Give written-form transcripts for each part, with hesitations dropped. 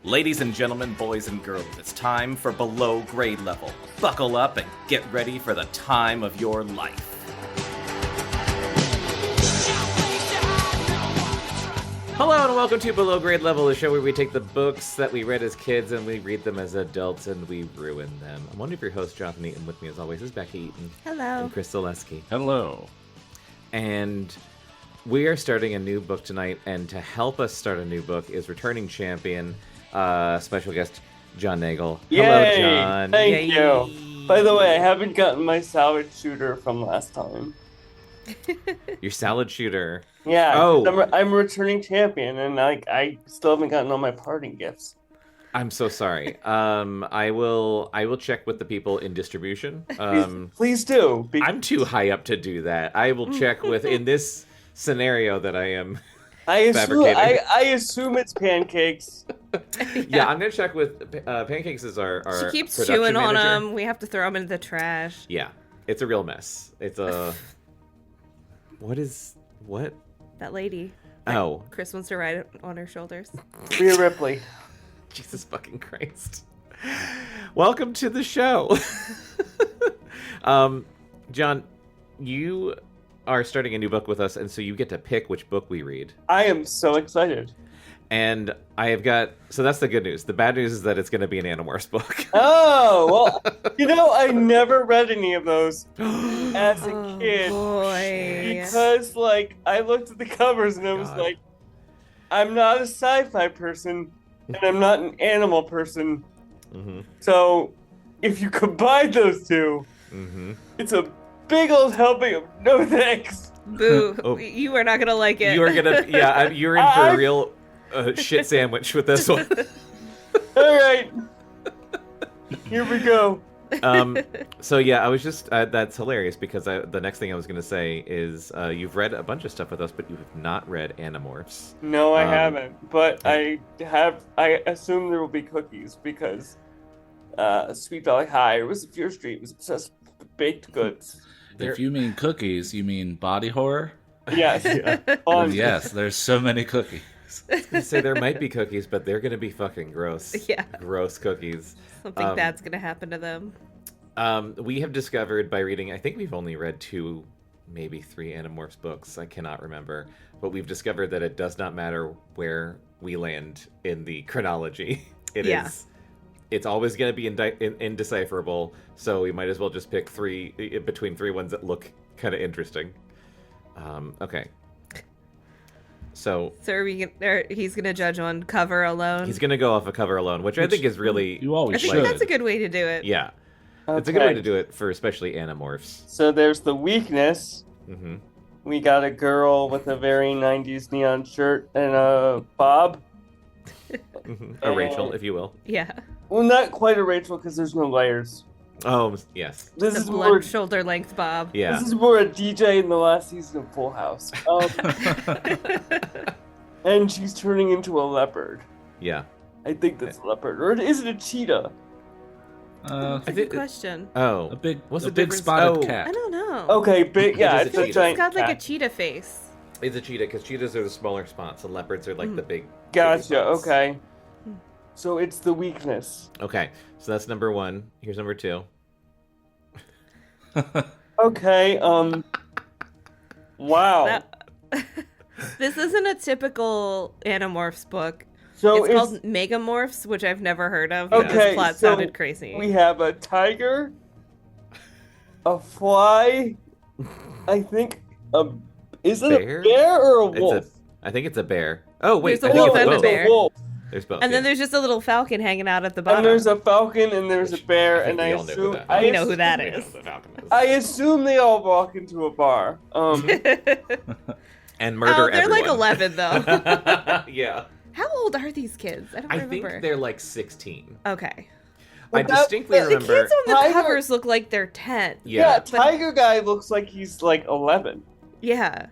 Ladies and gentlemen, boys and girls, it's time for Below Grade Level. Buckle up and get ready for the time of your life. Hello and welcome to Below Grade Level, a show where we take the books that we read as kids and we read them as adults and we ruin them. I'm one of your hosts, Jonathan Eaton. With me as always is Bekah Eaton. Hello. And Chris Zaleski. Hello. And we are starting a new book tonight, and to help us start a new book is returning champion, special guest John Nagle. Yay! Hello, John. Thank Yay! you. By the way, I haven't gotten my salad shooter from last time. Your salad shooter. Yeah, Oh. I'm a returning champion, and I still haven't gotten all my parting gifts. I'm so sorry. I will check with the people in distribution. Please do. I'm too high up to do that. I will check with, in this scenario that I am fabricating. I assume it's pancakes. Yeah, I'm gonna check with Pancakes is our She keeps production chewing on manager. them. We have to throw them into the trash. Yeah, it's a real mess. It's a what? That lady. Oh, Chris wants to ride on her shoulders. Rhea Ripley. Jesus fucking Christ! Welcome to the show, John. You are starting a new book with us, and so you get to pick which book we read. I am so excited. And I have got, so that's the good news. The bad news is that it's going to be an Animorphs book. Oh, well, I never read any of those as a kid. Boy. Because, I looked at the covers and I was God. like, I'm not a sci-fi person, and I'm not an animal person. Mm-hmm. So, if you combine those two, Mm-hmm. it's a big old helping of no thanks. Boo. Oh. You are not going to like it. You are going to, yeah, you're in for a real shit sandwich with this one. All right. Here we go. So yeah, I was just, that's hilarious because the next thing I was going to say is you've read a bunch of stuff with us, but you have not read Animorphs. No, I haven't. But I assume there will be cookies because Sweet Valley High was Fear Street was obsessed with baked goods. If you mean cookies, you mean body horror? Yes. Then yes, there's so many cookies. I was going to say there might be cookies, but they're going to be fucking gross. Yeah. Gross cookies. Something bad's going to happen to them. We have discovered by reading, I think we've only read 2, maybe 3 Animorphs books. I cannot remember. But we've discovered that it does not matter where we land in the chronology. It's always going to be indecipherable. So we might as well just pick between 3 ones that look kind of interesting. Okay. So he's going to judge on cover alone. he's going to go off a cover alone, which I think is really... You always I think should. that's a good way to do it. Yeah. Okay. It's a good way to do it for especially Animorphs. So there's the weakness. Mm-hmm. We got a girl with a very 90s neon shirt and a bob. Mm-hmm. A Rachel, if you will. Yeah. Well, not quite a Rachel because there's no layers. Oh, yes. This The is blood more. shoulder length bob. Yeah. This is more a DJ in the last season of Full House. And she's turning into a leopard. Yeah. I think that's a leopard, or is it a cheetah? That's a good question. Oh. A big, What's a the big difference? spotted Oh. cat. I don't know. Okay, big. Yeah, It is it's a a cheetah. giant. It's got like a cat. cheetah face. It's a cheetah, because cheetahs are the smaller spots, and leopards are like the big... Gotcha. spots. Okay. So it's the weakness. Okay, so that's number 1. Here's number 2. Okay. Wow. This isn't a typical Animorphs book. So It's called Megamorphs, which I've never heard of. Okay, This plot so sounded crazy. we have a tiger, a fly. I think is it Bear? a bear or a wolf? I think it's a bear. Oh, wait. There's a I think wolf it's and a both. bear. A wolf. There's both. And then yeah. there's just a little falcon hanging out at the bottom. And there's a falcon and there's a bear, I think and I we all know who assume that I is. We know who that We know is. who the falcon is. I assume they all walk into a bar. And murder they're like everyone. 11 though. Yeah. How old are these kids? I don't I remember. think they're like 16. Okay. I But that- distinctly the The remember... kids on the Tiger- covers look like they're 10. Yeah, Yeah. tiger guy looks like he's like 11. Yeah.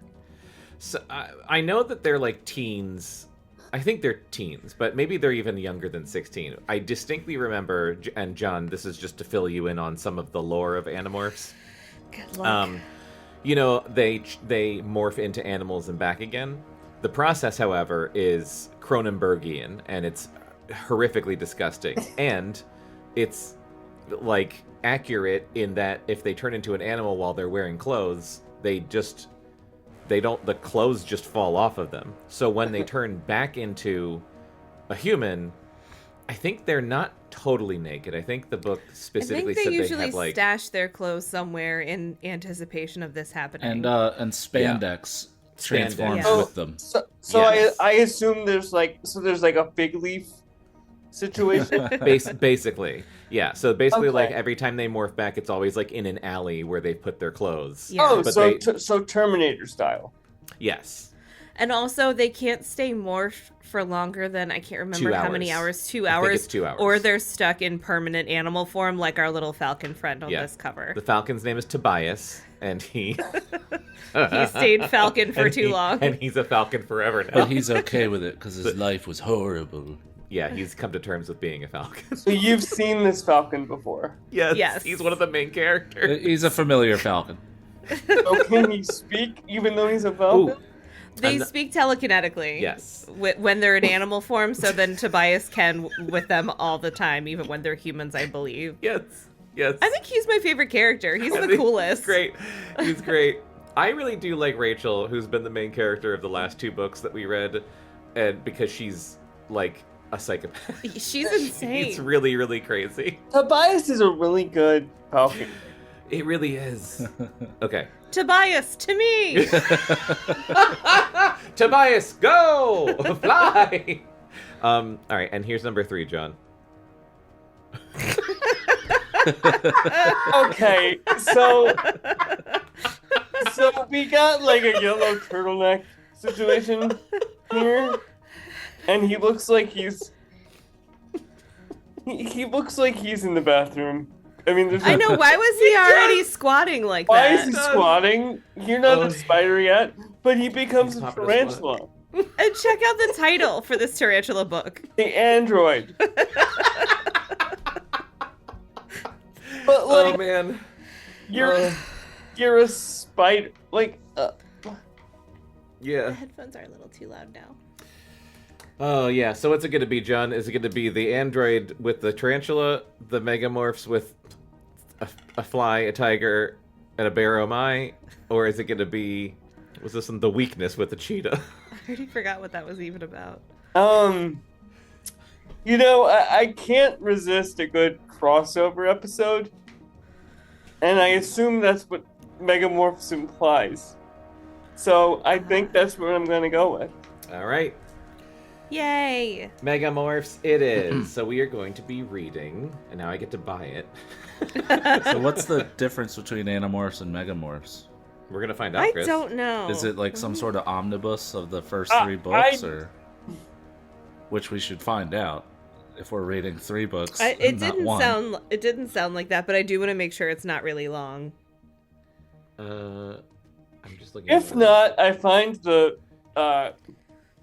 So, I know that they're like teens. I think they're teens, but maybe they're even younger than 16. I distinctly remember, and John, this is just to fill you in on some of the lore of Animorphs. Good luck. You know, they morph into animals and back again. The process, however, is Cronenbergian, and it's horrifically disgusting, and it's like accurate in that if they turn into an animal while they're wearing clothes, the clothes just fall off of them. So when they turn back into a human, I think they're not totally naked. I think the book specifically said they they usually have like stash their clothes somewhere in anticipation of this happening. And spandex transforms Yeah. with them. So Yes. I assume there's like a fig leaf situation. basically. Yeah, so basically Okay. like every time they morph back, it's always like in an alley where they put their clothes. Yeah. Oh, But so Terminator style. Yes. And also, they can't stay morphed for longer than, I can't remember 2 how many hours. hours. 2 I think hours. it's 2 hours. Or they're stuck in permanent animal form, like our little falcon friend on Yeah. this cover. The Falcon's name is Tobias, and he He stayed falcon for and too he- long. and he's a falcon forever now. But he's okay with it because his life was horrible. Yeah, he's come to terms with being a falcon. So you've seen this falcon before. Yes. He's one of the main characters. He's a familiar falcon. So can he speak even though he's a falcon? Ooh, They And- speak telekinetically. yes. When they're in animal form, so then Tobias can with them all the time, even when they're humans, I believe. Yes. Yes. I think he's my favorite character. He's I the think coolest. He's great. He's great. I really do like Rachel, who's been the main character of the last 2 books that we read, and because she's like a psychopath. She's insane. It's really, really crazy. Tobias is a really good falcon. It really is. Okay. Tobias, to me! Tobias, go! Fly! All right, and here's number 3, John. Okay, so we got like a yellow turtleneck situation here, and he looks like he looks like he's in the bathroom. I mean, there's I know, why was he already squatting like Why that? is he squatting? You're not Oh. a spider yet, but he becomes He's a popping a tarantula. And check out the title for this tarantula book. The android. But Oh, like, man. you're a spider. Like, The Yeah. headphones are a little too loud now. Oh, yeah. So what's it going to be, John? Is it going to be the android with the tarantula, the megamorphs with a fly, a tiger, and a bear oh my? Or is it going to be, was this one, the weakness with the cheetah? I already forgot what that was even about. you know, I can't resist a good crossover episode, and I assume that's what Megamorphs implies. So I think that's what I'm gonna go with. All right. Yay! Megamorphs it is. So we are going to be reading, and now I get to buy it. So what's the difference between Animorphs and Megamorphs? We're going to find out, I Chris. don't know. Is it like some sort of omnibus of the first 3 Uh, books, I- or which we should find out if we're reading 3 books? It and not didn't one. sound. It didn't sound like that, but I do want to make sure it's not really long. I'm just looking If at not, I find the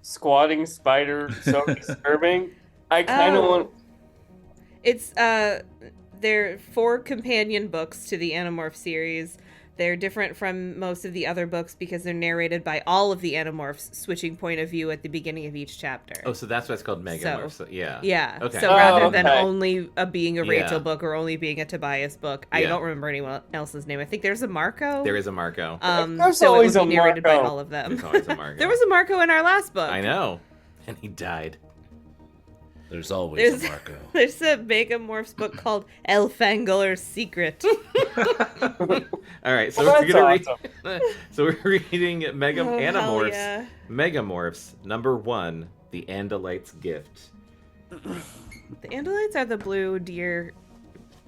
squatting spider so disturbing. I kind of Oh. want. It's there are 4 companion books to the Animorph series. They're different from most of the other books because they're narrated by all of the Animorphs, switching point of view at the beginning of each chapter. Oh, so that's why it's called Megamorphs. So, yeah. Yeah. Okay. So rather than okay. only being a Rachel Yeah. book or only being a Tobias book, I Yeah. don't remember anyone else's name. I think there's a Marco. There is a Marco. There's so always it would be a narrated by Marco. all of them. There's always a Marco. There was a Marco in our last book. I know. And he died. There's always There's- a Marco. There's a Megamorphs book called Elfangler's Secret. All right, so Well, we're that's gonna read. So we're reading Oh, hell Animorphs. yeah. Megamorphs number 1, the Andalite's gift. The Andalites are the blue deer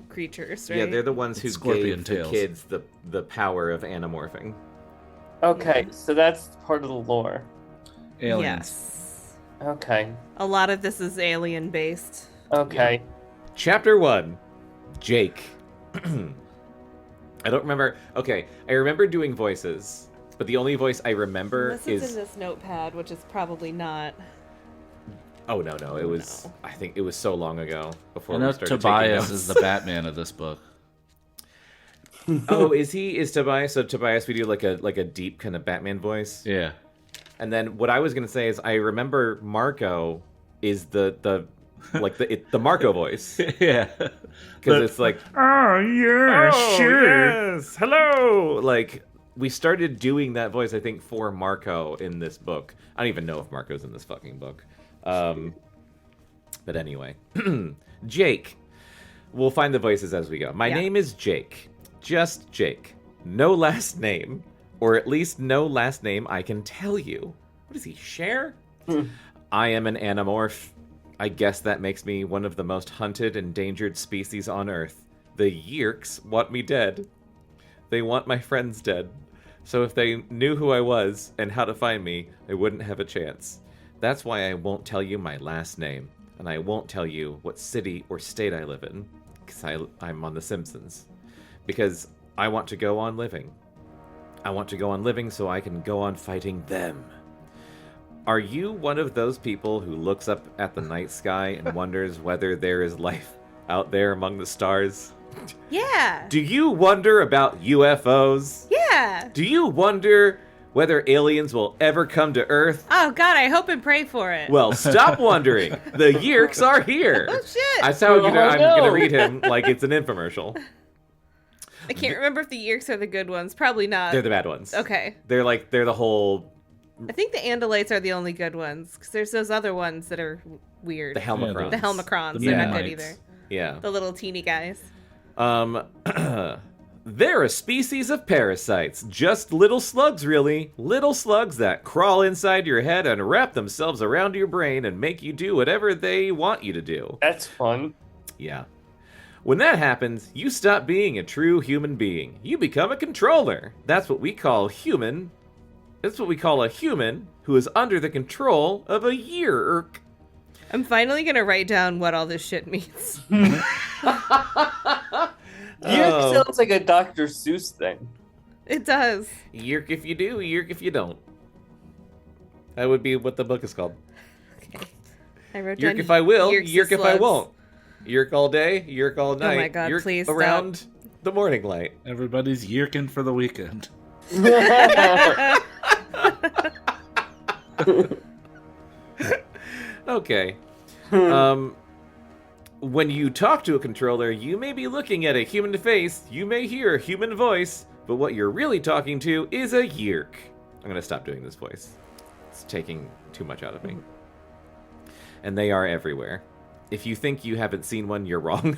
creatures, right? Yeah, they're the ones who Scorpion gave tails. the kids the power of anamorphing. Okay, so that's part of the lore. Aliens. Yes. Okay. A lot of this is alien based. Okay. Chapter 1, Jake. I don't remember. Okay, I remember doing voices, but the only voice I remember Unless it's is. in this notepad, which is probably not. Oh no, it was. no. I think it was so long ago before I we know started Tobias taking is notes. the Batman of this book. Oh, is he? Is Tobias? So Tobias, we do like a deep kind of Batman voice. Yeah. And then what I was gonna say is I remember Marco is the like the Marco voice, Yeah. because it's like, Oh, yeah, yes, hello. Like we started doing that voice, I think, for Marco in this book. I don't even know if Marco's in this fucking book. But anyway, Jake. We'll find the voices as we go. My name is Jake. Just Jake. No last name. Or at least no last name I can tell you. What does he share? I am an Animorph. I guess that makes me one of the most hunted, endangered species on Earth. The Yeerks want me dead. They want my friends dead. So if they knew who I was and how to find me, they wouldn't have a chance. That's why I won't tell you my last name. And I won't tell you what city or state I live in. Because I'm on The Simpsons. Because I want to go on living. I want to go on living so I can go on fighting them. Are you one of those people who looks up at the night sky and wonders whether there is life out there among the stars? Yeah. Do you wonder about UFOs? Yeah. Do you wonder whether aliens will ever come to Earth? Oh, God, I hope and pray for it. Well, stop wondering. The Yeerks are here. Oh, shit. That's how I'm no. going to read him like it's an infomercial. I can't remember if the Yeerks are the good ones. Probably not. They're the bad ones. Okay. They're the whole... I think the Andalites are the only good ones, because there's those other ones that are weird. The Helmacrons. The Helmacrons. The They're not good Mennonites. either. Yeah. The little teeny guys. They're a species of parasites. Just little slugs, really. Little slugs that crawl inside your head and wrap themselves around your brain and make you do whatever they want you to do. That's fun. Yeah. When that happens, you stop being a true human being. You become a controller. That's what we call human. That's what we call a human who is under the control of a Yeerk. I'm finally going to write down what all this shit means. Yeerk sounds like a Dr. Seuss thing. It does. Yeerk if you do, Yeerk if you don't. That would be what the book is called. Okay. I wrote down Yeerk if I will, Yeerks Yeerk if I slugs. won't. Yeerk all day, Yeerk all night. Oh my God, Yeerk please around the morning light. Everybody's yeerking for the weekend. Okay. When you talk to a controller, you may be looking at a human face, you may hear a human voice, but what you're really talking to is a Yeerk. I'm going to stop doing this voice. It's taking too much out of me. And they are everywhere. If you think you haven't seen one, you're wrong.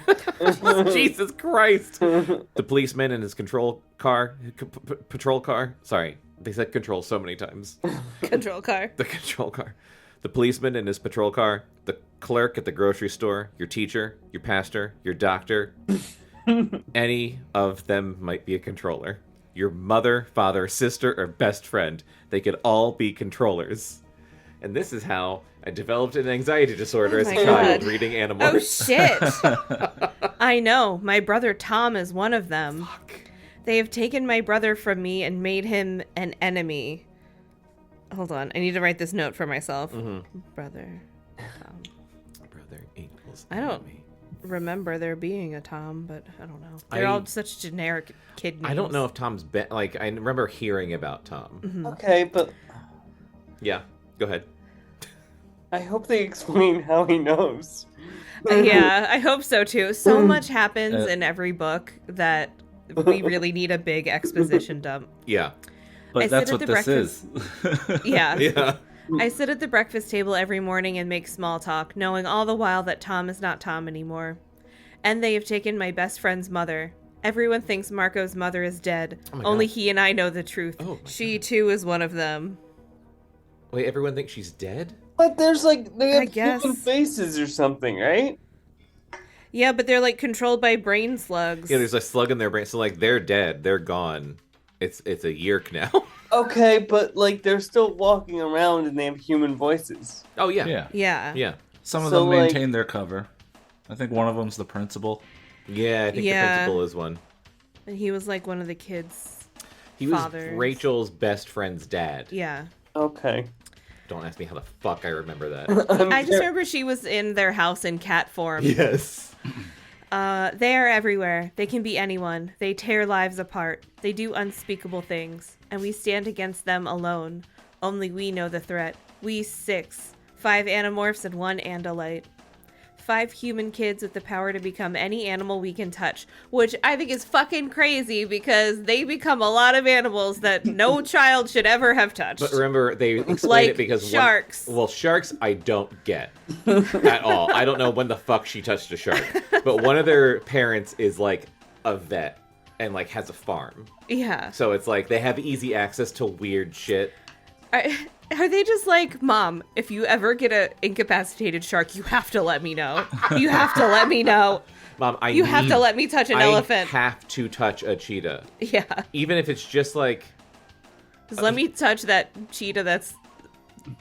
Jesus Christ. The policeman in his patrol car. Sorry, they said control so many times. Control car. The control car. The policeman in his patrol car. The clerk at the grocery store. Your teacher. Your pastor. Your doctor. Any of them might be a controller. Your mother, father, sister, or best friend. They could all be controllers. And this is how I developed an anxiety disorder as a my child God. reading Oh, Animorphs. shit. I know. My brother Tom is one of them. Fuck. They have taken my brother from me and made him an enemy. Hold on. I need to write this note for myself. Brother Tom. Brother equals I don't enemy. remember there being a Tom, but I don't know. They're all such generic kid names. I don't know if Tom's been... Like, I remember hearing about Tom. Okay, but Yeah, go ahead. I hope they explain how he knows. Yeah, I hope so too. So much happens in every book that we really need a big exposition dump. Yeah. But I that's sit what at this is. Yeah. Yeah. I sit at the breakfast table every morning and make small talk, knowing all the while that Tom is not Tom anymore. And they have taken my best friend's mother. Everyone thinks Marco's mother is dead. Oh my Only God. he and I know the truth. Oh my She too is one of them. Wait, everyone thinks she's dead? But there's like they I have guess. human faces or something, right? Yeah, but they're like controlled by brain slugs. Yeah, there's a slug in their brain. So, like, they're dead. They're gone. It's a Yeerk now. Okay, but like they're still walking around and they have human voices. Oh, yeah. Yeah. Yeah. Yeah. Some of So, them like- maintain their cover. I think one of them's the principal. Yeah, I think Yeah. the principal is one. And he was like one of the kids. He was Fathers. Rachel's best friend's dad. Yeah. Okay. Don't ask me how the fuck I remember that. I just remember she was in their house in cat form. Yes. They are everywhere. They can be anyone. They tear lives apart. They do unspeakable things. And we stand against them alone. Only we know the threat. We 6. 5 Animorphs and 1 Andalite. 5 human kids with the power to become any animal we can touch, which I think is fucking crazy because they become a lot of animals that no child should ever have touched. But remember, they explain Like it because sharks. Sharks I don't get at all. I don't know when the fuck she touched a shark. But one of their parents is like a vet and like has a farm. Yeah. So it's like they have easy access to weird shit. Are they just like, Mom, if you ever get an incapacitated shark, you have to let me know. You have to let me know. Mom, You have to let me touch an elephant. I have to touch a cheetah. Yeah. Even if it's just like... Just let me touch that cheetah that's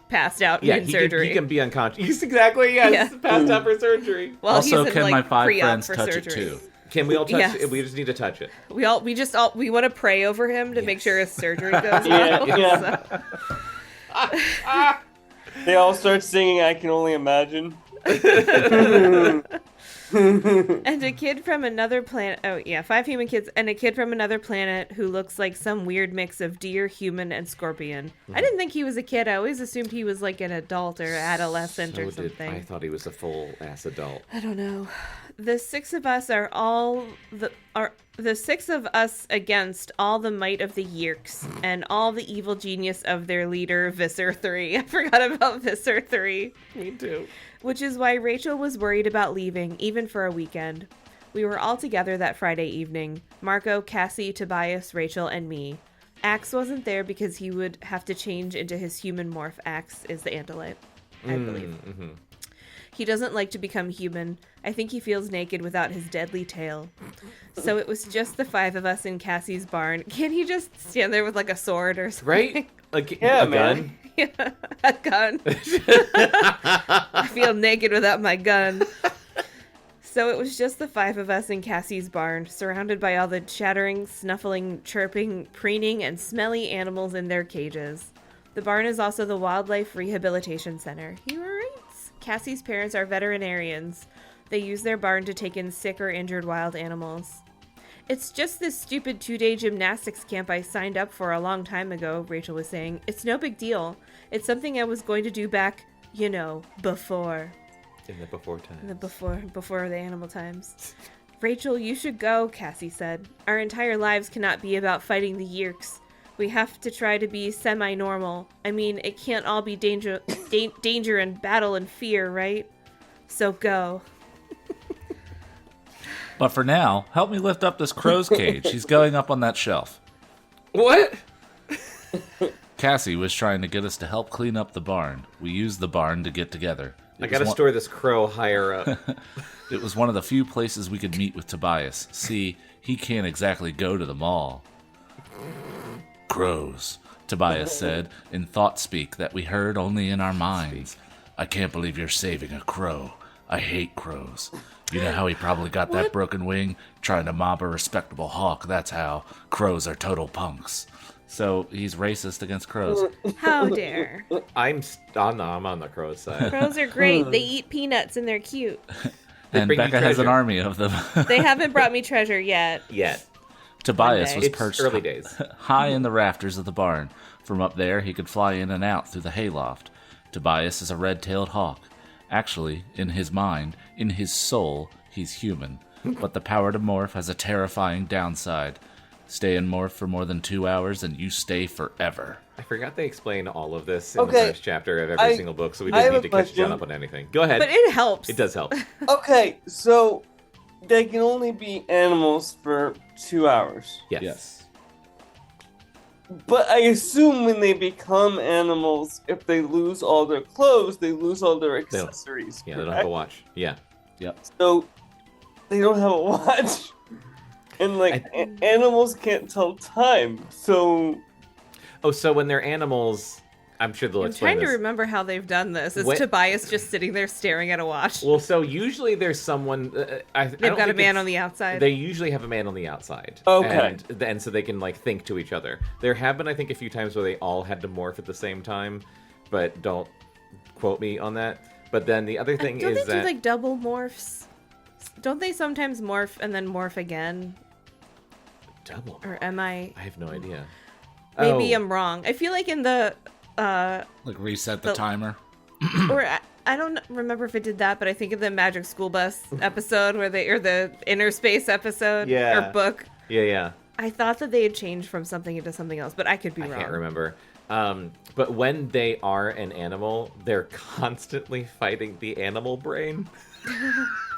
passed out in surgery. He can be unconscious. Yes, exactly, yes. Yeah. Passed out for surgery. Well, Also, he's in, can like, my 5 pre-op friends for touch surgery. it too? Can we all touch Yes. it? We just need to touch it. We want to pray over him to make sure his surgery goes well. Yeah. So- They all start singing I Can Only Imagine. And a kid from another planet. Oh, yeah, 5 human kids and a kid from another planet who looks like some weird mix of deer, human, and scorpion. I didn't think he was a kid. I always assumed he was like an adult or adolescent or something. I thought he was a full-ass adult. I don't know. The 6 of us are the 6 of us against all the might of the Yeerks and all the evil genius of their leader, Visser 3. I forgot about Visser 3. Me too. Which is why Rachel was worried about leaving, even for a weekend. We were all together that Friday evening. Marco, Cassie, Tobias, Rachel, and me. Axe wasn't there because he would have to change into his human morph. Axe is the Andalite, I believe. Mm-hmm. He doesn't like to become human. I think he feels naked without his deadly tail. So it was just the 5 of us in Cassie's barn. Can't he just stand there with like a sword or something? Right? Like Yeah, a man. gun? Yeah, a gun. I feel naked without my gun. So it was just the 5 of us in Cassie's barn, surrounded by all the chattering, snuffling, chirping, preening, and smelly animals in their cages. The barn is also the Wildlife Rehabilitation Center. You were right. Cassie's parents are veterinarians. They use their barn to take in sick or injured wild animals. It's just this stupid 2-day gymnastics camp I signed up for a long time ago, Rachel was saying. It's no big deal. It's something I was going to do back, before. In the before times. In the before the animal times. Rachel, you should go, Cassie said. Our entire lives cannot be about fighting the Yeerks. We have to try to be semi-normal. I mean, it can't all be danger and battle and fear, right? So go. But for now, help me lift up this crow's cage. He's going up on that shelf. What? Cassie was trying to get us to help clean up the barn. We used the barn to get together. I gotta store this crow higher up. It was one of the few places we could meet with Tobias. See, he can't exactly go to the mall. Crows, Tobias said, in thought speak that we heard only in our minds. I can't believe you're saving a crow. I hate crows. You know how he probably got that broken wing? Trying to mob a respectable hawk, that's how. Crows are total punks. So he's racist against crows. How dare. I'm on the crow's side. Crows are great. They eat peanuts and they're cute. And bring you Bekah has an treasure. army of them. They haven't brought me treasure yet. Yet. Tobias One was day. It's perched early days. high in the rafters of the barn. From up there, he could fly in and out through the hayloft. Tobias is a red-tailed hawk. Actually, in his mind, in his soul, he's human. But the power to morph has a terrifying downside. Stay in morph for more than 2 hours and you stay forever. I forgot they explain all of this in the Okay, first chapter of every single book, so we I didn't have need a to catch John question. up on anything. Go ahead. But it helps. It does help. Okay, so they can only be animals for 2 hours. Yes. But I assume when they become animals, if they lose all their clothes, they lose all their accessories. Yeah, they don't have a correct? watch. Yeah. Yep. So they don't have a watch. And animals can't tell time. So Oh, so when they're animals, I'm sure they'll I'm explain trying to this. remember how they've done this. Is When- Tobias just sitting there staring at a watch? Well, so usually there's someone. They've got a man on the outside. They usually have a man on the outside. Okay. And so they can think to each other. There have been, I think, a few times where they all had to morph at the same time, but don't quote me on that. But then the other thing Don't is they that do double morphs? Don't they sometimes morph and then morph again? double. Or am I? I have no idea. Maybe Oh, I'm wrong. I feel like in the Like reset the timer. or I don't remember if it did that, but I think of the Magic School Bus episode or the Inner Space episode or book. Yeah. I thought that they had changed from something into something else, but I could be wrong. I can't remember. But when they are an animal, they're constantly fighting the animal brain,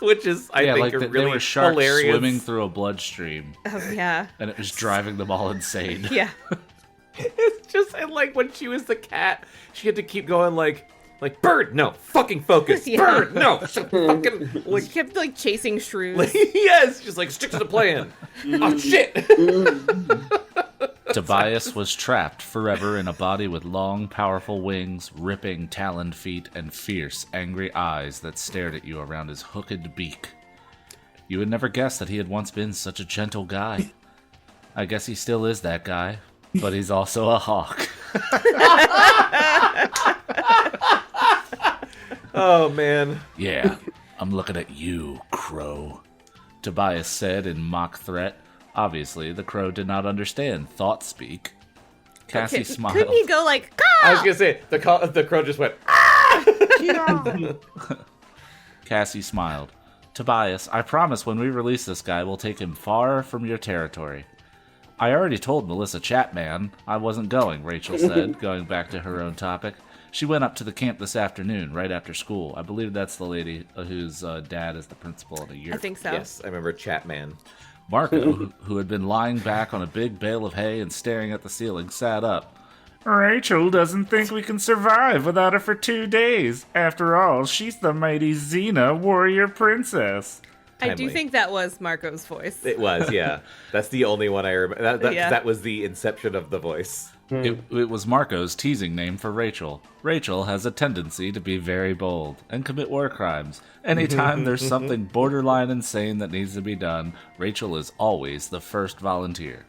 which is, I think, a really they were sharks hilarious. Swimming through a bloodstream. Oh, yeah. And it was driving them all insane. Yeah. It's just, and like when she was the cat, she had to keep going like bird, no, fucking focus, Yeah. bird, no, fucking, like, She kept like chasing shrews. yes, just like stick to the plan. Oh shit. Tobias was trapped forever in a body with long, powerful wings, ripping, taloned feet, and fierce, angry eyes that stared at you around his hooked beak. You would never guess that he had once been such a gentle guy. I guess he still is that guy, but he's also a hawk. Oh man. Yeah, I'm looking at you, crow, Tobias said in mock threat. Obviously, the crow did not understand thought speak. Cassie smiled. Couldn't he go like, I was gonna say the crow just went. Cassie smiled. Tobias, I promise when we release this guy, we'll take him far from your territory. I already told Melissa Chapman I wasn't going, Rachel said, going back to her own topic. She went up to the camp this afternoon, right after school. I believe that's the lady whose dad is the principal of the year. I think so. Yes, I remember Chatman. Marco, who had been lying back on a big bale of hay and staring at the ceiling, sat up. Rachel doesn't think we can survive without her for 2 days. After all, she's the mighty Xena, warrior princess. I do Timely. think that was Marco's voice. It was, yeah. That's the only one I remember. Yeah. That was the inception of the voice. It was Marco's teasing name for Rachel. Rachel has a tendency to be very bold and commit war crimes. Anytime there's something borderline insane that needs to be done, Rachel is always the first volunteer.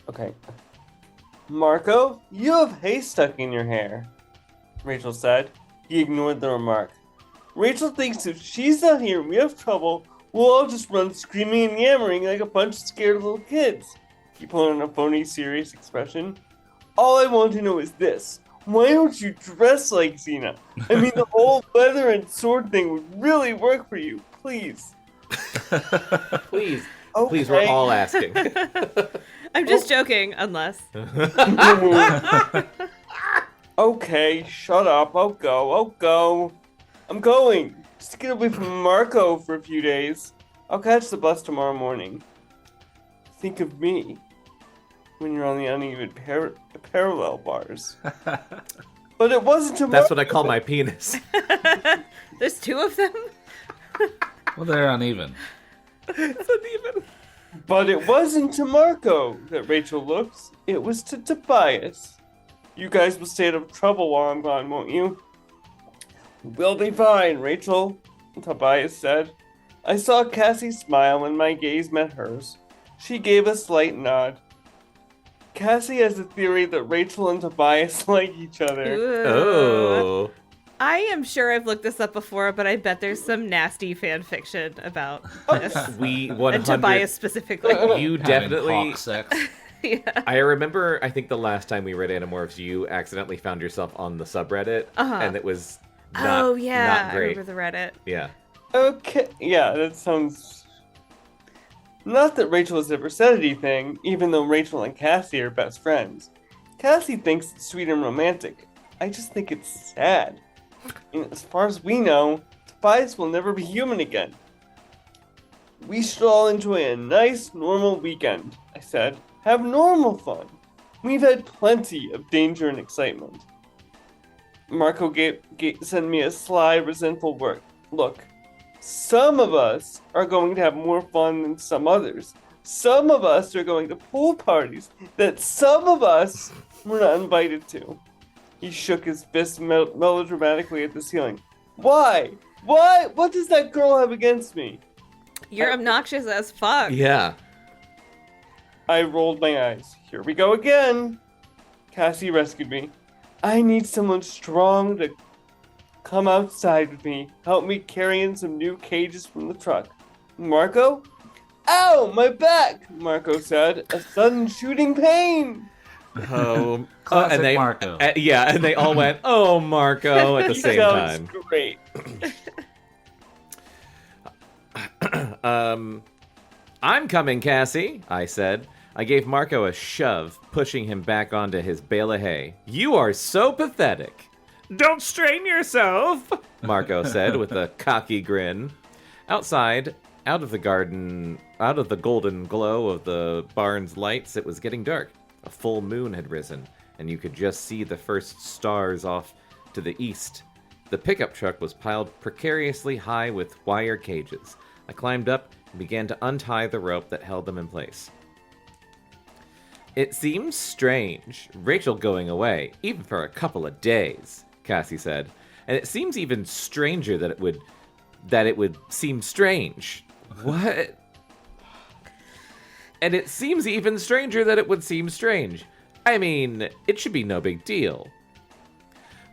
Okay. Marco, you have hay stuck in your hair, Rachel said. He ignored the remark. Rachel thinks if she's not here and we have trouble, we'll all just run screaming and yammering like a bunch of scared little kids. He put on a phony, serious expression. All I want to know is this. Why don't you dress like Xena? I mean, the whole leather and sword thing would really work for you. Please. Please. Okay. Please, we're all asking. I'm just joking, unless. Okay, shut up. I'll go. I'm going. Just to get away from Marco for a few days. I'll catch the bus tomorrow morning. Think of me when you're on the uneven parallel bars. But it wasn't to That's what I call my penis. There's two of them? Well, they're uneven. It's uneven. But it wasn't to Marco that Rachel looked. It was to Tobias. You guys will stay out of trouble while I'm gone, won't you? We'll be fine, Rachel, Tobias said. I saw Cassie smile when my gaze met hers. She gave a slight nod. Cassie has a theory that Rachel and Tobias like each other. Ooh. Oh. I am sure I've looked this up before, but I bet there's some nasty fan fiction about this. We And 100. Tobias specifically. You Having definitely. hawk sex. Yeah. I remember. I think the last time we read Animorphs, you accidentally found yourself on the subreddit, and it was not. Oh, yeah. Not I great. remember the Reddit. Yeah. Okay, yeah, that sounds... Not that Rachel has ever said anything, even though Rachel and Cassie are best friends. Cassie thinks it's sweet and romantic. I just think it's sad. And as far as we know, Tobias will never be human again. We should all enjoy a nice, normal weekend, I said. Have normal fun. We've had plenty of danger and excitement. Marco sent me a sly, resentful look. Some of us are going to have more fun than some others. Some of us are going to pool parties that some of us were not invited to. He shook his fist melodramatically at the ceiling. Why? Why? What does that girl have against me? You're obnoxious as fuck. Yeah. I rolled my eyes. Here we go again. Cassie rescued me. I need someone strong to come outside with me. Help me carry in some new cages from the truck. Marco? Ow, my back, Marco said. A sudden shooting pain. Oh, Classic and they, Marco. yeah, and they all went, "Oh, Marco," at the same Sounds time. great. I'm coming, Cassie, I said. I gave Marco a shove, pushing him back onto his bale of hay. You are so pathetic. Don't strain yourself, Marco said with a cocky grin. Outside, out of the golden glow of the barn's lights, it was getting dark. A full moon had risen, and you could just see the first stars off to the east. The pickup truck was piled precariously high with wire cages. I climbed up and began to untie the rope that held them in place. It seems strange, Rachel going away, even for a couple of days, Cassie said. And it seems even stranger that it would seem strange. What? And it seems even stranger that it would seem strange. I mean, it should be no big deal.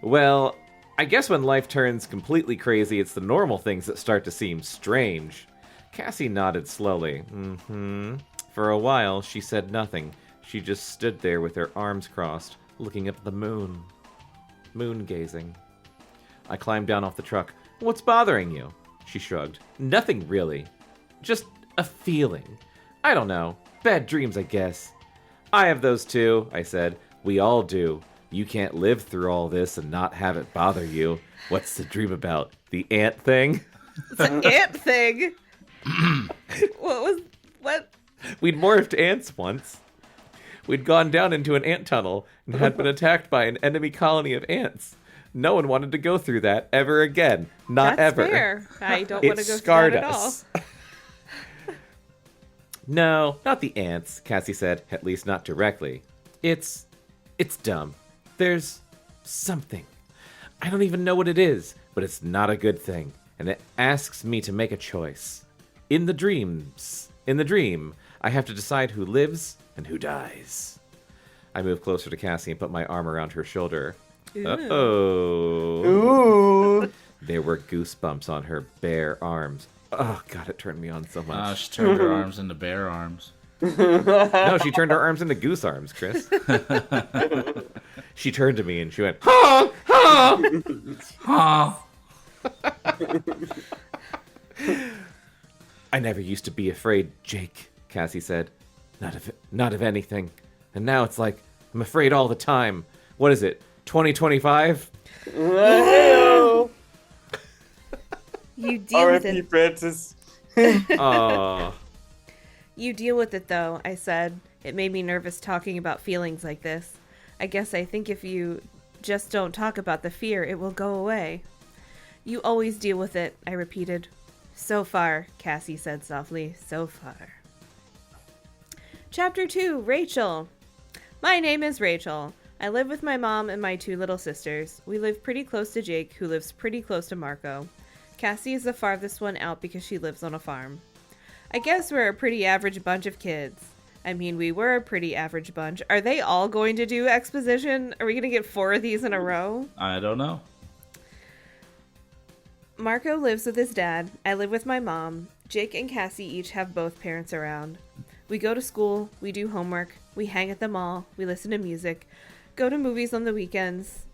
Well, I guess when life turns completely crazy, it's the normal things that start to seem strange. Cassie nodded slowly. Mm-hmm. For a while, she said nothing. She just stood there with her arms crossed, looking up at the moon. Moon gazing. I climbed down off the truck. What's bothering you? She shrugged. Nothing really. Just a feeling. I don't know. Bad dreams, I guess. I have those too, I said. We all do. You can't live through all this and not have it bother you. What's the dream about? The ant thing? The ant thing? What? We'd morphed ants once. We'd gone down into an ant tunnel and had been attacked by an enemy colony of ants. No one wanted to go through that ever again. Not That's ever. fair. I don't want to It go through scarred that at all. us. No, not the ants, Cassie said, at least not directly. It's dumb. There's something. I don't even know what it is, but it's not a good thing, and it asks me to make a choice. In the dream, I have to decide who lives and who dies. I moved closer to Cassie and put my arm around her shoulder. Ooh. Uh-oh. Ooh. There were goosebumps on her bare arms. Oh, God, it turned me on so much. She turned her arms into bear arms. No, she turned her arms into goose arms, Chris. She turned to me and she went, ha, ha. I never used to be afraid, Jake, Cassie said. Not of anything. And now it's like I'm afraid all the time. What is it, 2025? You deal with R.I.P. it. Francis. Aw. You deal with it, though, I said. It made me nervous talking about feelings like this. I think if you just don't talk about the fear, it will go away. You always deal with it, I repeated. So far, Cassie said softly. So far. Chapter 2, Rachel. My name is Rachel. I live with my mom and my 2 little sisters. We live pretty close to Jake, who lives pretty close to Marco. Cassie is the farthest one out because she lives on a farm. I guess we're a pretty average bunch of kids. I mean, we were a pretty average bunch. Are they all going to do exposition? Are we going to get 4 of these in a row? I don't know. Marco lives with his dad. I live with my mom. Jake and Cassie each have both parents around. We go to school, we do homework, we hang at the mall, we listen to music, go to movies on the weekends.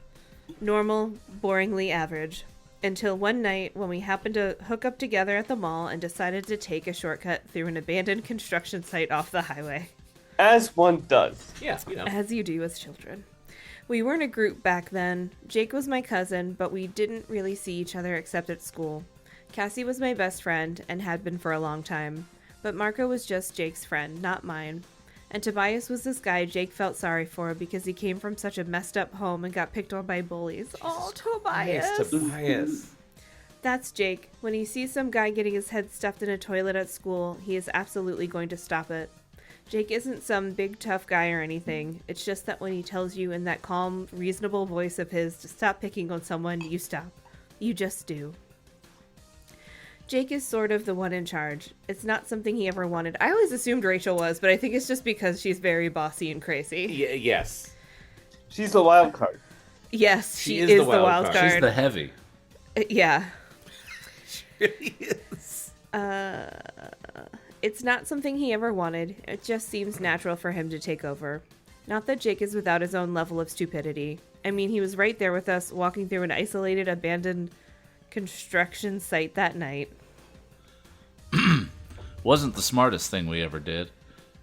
Normal, boringly average. Until one night when we happened to hook up together at the mall and decided to take a shortcut through an abandoned construction site off the highway. As one does. Yeah, you know. As you do as children. We weren't a group back then. Jake was my cousin, but we didn't really see each other except at school. Cassie was my best friend and had been for a long time. But Marco was just Jake's friend, not mine. And Tobias was this guy Jake felt sorry for because he came from such a messed up home and got picked on by bullies. Oh, Tobias! Yes, Tobias. That's Jake. When he sees some guy getting his head stuffed in a toilet at school, he is absolutely going to stop it. Jake isn't some big tough guy or anything. It's just that when he tells you in that calm, reasonable voice of his to stop picking on someone, you stop. You just do. Jake is sort of the one in charge. It's not something he ever wanted. I always assumed Rachel was, but I think it's just because she's very bossy and crazy. Yes. She's the wild card. Yes, she is the wild card. She's the heavy. Yeah. She really is. It's not something he ever wanted. It just seems natural for him to take over. Not that Jake is without his own level of stupidity. I mean, he was right there with us, walking through an isolated, abandoned construction site that night. Wasn't the smartest thing we ever did,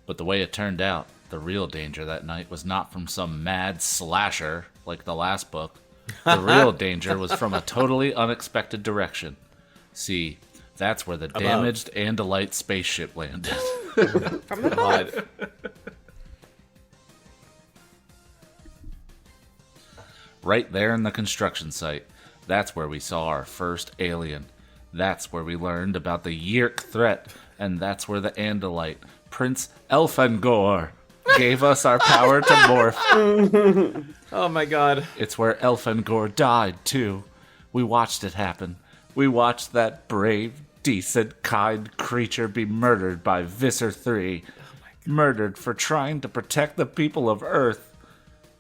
but the way it turned out, the real danger that night was not from some mad slasher like the last book. The real danger was from a totally unexpected direction. See, that's where the damaged Andalite spaceship landed. From above. Right there in the construction site. That's where we saw our first alien. That's where we learned about the Yeerk threat. And that's where the Andalite, Prince Elfangor, gave us our power to morph. Oh my god. It's where Elfangor died, too. We watched it happen. We watched that brave, decent, kind creature be murdered by Visser 3. Murdered for trying to protect the people of Earth.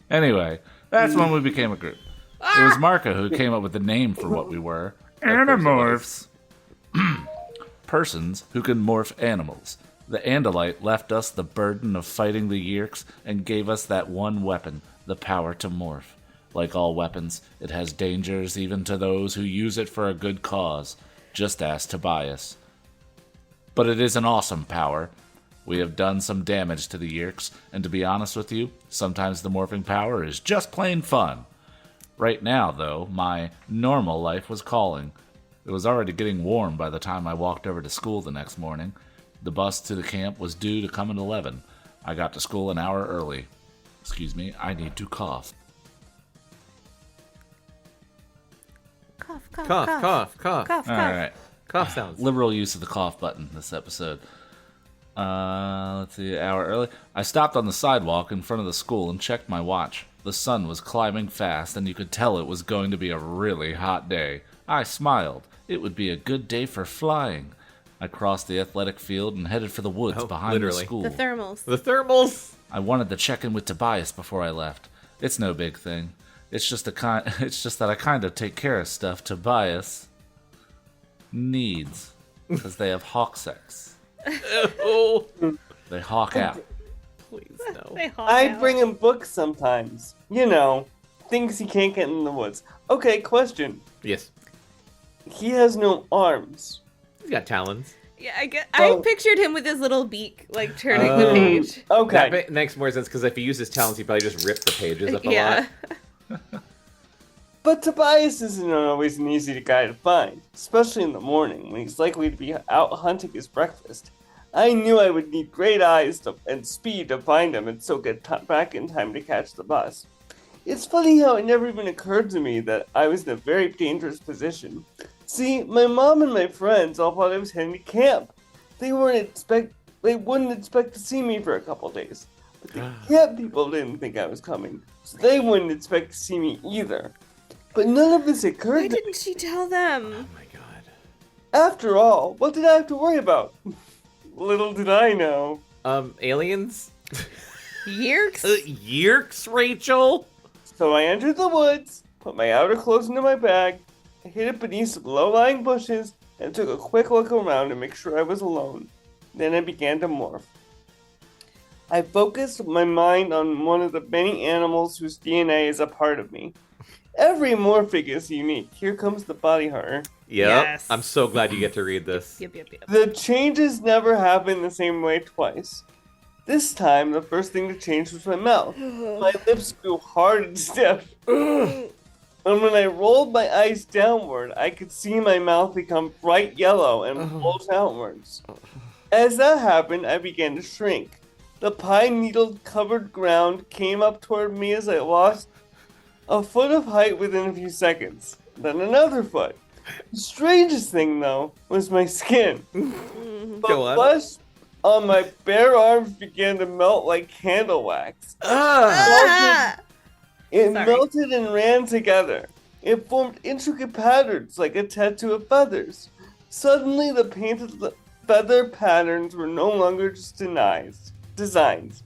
Anyway, that's when we became a group. It was Marco who came up with the name for what we were. Animorphs. Persons who can morph animals. The Andalite left us the burden of fighting the Yeerks and gave us that one weapon, the power to morph. Like all weapons, it has dangers even to those who use it for a good cause. Just ask Tobias. But it is an awesome power. We have done some damage to the Yeerks, and to be honest with you, sometimes the morphing power is just plain fun. Right now, though, my normal life was calling. It was already getting warm by the time I walked over to school the next morning. The bus to the camp was due to come at 11. I got to school an hour early. Excuse me, I need to cough. Cough, cough, Cough, cough. cough, cough. Cough, All cough. right. Cough sounds. Liberal use of the cough button this episode. Let's see, an hour early. I stopped on the sidewalk in front of the school and checked my watch. The sun was climbing fast, and you could tell it was going to be a really hot day. I smiled. It would be a good day for flying. I crossed the athletic field and headed for the woods behind literally. the school. The thermals. The thermals! I wanted to check in with Tobias before I left. It's no big thing. It's just that I kind of take care of stuff Tobias needs because they have hawk sex. Oh, They hawk out. please no. They hawk I out. bring him books sometimes. You know, things he can't get in the woods. Okay, question. Yes. He has no arms. He's got talons. Yeah, I Oh. pictured him with his little beak, like turning the page. Okay. That makes more sense because if he uses talons, he probably just ripped the pages up a Yeah. lot. But Tobias isn't always an easy guy to find, especially in the morning when he's likely to be out hunting his breakfast. I knew I would need great eyes and speed to find him and still get back in time to catch the bus. It's funny how it never even occurred to me that I was in a very dangerous position. See, my mom and my friends all thought I was heading to camp. They wouldn't expect to see me for a couple days. But the camp people didn't think I was coming, so they wouldn't expect to see me either. But none of this occurred Why to me. didn't she tell them? Oh my god. After all, what did I have to worry about? Little did I know. Aliens? Yeerks? Yeerks, Rachel? So I entered the woods, put my outer clothes into my bag, I hid it beneath some low-lying bushes, and took a quick look around to make sure I was alone. Then I began to morph. I focused my mind on one of the many animals whose DNA is a part of me. Every morphing is unique. Here comes the body hunter. Yep. Yes. I'm so glad you get to read this. Yep. The changes never happen the same way twice. This time, the first thing to change was my mouth. My lips grew hard and stiff. And when I rolled my eyes downward, I could see my mouth become bright yellow and bulge outwards. As that happened, I began to shrink. The pine needle covered ground came up toward me as I lost a foot of height within a few seconds. Then another foot. The strangest thing, though, was my skin. The Go on. flesh on my bare arms began to melt like candle wax. Ah! It Sorry. melted and ran together. It formed intricate patterns like a tattoo of feathers. Suddenly, the painted feather patterns were no longer just designs.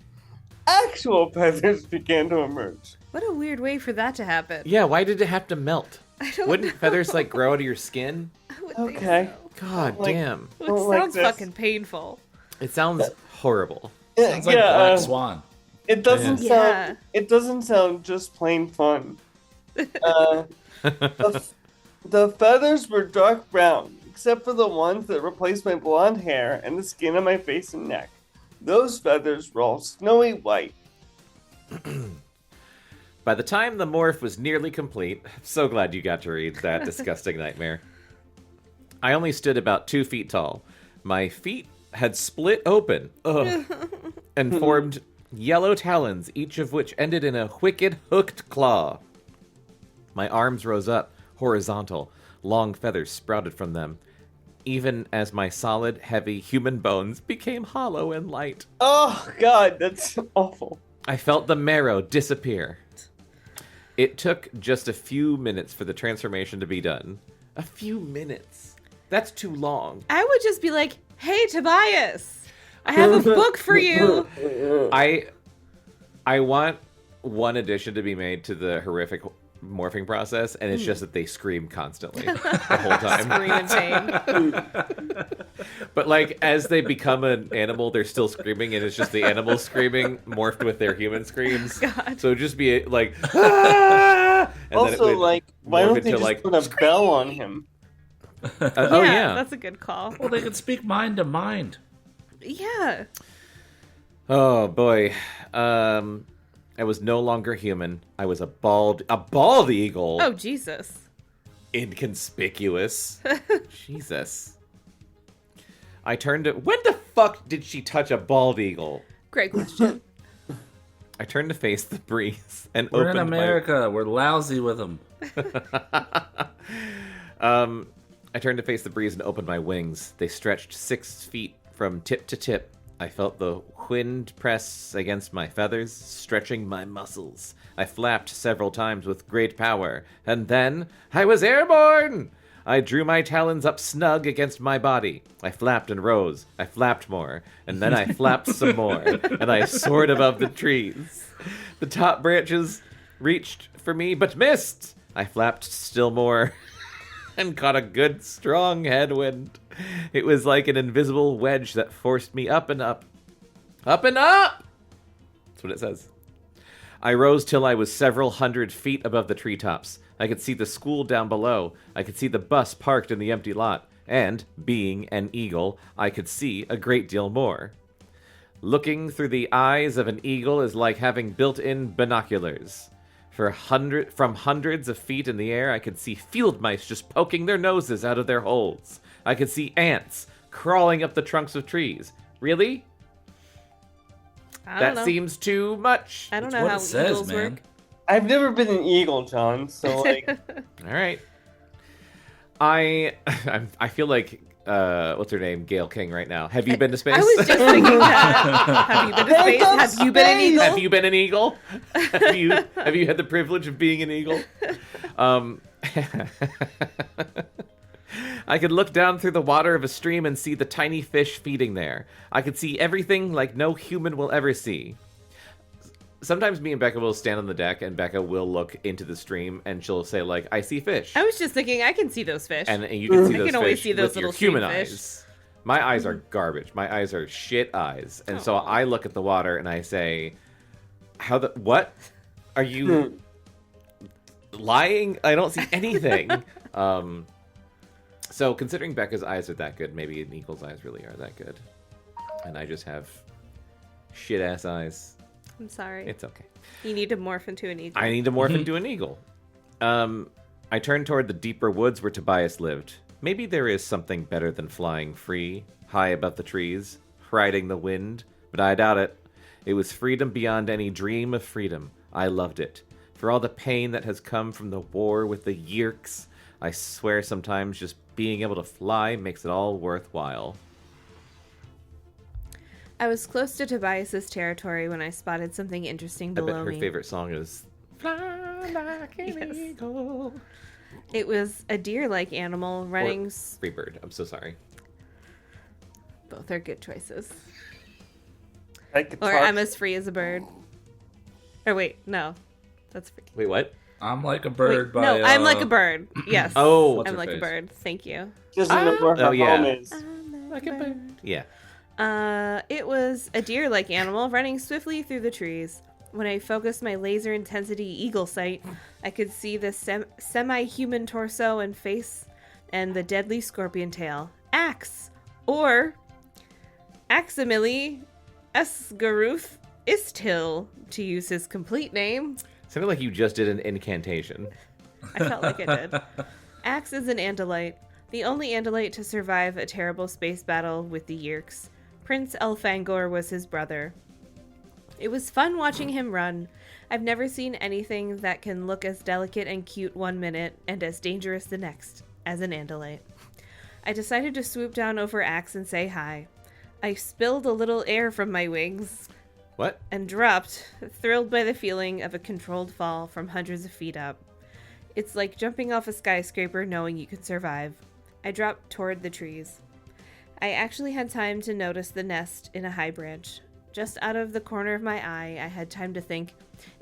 Actual feathers began to emerge. What a weird way for that to happen. Yeah, why did it have to melt? I don't Wouldn't know. feathers like grow out of your skin? I would Okay. think God Like- damn. so. Don't It like sounds this. fucking painful. It sounds horrible. Sounds like Black Swan. It doesn't Yeah. sound. It doesn't sound just plain fun. The feathers were dark brown, except for the ones that replaced my blonde hair and the skin on my face and neck. Those feathers were all snowy white. By the time the morph was nearly complete, I'm so glad you got to read that disgusting nightmare. I only stood about 2 feet tall. My feet had split open and formed yellow talons, each of which ended in a wicked hooked claw. My arms rose up, horizontal. Long feathers sprouted from them, even as my solid, heavy human bones became hollow and light. Oh, God, that's awful. I felt the marrow disappear. It took just a few minutes for the transformation to be done. A few minutes. That's too long. I would just be like, hey, Tobias, I have a book for you. I want one addition to be made to the horrific morphing process, and it's just that they scream constantly the whole time. Scream in pain. But like as they become an animal, they're still screaming, and it's just the animal screaming morphed with their human screams. God. So it'd just be like, ah! And then it Also, would like, why morph don't they into, just like, put a bell on him? oh yeah. That's a good call. Well, they could speak mind to mind. Yeah. Oh boy. I was no longer human. I was a bald eagle. Oh, Jesus. Inconspicuous. Jesus. I turned to... When the fuck did she touch a bald eagle? Great question. I turned to face the breeze and We're in opened America. We're lousy with them. I turned to face the breeze and opened my wings. They stretched 6 feet from tip to tip. I felt the wind press against my feathers, stretching my muscles. I flapped several times with great power, and then I was airborne! I drew my talons up snug against my body. I flapped and rose. I flapped more, and then I flapped some more, and I soared above the trees. The top branches reached for me, but missed! I flapped still more and caught a good, strong headwind. It was like an invisible wedge that forced me up and up. Up and up! That's what it says. I rose till I was several hundred feet above the treetops. I could see the school down below. I could see the bus parked in the empty lot. And, being an eagle, I could see a great deal more. Looking through the eyes of an eagle is like having built-in binoculars. From hundreds of feet in the air, I could see field mice just poking their noses out of their holes. I could see ants crawling up the trunks of trees. Really? I don't That know. seems too much. I don't That's know what how it says, eagles man. work. I've never been an eagle, John, so, like... All right. I feel like what's her name, Gail King, right now. Have you been to space? I was just thinking that. Have you been to space? Go Have you been an space! eagle? Have you been an eagle? have you had the privilege of being an eagle? I could look down through the water of a stream and see the tiny fish feeding there. I could see everything like no human will ever see. Sometimes me and Bekah will stand on the deck, and Bekah will look into the stream, and she'll say, like, I see fish. I was just thinking, I can see those fish. And you can see I those can always fish see those with your little human stream fish. eyes. My eyes are garbage. My eyes are shit eyes. And so I look at the water, and I say, what? Are you lying? I don't see anything. So considering Bekah's eyes are that good, maybe an eagle's eyes really are that good. And I just have shit-ass eyes. I'm sorry. It's okay. You need to morph into an eagle. I need to morph into an eagle. I turned toward the deeper woods where Tobias lived. Maybe there is something better than flying free, high above the trees, riding the wind, but I doubt it. It was freedom beyond any dream of freedom. I loved it. For all the pain that has come from the war with the Yeerks, I swear sometimes just being able to fly makes it all worthwhile. I was close to Tobias's territory when I spotted something interesting I bet below her me. favorite song is Fly Like an Yes. Eagle. It was a deer-like animal running. Freebird. I'm so sorry. Both are good choices. I could Or talk- I'm as free as a bird. Or wait, no, that's free. Wait, what? I'm like a bird Wait, by... no, I'm like a bird. Yes. Oh, What's I'm her like a face? bird. Thank you. Doesn't know where her Oh, yeah. home is. Like a bird. Yeah. It was a deer-like animal running swiftly through the trees. When I focused my laser intensity eagle sight, I could see the semi-human torso and face and the deadly scorpion tail. Axe, or Aximili Esgaruth Istil, to use his complete name. Sounded like you just did an incantation. I felt like it did. Axe is an Andalite, the only Andalite to survive a terrible space battle with the Yeerks. Prince Elfangor was his brother. It was fun watching him run. I've never seen anything that can look as delicate and cute 1 minute and as dangerous the next, as an Andalite. I decided to swoop down over Axe and say hi. I spilled a little air from my wings. What? And dropped, thrilled by the feeling of a controlled fall from hundreds of feet up. It's like jumping off a skyscraper knowing you can survive. I dropped toward the trees. I actually had time to notice the nest in a high branch. Just out of the corner of my eye, I had time to think,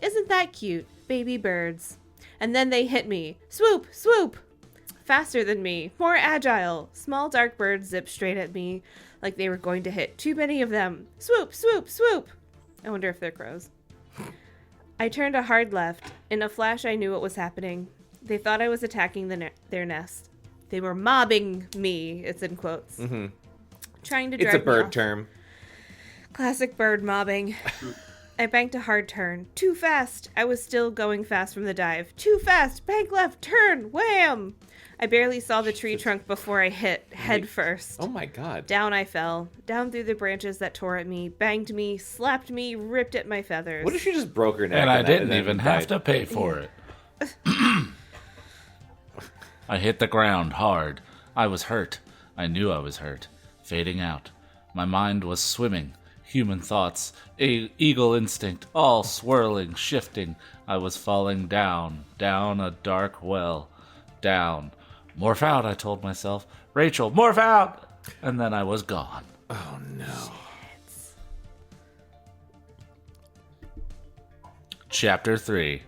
isn't that cute? Baby birds. And then they hit me. Swoop! Swoop! Faster than me. More agile. Small dark birds zipped straight at me like they were going to hit. Too many of them. Swoop! Swoop! Swoop! I wonder if they're crows. I turned a hard left. In a flash, I knew what was happening. They thought I was attacking their nest. They were mobbing me, it's in quotes. Mm-hmm. Trying to drag It's a me bird off. term. Classic bird mobbing. I banked a hard turn. Too fast. I was still going fast from the dive. Too fast. Bank left. Turn. Wham! I barely saw the tree trunk before I hit head first. Oh my god. Down I fell. Down through the branches that tore at me, banged me, slapped me, ripped at my feathers. What if she just broke her neck? And on I that didn't then even died? have to pay for it. I hit the ground hard. I was hurt. I knew I was hurt. Fading out. My mind was swimming. Human thoughts, eagle instinct, all swirling, shifting. I was falling down, down a dark well. Down. Morph out, I told myself. Rachel, morph out! And then I was gone. Oh no. Chapter 3.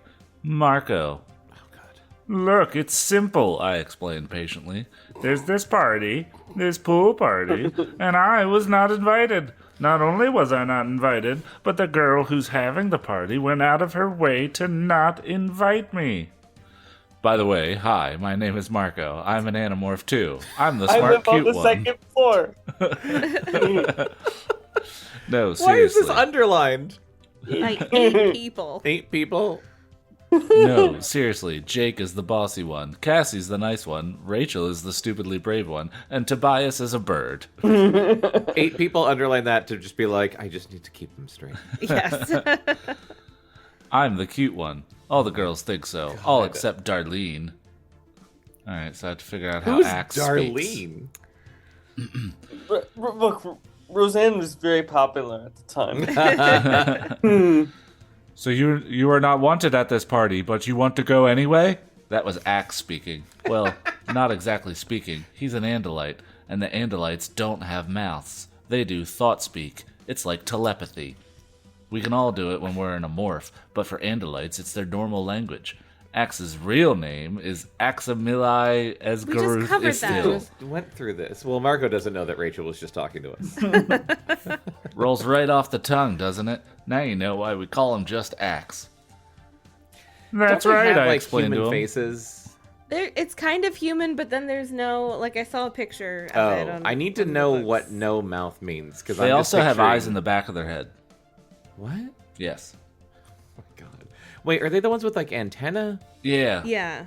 Marco. Oh god. Look, it's simple, I explained patiently. There's this party, this pool party, and I was not invited. Not only was I not invited, but the girl who's having the party went out of her way to not invite me. By the way, hi, my name is Marco. I'm an Animorph too. I'm the I smart, live on cute the one. second floor. No, Why is seriously. this underlined? Like 8 people. 8 people? No, seriously. Jake is the bossy one. Cassie's the nice one. Rachel is the stupidly brave one. And Tobias is a bird. 8 people underline that to just be like, I just need to keep them straight. Yes. I'm the cute one. All the girls think so. All except Darlene. Alright, so I have to figure out how Who's Axe speaks. Darlene? Look, Roseanne was very popular at the time. So you are not wanted at this party, but you want to go anyway? That was Axe speaking. Well, not exactly speaking. He's an Andalite, and the Andalites don't have mouths. They do thought speak. It's like telepathy. We can all do it when we're in a morph, but for Andalites, it's their normal language. Axe's real name is Aximili Esgaruth covered that. Istil. Just went through this. Well, Marco doesn't know that Rachel was just talking to us. Rolls right off the tongue, doesn't it? Now you know why we call him just Axe. That's Don't they right, have, I like, explained to human him. faces? It's kind of human, but then there's no, like, I saw a picture of it Oh, on I need to one of the know books. what no mouth means. Because They also have eyes in the back of their head. What? Oh Yes. my god. Wait, are they the ones with, like, antenna? Yeah. Yeah.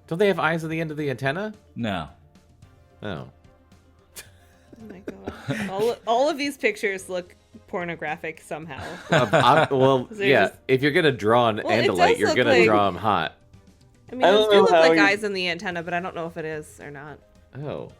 Don't they have eyes at the end of the antenna? No. Oh. Oh my god. all of these pictures look pornographic somehow. Well, They're yeah. just- If you're gonna draw an Well, it Andalite, does you're look gonna like- draw him hot. I mean, I those don't do know look how like you- eyes in the antenna, but I don't know if it is or not. Oh.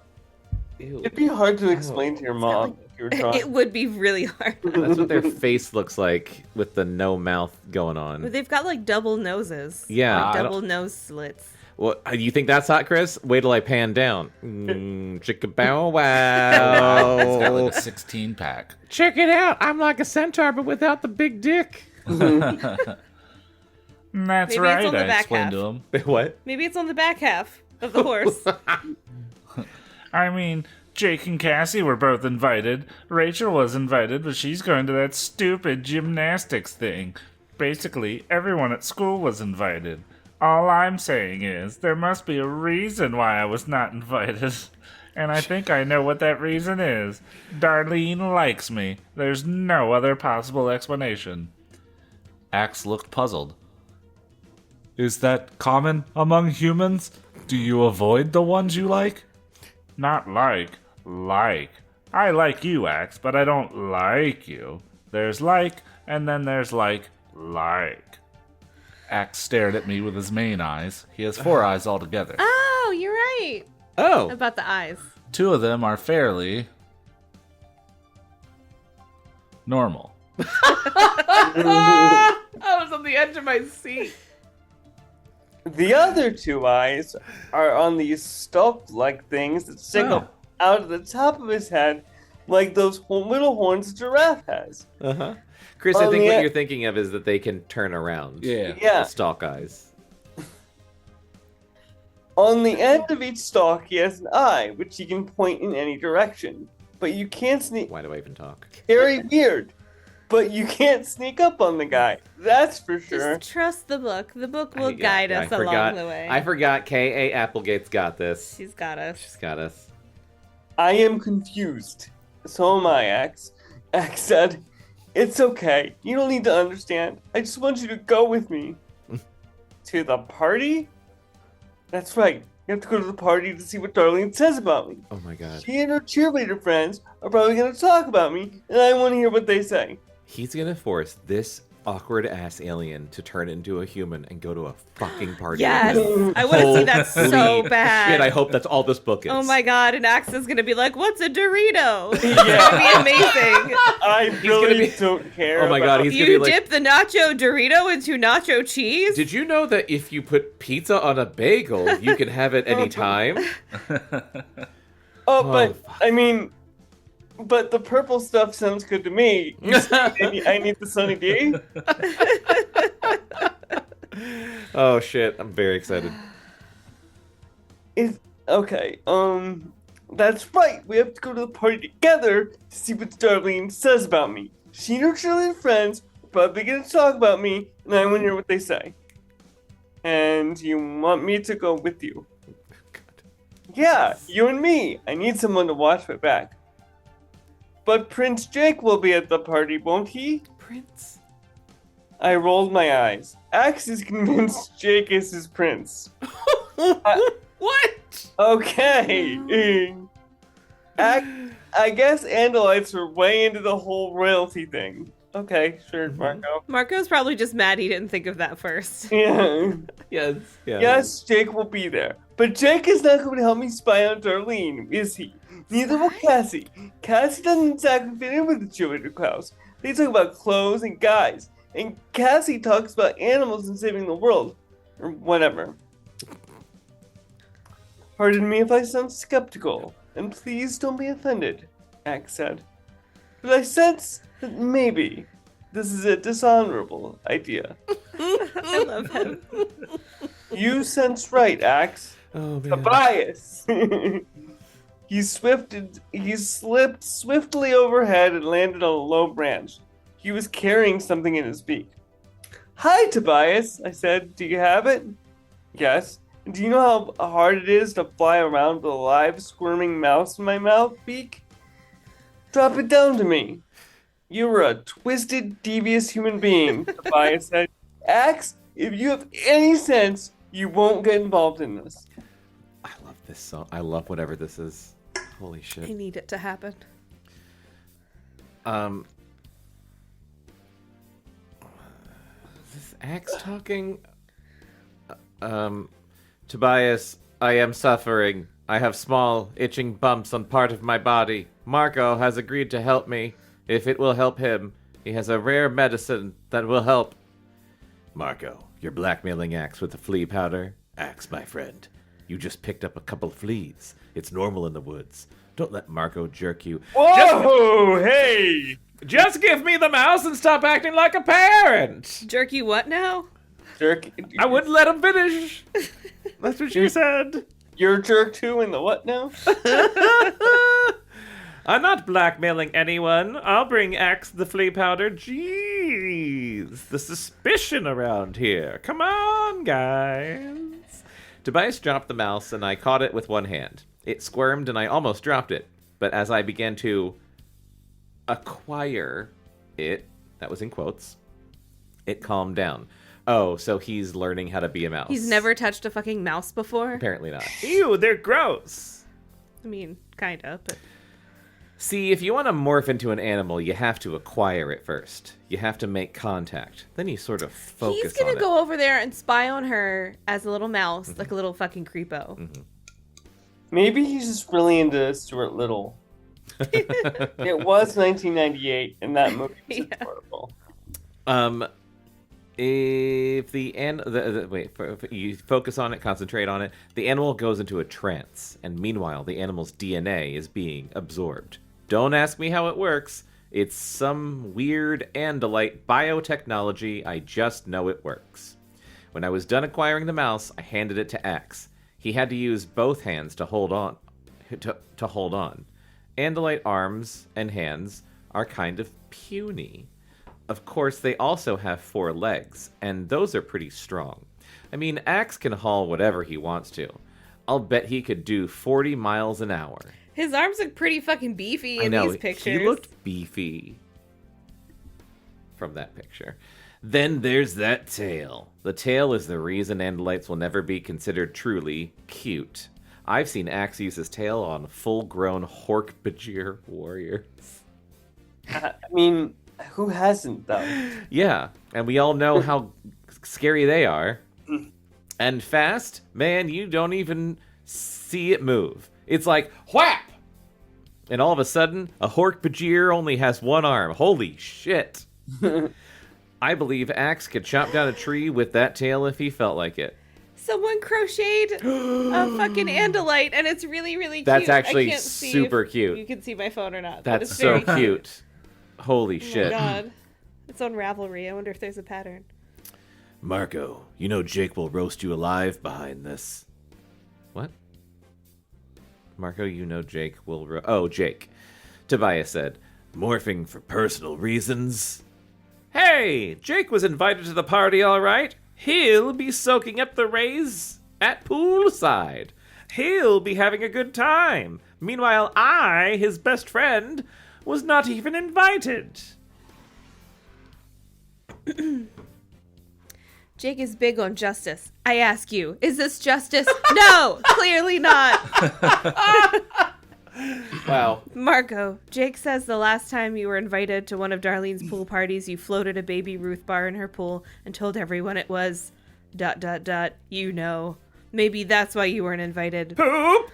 Ew. It'd be hard to explain to your mom if you were trying. It would be really hard. That's what their face looks like with the no mouth going on. But they've got like double noses. Yeah, Like I double nose slits. Well, you think that's hot, Chris? Wait till I pan down. Chicka bow It's got wow. like a 16-pack. Check it out. I'm like a centaur, but without the big dick. That's Maybe it's right, on the I back explained half. to him. What? Maybe it's on the back half of the horse. I mean, Jake and Cassie were both invited. Rachel was invited, but she's going to that stupid gymnastics thing. Basically, everyone at school was invited. All I'm saying is, there must be a reason why I was not invited. And I think I know what that reason is. Darlene likes me. There's no other possible explanation. Axe looked puzzled. Is that common among humans? Do you avoid the ones you like? Not like. I like you, Axe, but I don't like you. There's like, and then there's like. Axe stared at me with his main eyes. He has 4 eyes altogether. Oh, you're right. Oh. About the eyes. 2 of them are fairly normal. I was on the edge of my seat. The other 2 eyes are on these stalk-like things that stick up out of the top of his head, like those little horns a giraffe has. Uh-huh. Chris, I think what you're thinking of is that they can turn around. Yeah. The stalk eyes. On the end of each stalk, he has an eye, which he can point in any direction. But you can't sneak. Why do I even talk? Very weird. But you can't sneak up on the guy. That's for sure. Just trust the book. The book will guide us along the way. I forgot K.A. Applegate's got this. She's got us. She's got us. I am confused. So am I, Axe. Axe said, "It's okay. You don't need to understand. I just want you to go with me." To the party? That's right. You have to go to the party to see what Darlene says about me. Oh my god. She and her cheerleader friends are probably going to talk about me, and I want to hear what they say. He's gonna force this awkward-ass alien to turn into a human and go to a fucking party. Yes! I want to see that so bad. Shit, I hope that's all this book is. Oh my god, and Axe is going to be like, what's a Dorito? It's going to be amazing. I really don't care. Oh my god, he's gonna be You like, dip the nacho Dorito into nacho cheese? did you know that if you put pizza on a bagel, you can have it any time? But, I mean... But the purple stuff sounds good to me. You say I need the Sunny D? Oh shit, I'm very excited. Okay, that's right. We have to go to the party together to see what Darlene says about me. She and her cheerleading friends are probably going to talk about me, and I want to hear what they say. And you want me to go with you? Yeah, you and me. I need someone to watch my back. But Prince Jake will be at the party, won't he? Prince? I rolled my eyes. Axe is convinced Jake is his prince. What? Okay. I guess Andalites are way into the whole royalty thing. Okay, sure, Marco. Marco's probably just mad he didn't think of that first. Yeah. Yes. Yeah. Yes, Jake will be there. But Jake is not going to help me spy on Darlene, is he? Neither will Cassie. Cassie doesn't exactly fit in with the cheerleader crowds. They talk about clothes and guys. And Cassie talks about animals and saving the world. Or whatever. Pardon me if I sound skeptical. And please don't be offended, Axe said. But I sense that maybe this is a dishonorable idea. I love him. You sense right, Axe. Oh man. Tobias! He slipped swiftly overhead and landed on a low branch. He was carrying something in his beak. "Hi, Tobias," I said. "Do you have it?" "Yes." "Do you know how hard it is to fly around with a live, squirming mouse in my beak?" "Drop it down to me." "You are a twisted, devious human being," Tobias said. "Axe, if you have any sense, you won't get involved in this." I love this song. I love whatever this is. Holy shit. I need it to happen. Is this Axe talking? Tobias, I am suffering. I have small, itching bumps on part of my body. Marco has agreed to help me, if it will help him. He has a rare medicine that will help. Marco, you're blackmailing Axe with the flea powder? Axe, my friend, you just picked up a couple of fleas. It's normal in the woods. Don't let Marco jerk you. Whoa! Hey! Just give me the mouse and stop acting like a parent! Jerk you what now? Jerk. I wouldn't let him finish. That's what she said. You're a jerk too in the what now? I'm not blackmailing anyone. I'll bring Axe the flea powder. Jeez, the suspicion around here. Come on, guys. Tobias dropped the mouse, and I caught it with one hand. It squirmed, and I almost dropped it. But as I began to acquire it, that was in quotes, it calmed down. Oh, so he's learning how to be a mouse. He's never touched a fucking mouse before? Apparently not. Ew, they're gross. I mean, kind of, but... See, if you want to morph into an animal, you have to acquire it first. You have to make contact. Then you sort of focus on it. He's gonna go over there and spy on her as a little mouse, like a little fucking creepo. Mm-hmm. Maybe he's just really into Stuart Little. It was 1998, and that movie was adorable. If if you focus on it, concentrate on it, the animal goes into a trance, and meanwhile, the animal's DNA is being absorbed. Don't ask me how it works. It's some weird Andalite biotechnology. I just know it works. When I was done acquiring the mouse, I handed it to Axe. He had to use both hands to hold on. To hold on. Andalite arms and hands are kind of puny. Of course, they also have 4 legs, and those are pretty strong. I mean, Axe can haul whatever he wants to. I'll bet he could do 40 miles an hour. His arms look pretty fucking beefy in these pictures. He looked beefy from that picture. Then there's that tail. The tail is the reason Andalites will never be considered truly cute. I've seen Axe use his tail on full-grown Hork-Bajir warriors. I mean, who hasn't, though? Yeah, and we all know how scary they are. And fast, man, you don't even see it move. It's like, whap! And all of a sudden, a Hork-Bajir only has 1 arm. Holy shit. I believe Axe could chop down a tree with that tail if he felt like it. Someone crocheted a fucking Andalite, and it's really, really cute. That's actually I can't see super if cute. You can see my phone or not. But That's it's so very cute. Holy shit. Oh my god. It's on Ravelry. I wonder if there's a pattern. Marco, you know Jake will roast you alive behind this. What? Marco, you know Jake will Oh, Jake. Tobias said, morphing for personal reasons. Hey, Jake was invited to the party, all right. He'll be soaking up the rays at poolside. He'll be having a good time. Meanwhile, I, his best friend, was not even invited. Jake is big on justice. I ask you, is this justice? No, clearly not. Wow. Marco, Jake says the last time you were invited to one of Darlene's pool parties, you floated a baby Ruth bar in her pool and told everyone it was ... You know. Maybe that's why you weren't invited. Poop!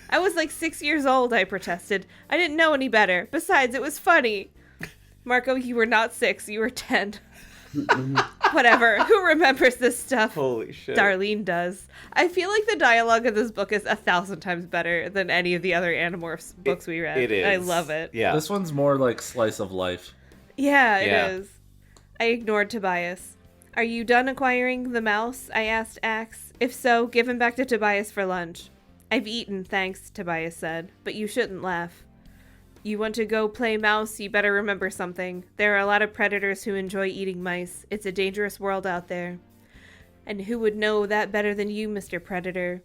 I was like 6 years old, I protested. I didn't know any better. Besides, it was funny. Marco, you were not 6, you were 10. Whatever. Who remembers this stuff? Holy shit. Darlene does. I feel like the dialogue of this book is 1,000 times better than any of the other Animorphs books we read. It is. I love it. Yeah. This one's more like slice of life. Yeah, Yeah. it is. I ignored Tobias. Are you done acquiring the mouse? I asked Axe. If so, give him back to Tobias for lunch. I've eaten, thanks, Tobias said. But you shouldn't laugh. You want to go play mouse, you better remember something. There are a lot of predators who enjoy eating mice. It's a dangerous world out there. And who would know that better than you, Mr. Predator?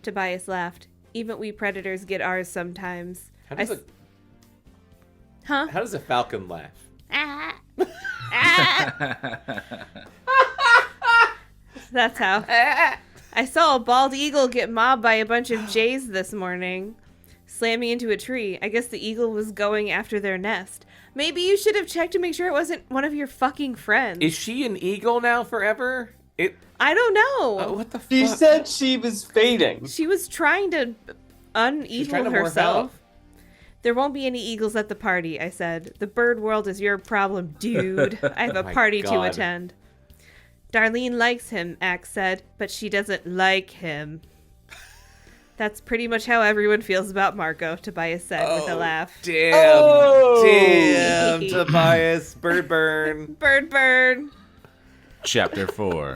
Tobias laughed. Even we predators get ours sometimes. How does Huh? How does a falcon laugh? Ah. Ah. That's how. I saw a bald eagle get mobbed by a bunch of jays this morning. Slamming into a tree. I guess the eagle was going after their nest. Maybe you should have checked to make sure it wasn't one of your fucking friends. Is she an eagle now forever? I don't know. What the fuck? She said she was fading. She was trying to She's uneagle trying to morph herself. out. There won't be any eagles at the party, I said. The bird world is your problem, dude. I have a My party to God. attend. Darlene likes him, Axe said, but she doesn't like him. That's pretty much how everyone feels about Marco, Tobias said with a laugh. Damn. Oh! Damn, Tobias. Bird burn. Bird burn. Chapter 4.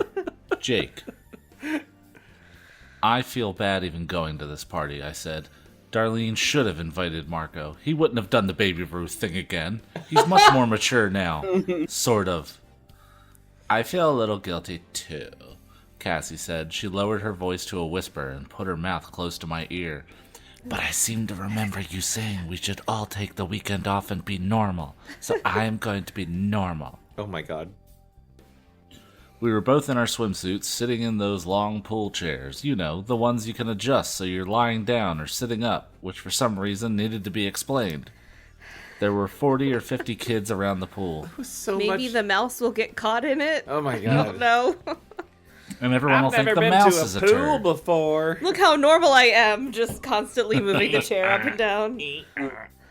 Jake. I feel bad even going to this party, I said. Darlene should have invited Marco. He wouldn't have done the Baby Ruth thing again. He's much more mature now. Sort of. I feel a little guilty, too, Cassie said. She lowered her voice to a whisper and put her mouth close to my ear. But I seem to remember you saying we should all take the weekend off and be normal. So I am going to be normal. Oh my god. We were both in our swimsuits, sitting in those long pool chairs. You know, the ones you can adjust so you're lying down or sitting up, which for some reason needed to be explained. There were 40 or 50 kids around the pool. So Maybe much... the mouse will get caught in it. Oh my I god. don't know. And everyone will I've think never the been mouse to is a a pool turd. before. Look how normal I am, just constantly moving the chair up and down.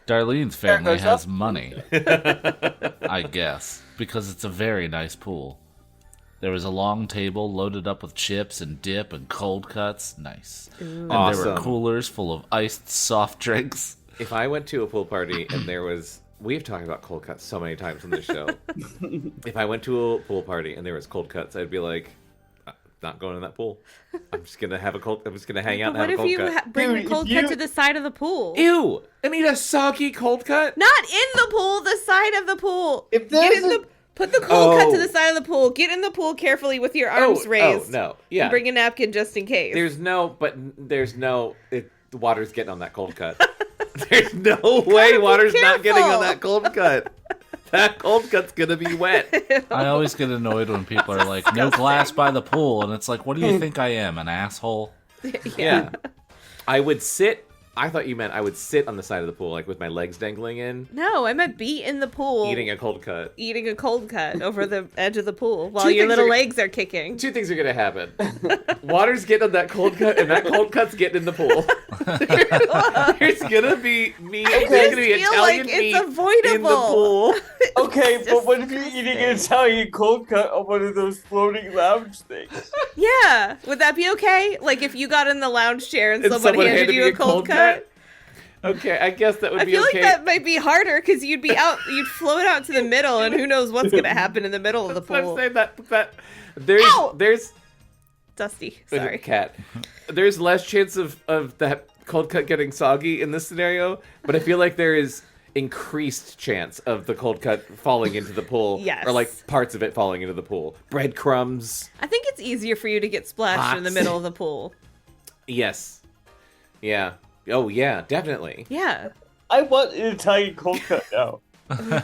Darlene's family has money, I guess, because it's a very nice pool. There was a long table loaded up with chips and dip and cold cuts. Nice. And there were Awesome. coolers full of iced soft drinks. If I went to a pool party and there was... We've talked about cold cuts so many times on this show. If I went to a pool party and there was cold cuts, I'd be like, not going in that pool. I'm just gonna hang out But and what have a if cold you cut. bring Dude, the cold if you- cut to the side of the pool? Ew! I need a soggy cold cut? Not in the pool, the side of the pool. If Get there's in a- the Put the cold cut to Oh. the side of the pool. Get in the pool carefully with your arms raised. Oh, no. Yeah. And bring a napkin just in case. There's no... the water's getting on that cold cut. There's no way be water's not getting on careful. that cold cut. That cold cut's gonna be wet. I always get annoyed when people are like, no glass by the pool. And it's like, what do you think I am, an asshole? Yeah. I would sit... I thought you meant I would sit on the side of the pool, like with my legs dangling in, No, I meant be in the pool. eating a cold cut. Eating a cold cut over the edge of the pool while Two your things little are- legs are kicking. Two things are gonna happen. Water's getting on that cold cut, and that cold cut's getting in the pool. There's gonna be meat. I There's just gonna be feel Italian like meat it's avoidable. in the pool. Okay, It's but what if you're eating an disgusting. Italian cold cut on one of those floating lounge things? Yeah, would that be okay? Like if you got in the lounge chair and, And someone handed me you a cold cut? Okay, I guess that would I be feel okay. like that might be harder because you'd float out to the middle, and who knows what's gonna happen in the middle of the That's what I'm pool. saying. That Ow! there's Dusty, sorry. cat. There's less chance of that cold cut getting soggy in this scenario, but I feel like there is increased chance of the cold cut falling into the pool. Yes. Or like parts of it falling into the pool. Breadcrumbs. I think it's easier for you to get splashed in the Pots. middle of the pool. Yes. Yeah. Oh yeah, definitely. Yeah. I want an Italian cold cut now.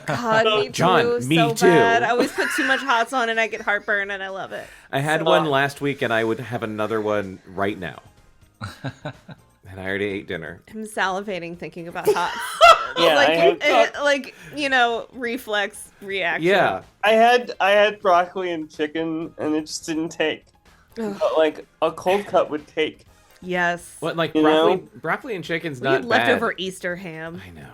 God, me too. John, me so too. bad. I always put too much hot sauce on and I get heartburn and I love it. I had So- one last week and I would have another one right now. And I already ate dinner. I'm salivating thinking about hot. Yeah, like reflex reaction. Yeah. I had broccoli and chicken, and it just didn't take. Ugh. But like a cold cut would take. Yes. What, like You broccoli and chicken's We not had bad. leftover Easter ham. I know.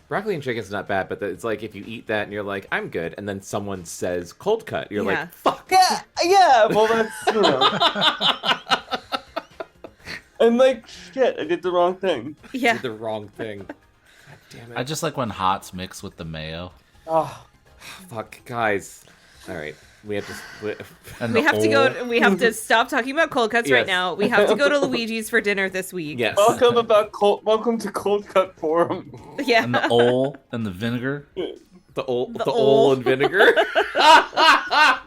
Broccoli and chicken's not bad, but it's like if you eat that and you're like, I'm good, and then someone says cold cut, you're Yeah. like, fuck. Yeah. Well, that's I'm like, shit, I did the wrong thing. Yeah. Did the wrong thing. God damn it. I just like when hots mix with the mayo. Oh, Fuck, guys. All right. We have to split. And We the have to go. We have to stop talking about cold cuts right Yes. now. We have to go to Luigi's for dinner this week. Yes. welcome to Cold Cut Forum. Yeah. And the ole and the vinegar. The old The oil ol'. and vinegar.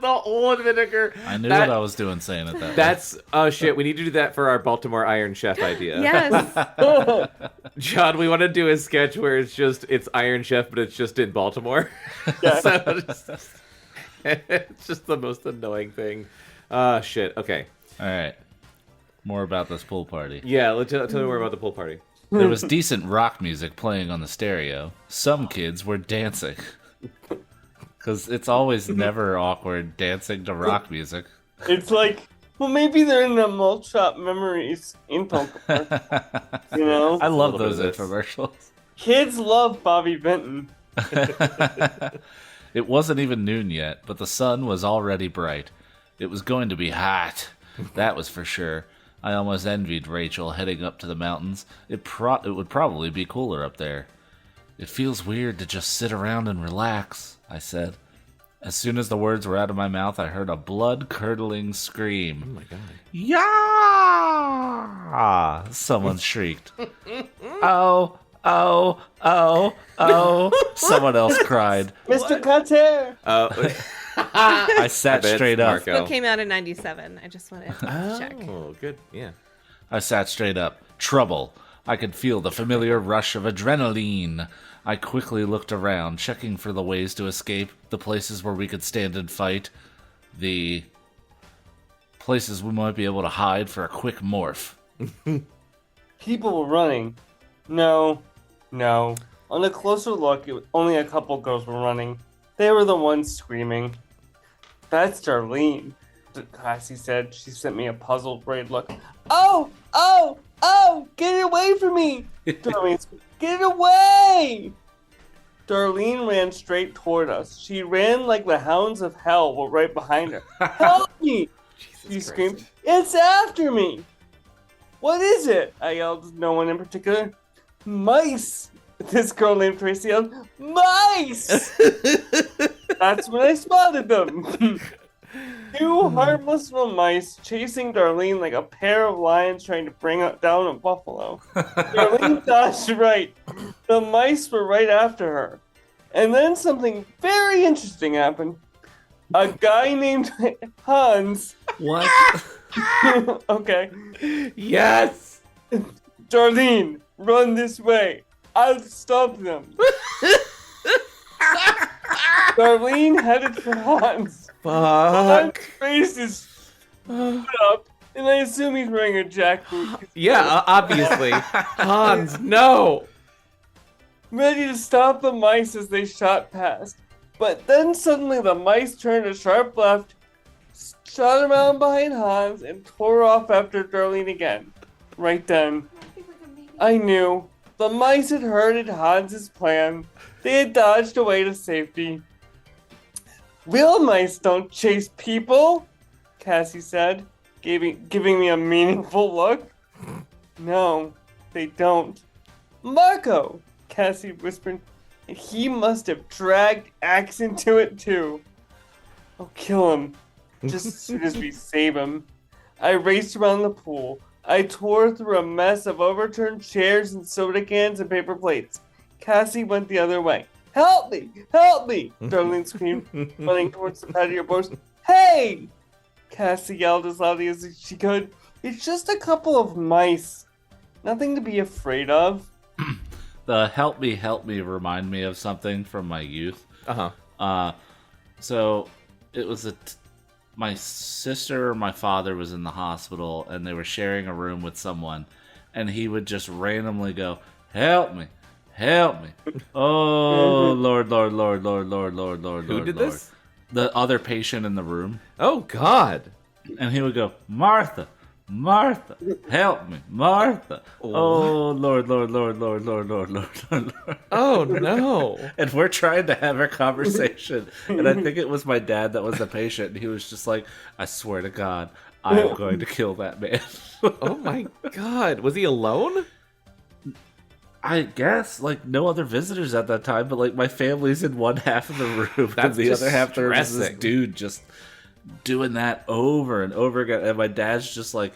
The oil and vinegar. I knew That- what I was doing saying it that way. That's oh shit. We need to do that for our Baltimore Iron Chef idea. Yes. John, we want to do a sketch where it's Iron Chef, but it's just in Baltimore. Yeah. So it's just the most annoying thing. Shit. Okay. All right. More about this pool party. Yeah. Tell me more about the pool party. There was decent rock music playing on the stereo. Some kids were dancing. Because it's always never awkward dancing to rock music. It's like, well, maybe they're in the malt shop memories in Baltimore. You know, I love little bit those of this. infomercials. kids love Bobby Benton. It wasn't even noon yet, but the sun was already bright. It was going to be hot. That was for sure. I almost envied Rachel heading up to the mountains. It would probably be cooler up there. It feels weird to just sit around and relax, I said. As soon as the words were out of my mouth, I heard a blood-curdling scream. Oh my god. Yeah! Someone shrieked. oh, oh, oh, oh. Someone else cried. Mr. Cutter! I sat bet it's straight up. Marco. This book came out in 97. I just wanted to check. Oh, good. Yeah. I sat straight up. Trouble. I could feel the familiar rush of adrenaline. I quickly looked around, checking for the ways to escape, the places where we could stand and fight, the places we might be able to hide for a quick morph. People were running. No. On a closer look, only a couple girls were running. They were the ones screaming. That's Darlene, Cassie said. She sent me a puzzled, worried look. Oh! Get it away from me! Darlene screamed, get it away! Darlene ran straight toward us. She ran like the hounds of hell were right behind her. Help me! She screamed, it's after me! What is it? I yelled, no one in particular. Mice! This girl named Tracy yelled, mice! That's when I spotted them. Two harmless little mice chasing Darlene like a pair of lions trying to bring down a buffalo. Darlene dodged right. The mice were right after her. And then something very interesting happened. A guy named Hans. What? Okay. Yes! Darlene, run this way. I'll stop them. Darlene headed for Hans. Hans' Fuck. face is up, and I assume he's wearing a jackboot. Yeah, obviously. Hans, no! Ready to stop the mice as they shot past. But then suddenly the mice turned a sharp left, shot around behind Hans, and tore off after Darlene again. Right then, I knew. The mice had heard Hans's plan. They had dodged away to safety. Real mice don't chase people, Cassie said, giving me a meaningful look. No, they don't. Marco, Cassie whispered, and he must have dragged Axe into it too. I'll kill him, just as soon as we save him. I raced around the pool. I tore through a mess of overturned chairs and soda cans and paper plates. Cassie went the other way. Help me! Help me! Darlene screamed, running towards the patio boards. Hey! Cassie yelled as loudly as she could. It's just a couple of mice. Nothing to be afraid of. The help me remind me of something from my youth. So it was my sister or my father was in the hospital and they were sharing a room with someone, and he would just randomly go, help me, help me. Oh, Lord. Who did this? The other patient in the room. Oh, God. And he would go, Martha, help me, Martha. Oh, Lord. Oh, no. And we're trying to have our conversation. And I think it was my dad that was the patient. And he was just like, I swear to God, I am going to kill that man. Oh, my God. Was he alone? I guess, like, no other visitors at that time, but, like, my family's in one half of the room. That's and the other half there was this distressing. dude just doing that over and over again. And my dad's just like,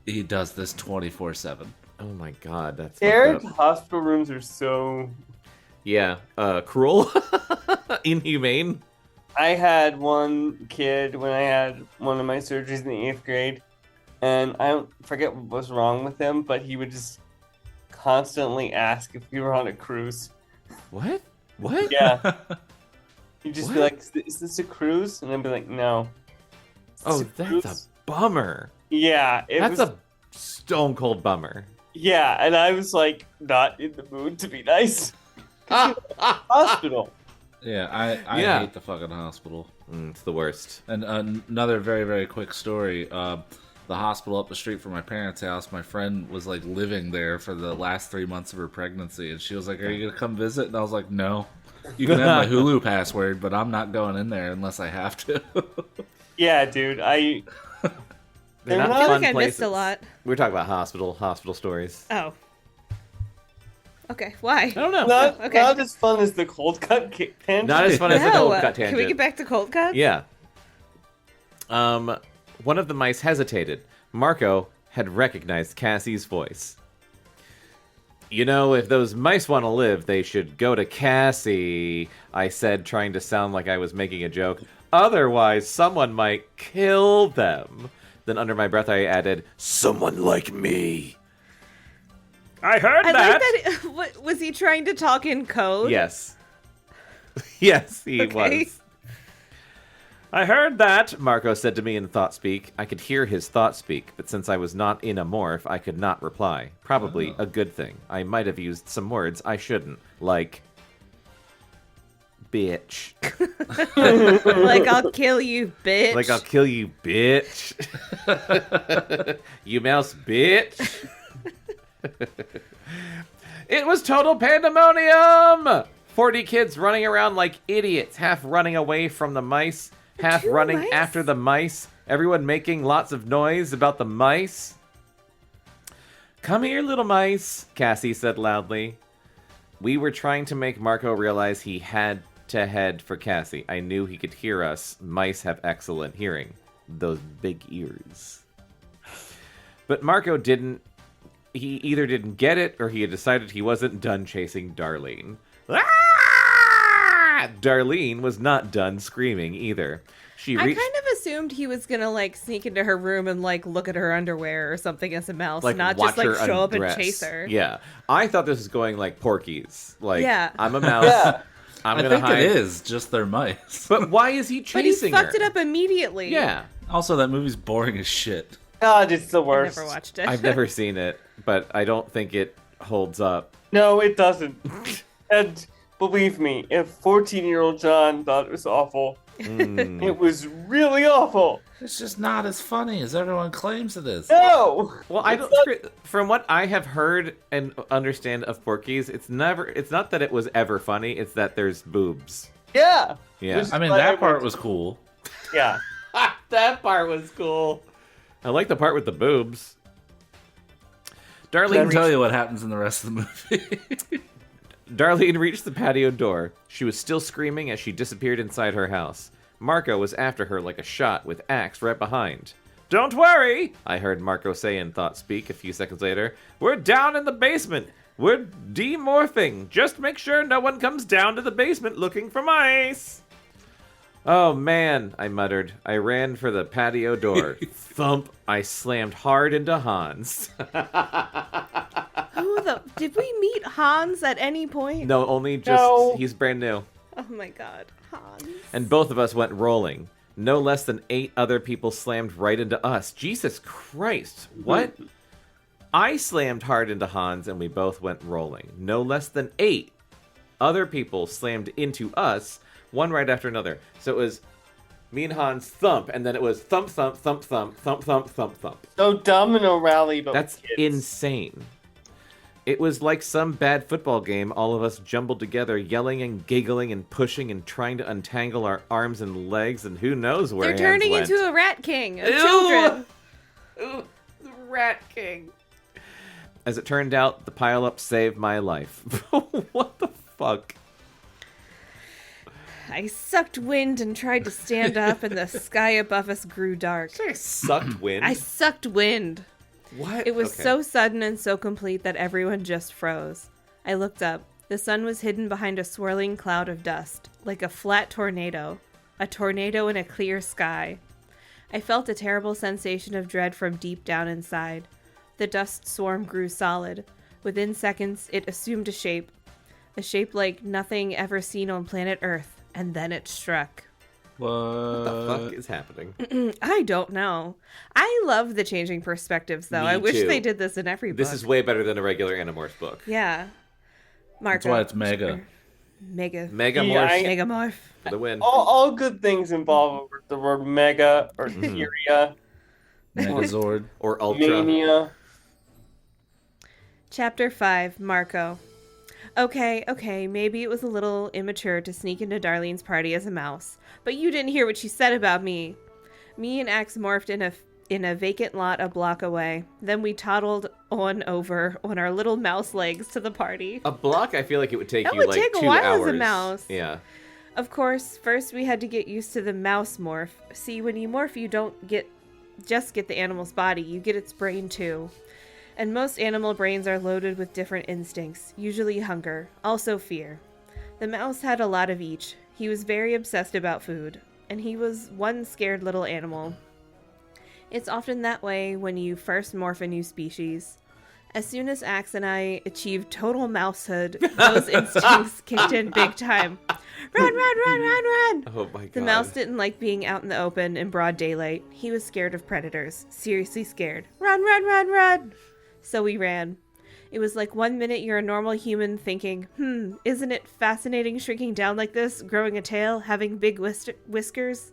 he does this 24/7. Oh, my God. That's Eric, fucked up. hospital rooms are so... Yeah. Cruel? Inhumane? I had one kid when I had one of my surgeries in the 8th grade, and I don't forget what was wrong with him, but he would just constantly ask if we were on a cruise. What? What? Yeah. He'd just be What? like, is this a cruise? And I'd be like, no. Is this Oh, a that's cruise?" a bummer. Yeah. That's a stone cold bummer. Yeah, and I was like, not in the mood to be nice. Hospital. Yeah, I Yeah. hate the fucking hospital. It's the worst. And another very, very quick story. The hospital up the street from my parents' house, my friend was like living there for the last 3 months of her pregnancy, and she was like, are you gonna come visit? And I was like, no. You can have my Hulu password, but I'm not going in there unless I have to. Yeah, dude. They're They're not not- I feel fun like I places. missed a lot. We're talking about hospital stories. Oh. Okay, why? I don't know. Okay. Not as fun as the cold cut tangent. Not as fun as the No, cold cut can tangent. we get back to cold cuts? Yeah. One of the mice hesitated. Marco had recognized Cassie's voice. You know, if those mice want to live, they should go to Cassie, I said, trying to sound like I was making a joke. Otherwise, someone might kill them. Then under my breath, I added, someone like me. I heard I that. like that. Was he trying to talk in code? Yes. Yes, he Okay. was. I heard that, Marco said to me in ThoughtSpeak. I could hear his ThoughtSpeak, but since I was not in a morph, I could not reply. Probably a good thing. I might have used some words I shouldn't, like bitch. Like, I'll kill you, bitch. Like, I'll kill you, bitch. You mouse, bitch. It was total pandemonium! 40 kids running around like idiots, half running away from the mice, half Two running mice? after the mice, everyone making lots of noise about the mice. Come here, little mice, Cassie said loudly. We were trying to make Marco realize he had to head for Cassie. I knew he could hear us. Mice have excellent hearing. Those big ears. But Marco didn't. He either didn't get it or he had decided he wasn't done chasing Darlene. Ah! Darlene was not done screaming either. She I reached, kind of assumed he was gonna like sneak into her room and like look at her underwear or something as a mouse, like, not watch just like her show up undress. and chase her. Yeah, I thought this was going like Porky's. Like, Yeah. I'm a mouse. Yeah. I'm I gonna think hide. it is just their mice. But why is he But he chasing fucked her? it up immediately. Yeah, Also, that movie's boring as shit. God, it's the I worst. never watched it. I've never seen it, but I don't think it holds up. No, it doesn't. And believe me, if 14-year-old John thought it was awful, it was really awful. It's just not as funny as everyone claims it is. No! Well, I It's don't. From what I have heard and understand of Porky's, it's never. It's not that it was ever funny. It's that there's boobs. Yeah. Yeah. Just I mean, like that part was cool. Yeah. That part was cool. I like the part with the boobs. Let Darlene me tell reached, you what happens in the rest of the movie. Darlene reached the patio door. She was still screaming as she disappeared inside her house. Marco was after her like a shot with axe right behind. Don't worry, I heard Marco say in ThoughtSpeak a few seconds later. We're down in the basement. We're demorphing. Just make sure no one comes down to the basement looking for mice. Oh man, I muttered. I ran for the patio door. Thump, I slammed hard into Hans. Did we meet Hans at any point? No, only just, No. he's brand new. Oh my god, Hans. And both of us went rolling. No less than 8 other people slammed right into us. Jesus Christ, what? I slammed hard into Hans and we both went rolling. No less than 8 other people slammed into us, one right after another. So it was me and Hans thump, and then it was thump, thump, thump, thump, thump, thump, thump, thump. So domino rally, but That's with kids. insane. It was like some bad football game, all of us jumbled together, yelling and giggling and pushing and trying to untangle our arms and legs, and who knows where They're hands turning went. into a rat king of Ew! children. Ooh, the Rat King. As it turned out, the pile-up saved my life. What the fuck? I sucked wind and tried to stand up, and the sky above us grew dark. I sucked wind. I sucked wind. What? It was Okay. so sudden and so complete that everyone just froze. I looked up. The sun was hidden behind a swirling cloud of dust, like a flat tornado. A tornado in a clear sky. I felt a terrible sensation of dread from deep down inside. The dust swarm grew solid. Within seconds, it assumed a shape like nothing ever seen on planet Earth, and then it struck. What? What the fuck is happening? I don't know. I love the changing perspectives, though. Me I wish too. they did this in every book. This is way better than a regular Animorphs book. Yeah. Marco. That's why it's mega. Mega. Megamorphs Yeah, I- Megamorph. for the win. All good things involve the word mega or Kyria, Megazord. Or Ultra. mania. Chapter 5, Marco. Okay, maybe it was a little immature to sneak into Darlene's party as a mouse, but you didn't hear what she said about me. Me and Axe morphed in a vacant lot a block away. Then we toddled on over on our little mouse legs to the party. A block, I feel like it would take That you would like take a 2 while hours. as a mouse. Yeah. Of course, first we had to get used to the mouse morph. See, when you morph, you don't just get the animal's body, you get its brain too. And most animal brains are loaded with different instincts, usually hunger, also fear. The mouse had a lot of each. He was very obsessed about food, and he was one scared little animal. It's often that way when you first morph a new species. As soon as Axe and I achieved total mousehood, those instincts kicked in big time. Run, run, run, run, run! Oh my god. The mouse didn't like being out in the open in broad daylight. He was scared of predators. Seriously scared. Run, run, run, run! So we ran. It was like 1 minute you're a normal human thinking, isn't it fascinating shrinking down like this, growing a tail, having big whiskers?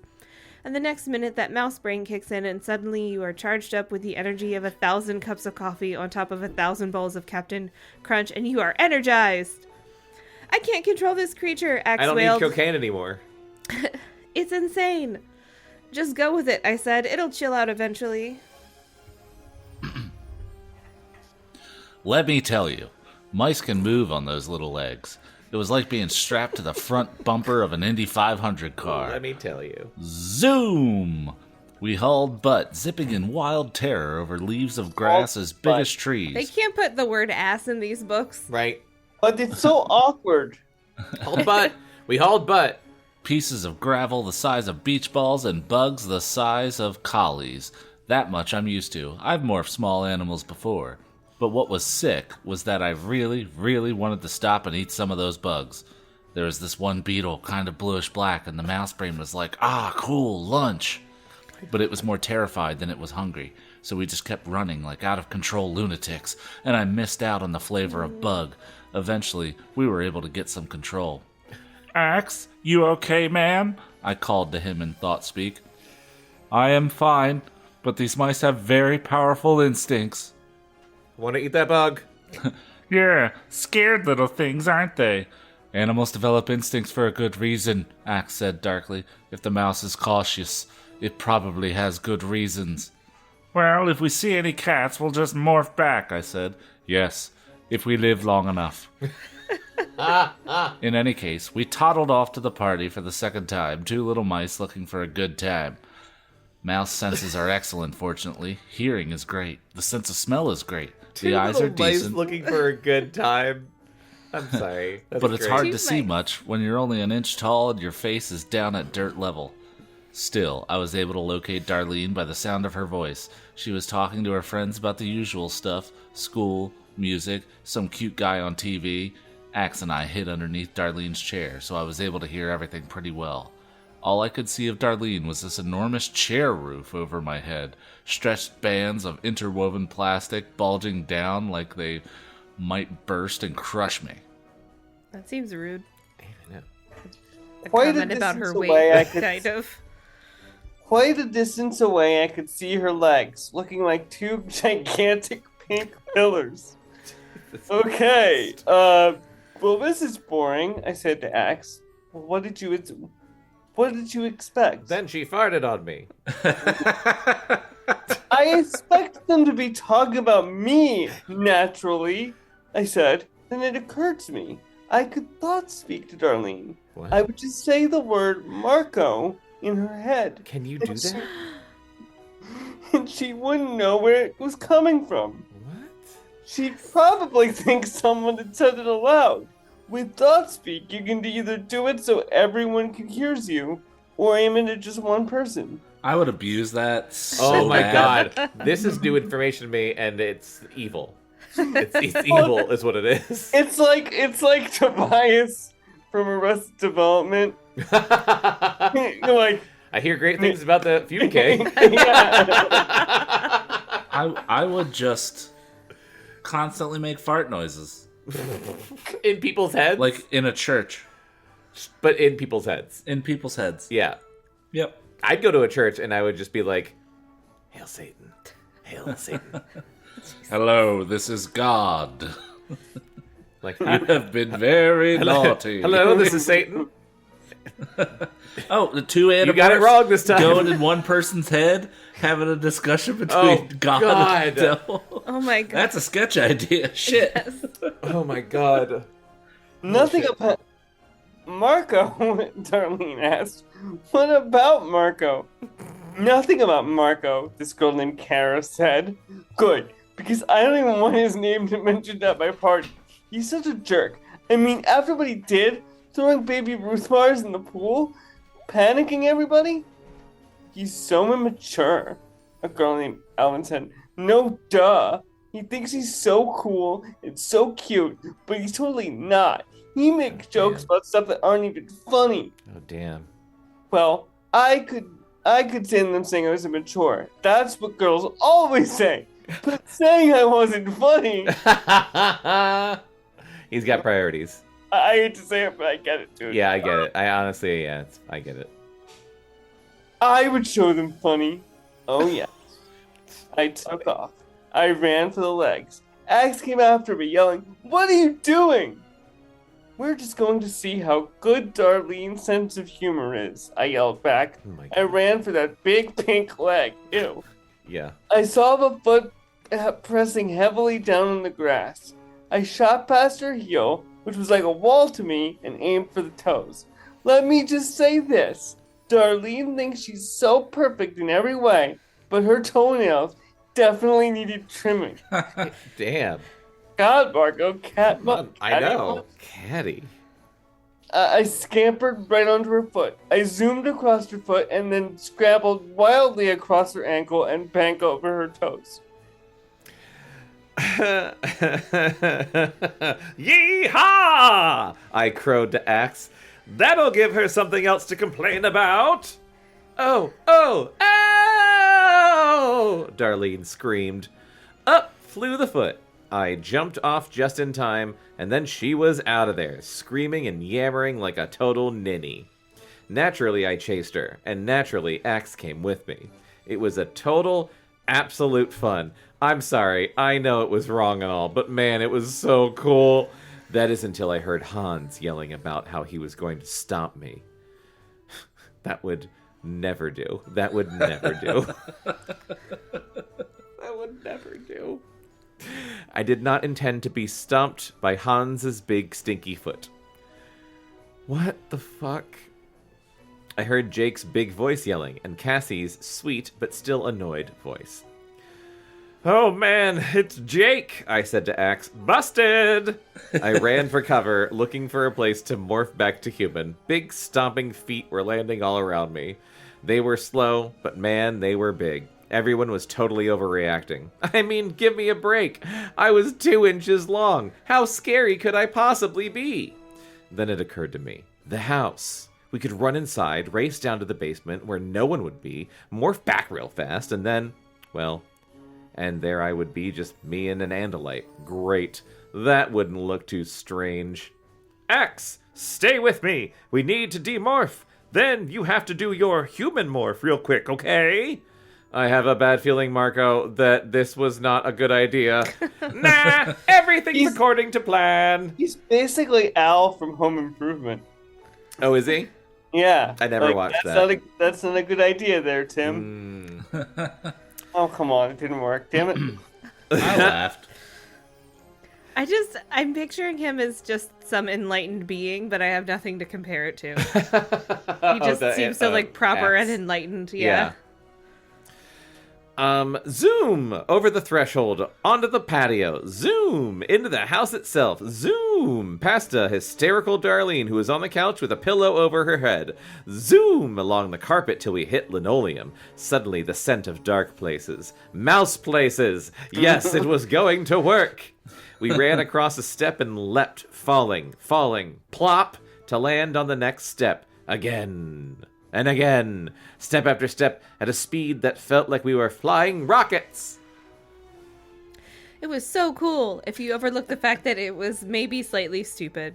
And the next minute that mouse brain kicks in and suddenly you are charged up with the energy of 1,000 cups of coffee on top of 1,000 bowls of Captain Crunch and you are energized! I can't control this creature, Axe I don't wailed. need cocaine anymore. It's insane. Just go with it, I said. It'll chill out eventually. Let me tell you, mice can move on those little legs. It was like being strapped to the front bumper of an Indy 500 car. Let me tell you. Zoom! We hauled butt, zipping in wild terror over leaves of grass as big as trees. They can't put the word ass in these books. Right. But it's so awkward. Hauled butt. We hauled butt. Pieces of gravel the size of beach balls and bugs the size of collies. That much I'm used to. I've morphed small animals before. But what was sick was that I really, really wanted to stop and eat some of those bugs. There was this one beetle, kind of bluish black, and the mouse brain was like, cool, lunch. But it was more terrified than it was hungry, so we just kept running like out-of-control lunatics, and I missed out on the flavor of bug. Eventually, we were able to get some control. Axe, you okay, ma'am? I called to him in thought speak. I am fine, but these mice have very powerful instincts. Want to eat that bug? Yeah, scared little things, aren't they? Animals develop instincts for a good reason, Axe said darkly. If the mouse is cautious, it probably has good reasons. Well, if we see any cats, we'll just morph back, I said. Yes, if we live long enough. In any case, we toddled off to the party for the second time, two little mice looking for a good time. Mouse senses are excellent, fortunately. Hearing is great. The sense of smell is great. The eyes are decent. Looking for a good time. I'm sorry. That's But it's great. hard to see much when you're only an inch tall and your face is down at dirt level. Still, I was able to locate Darlene by the sound of her voice. She was talking to her friends about the usual stuff. School, music, some cute guy on TV. Axe and I hid underneath Darlene's chair, so I was able to hear everything pretty well. All I could see of Darlene was this enormous chair roof over my head, stretched bands of interwoven plastic bulging down like they might burst and crush me. That seems rude. I know. A Quite a comment about her distance weight, away, I could- kind of. Quite a distance away, I could see her legs, looking like two gigantic pink pillars. Okay, well, this is boring, I said to Axe. Well, what did you expect? Then she farted on me. I expect them to be talking about me, naturally, I said. Then it occurred to me, I could thought speak to Darlene. What? I would just say the word Marco in her head. Can you do that? And she wouldn't know where it was coming from. What? She'd probably think someone had said it aloud. With thought speak, you can either do it so everyone can hears you, or aim it at just one person. I would abuse that so Oh my bad. god. This is new information to me, and it's evil. It's evil is what it is. It's like Tobias from Arrested Development. You're like, I hear great things about the Fume Cake. I would just constantly make fart noises. In people's heads? Like in a church. But in people's heads. In people's heads. Yeah. Yep. I'd go to a church and I would just be like, Hail Satan. Hail Satan. Hello, this is God. Like, You have been very naughty. Hello, this is Satan. Oh, the two animals You got it wrong this time. going in one person's head, having a discussion between Oh, God, God. and the devil. Oh my god. That's a sketch idea. Shit. Yes. Oh my god. nothing shit. about Marco, Darlene asked. What about Marco? Nothing about Marco, this girl named Kara said. Good. because I don't even want his name to mention at my party. He's such a jerk. I mean, after what he did, throwing baby Ruth bars in the pool, panicking everybody, he's so immature. A girl named Alvin said, no duh. He thinks he's so cool and so cute, but he's totally not. He makes jokes about stuff that aren't even funny. Oh, damn. Well, I could stand them saying I was immature. That's what girls always say. But saying I wasn't funny... He's got priorities. I hate to say it, but I get it, dude. Yeah, I get it. I honestly, I get it. I would show them funny. Oh, yeah. I took off. I ran for the legs. Axe came after me, yelling, "What are you doing?" "We're just going to see how good Darlene's sense of humor is," I yelled back. Oh my I God. ran for that big pink leg. Ew. Yeah. I saw the foot pressing heavily down on the grass. I shot past her heel, which was like a wall to me, and aimed for the toes. Let me just say this. Darlene thinks she's so perfect in every way, but her toenails definitely needed trimming. Damn. God, Marco, cat. I know. Catty. I scampered right onto her foot. I zoomed across her foot and then scrambled wildly across her ankle and back over her toes. Yee-haw! I crowed to Axe. That'll give her something else to complain about. Oh, oh, oh! Darlene screamed. Up flew the foot. I jumped off just in time, and then she was out of there, screaming and yammering like a total ninny. Naturally, I chased her, and naturally, Axe came with me. It was a total, absolute fun. I'm sorry, I know it was wrong and all, but man, it was so cool. That is until I heard Hans yelling about how he was going to stomp me. That would never do. That would never do. That would never do. I did not intend to be stomped by Hans's big stinky foot. What the fuck? I heard Jake's big voice yelling and Cassie's sweet but still annoyed voice. Oh man, it's Jake, I said to Axe. Busted! I ran for cover, looking for a place to morph back to human. Big stomping feet were landing all around me. They were slow, but man, they were big. Everyone was totally overreacting. I mean, give me a break. I was 2 inches long. How scary could I possibly be? Then it occurred to me. The house. We could run inside, race down to the basement where no one would be, morph back real fast, and then, well, and there I would be, just me and an Andalite. Great. That wouldn't look too strange. Axe, stay with me. We need to demorph. Then you have to do your human morph real quick, okay? I have a bad feeling, Marco, that this was not a good idea. Nah, everything's according to plan. He's basically Al from Home Improvement. Oh, is he? Yeah. I never watched that. That's not a good idea there, Tim. Oh, come on. It didn't work. Damn it. I laughed. I'm picturing him as just some enlightened being, but I have nothing to compare it to. He just seems so like proper Axe. and enlightened. Yeah. Zoom over the threshold, onto the patio, zoom into the house itself, zoom past a hysterical Darlene who was on the couch with a pillow over her head, zoom along the carpet till we hit linoleum. Suddenly the scent of dark places, mouse places. Yes, it was going to work. We ran across a step and leapt, falling, plop, to land on the next step, again. And again, step after step, at a speed that felt like we were flying rockets. It was so cool, if you overlook the fact that it was maybe slightly stupid.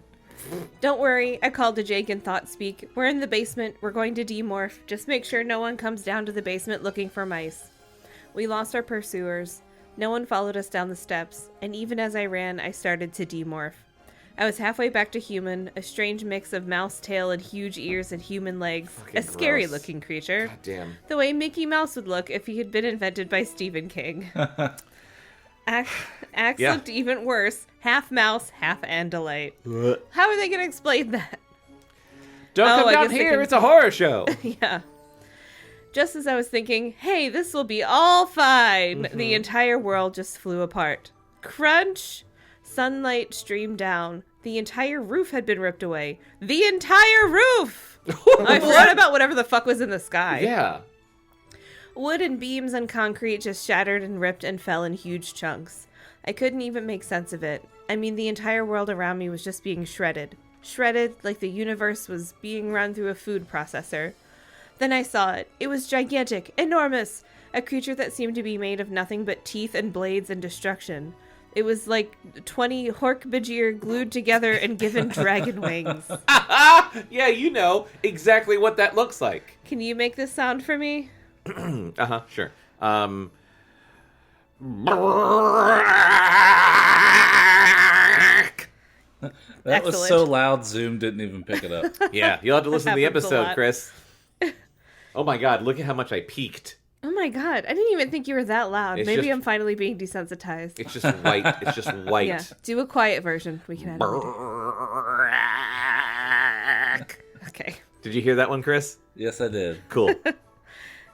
Don't worry, I called to Jake in thought speak. We're in the basement, we're going to demorph. Just make sure no one comes down to the basement looking for mice. We lost our pursuers. No one followed us down the steps, and even as I ran, I started to demorph. I was halfway back to human, a strange mix of mouse tail and huge ears and human legs. Fucking A scary gross. looking creature. God damn. The way Mickey Mouse would look if he had been invented by Stephen King. Axe Yeah. looked even worse. Half mouse, half Andalite. How are they going to explain that? Don't Oh, come I down guess they here, can- it's a horror show. Yeah. Just as I was thinking, hey, this will be all fine, the entire world just flew apart. Crunch! Sunlight streamed down. The entire roof had been ripped away. The entire roof! I forgot about whatever the fuck was in the sky. Yeah. Wood and beams and concrete just shattered and ripped and fell in huge chunks. I couldn't even make sense of it. I mean, the entire world around me was just being shredded. Shredded like the universe was being run through a food processor. Then I saw it. It was gigantic, enormous, a creature that seemed to be made of nothing but teeth and blades and destruction. It was like 20 Hork-Bajir glued together and given dragon wings. Yeah, you know exactly what that looks like. Can you make this sound for me? Sure. That was Excellent. so loud, Zoom didn't even pick it up. Yeah, you'll have to listen to the Happens a episode, lot. Chris. Oh my god, look at how much I peaked. Oh my god, I didn't even think you were that loud. It's Maybe just- I'm finally being desensitized. It's just white. It's just white. Yeah, do a quiet version. We can add it later. Okay. Did you hear that one, Chris? Yes, I did. Cool.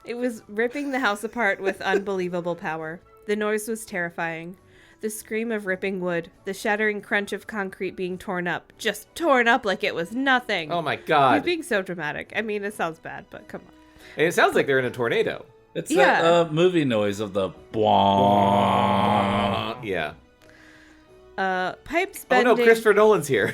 It was ripping the house apart with unbelievable power. The noise was terrifying. The scream of ripping wood, the shattering crunch of concrete being torn up. Just torn up like it was nothing. Oh my You're god. being so dramatic. I mean, it sounds bad, but come on. And it sounds like they're in a tornado. It's Yeah. that movie noise of the bwong. Yeah. Pipes Oh bending, no, Christopher Nolan's here.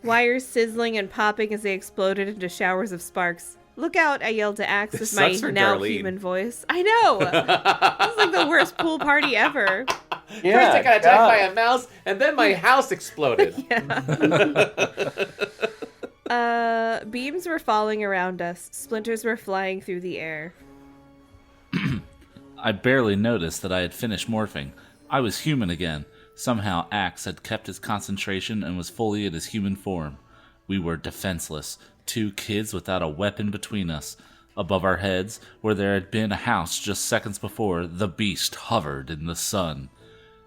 wires sizzling and popping as they exploded into showers of sparks. Look out, I yelled to Axe This with my sucks for now Darlene. human voice. I know! This is like the worst pool party ever. Yeah, First I got attacked God. by a mouse, and then my house exploded. Beams were falling around us. Splinters were flying through the air. I barely noticed that I had finished morphing. I was human again. Somehow Axe had kept his concentration and was fully in his human form. We were defenseless. 2 kids without a weapon between us. Above our heads, where there had been a house just seconds before, the beast hovered in the sun.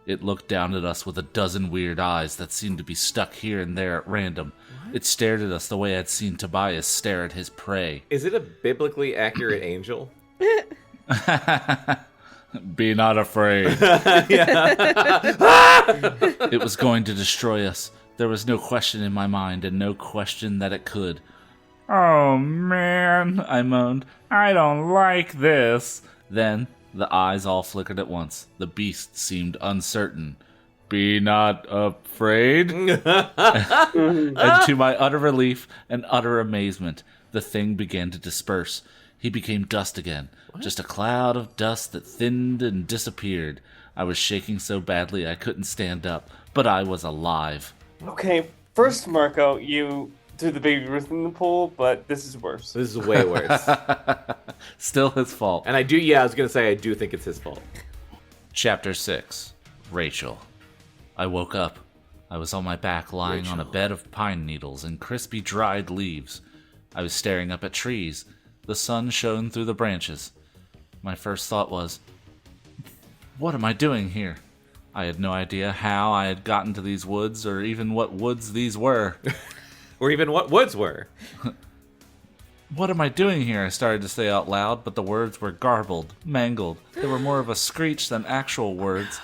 It looked down at us with a dozen weird eyes that seemed to be stuck here and there at random. It stared at us the way I'd seen Tobias stare at his prey. Is it a biblically accurate angel? Be not afraid. It was going to destroy us. There was no question in my mind, and no question that it could. Oh, man, I moaned. I don't like this. Then the eyes all flickered at once. The beast seemed uncertain. Be not afraid? And to my utter relief and utter amazement, the thing began to disperse. He became dust again. Just a cloud of dust that thinned and disappeared. I was shaking so badly I couldn't stand up, but I was alive. Okay, first, Marco, you threw the baby Ruth in the pool, but this is worse. This is way worse. Still his fault. And I was going to say, I do think it's his fault. Chapter 6. Rachel. I woke up. I was on my back lying on a bed of pine needles and crispy dried leaves. I was staring up at trees. The sun shone through the branches. My first thought was, what am I doing here? I had no idea how I had gotten to these woods or even what woods these were. Or even what woods were. What am I doing here? I started to say out loud, but the words were garbled, mangled. They were more of a screech than actual words.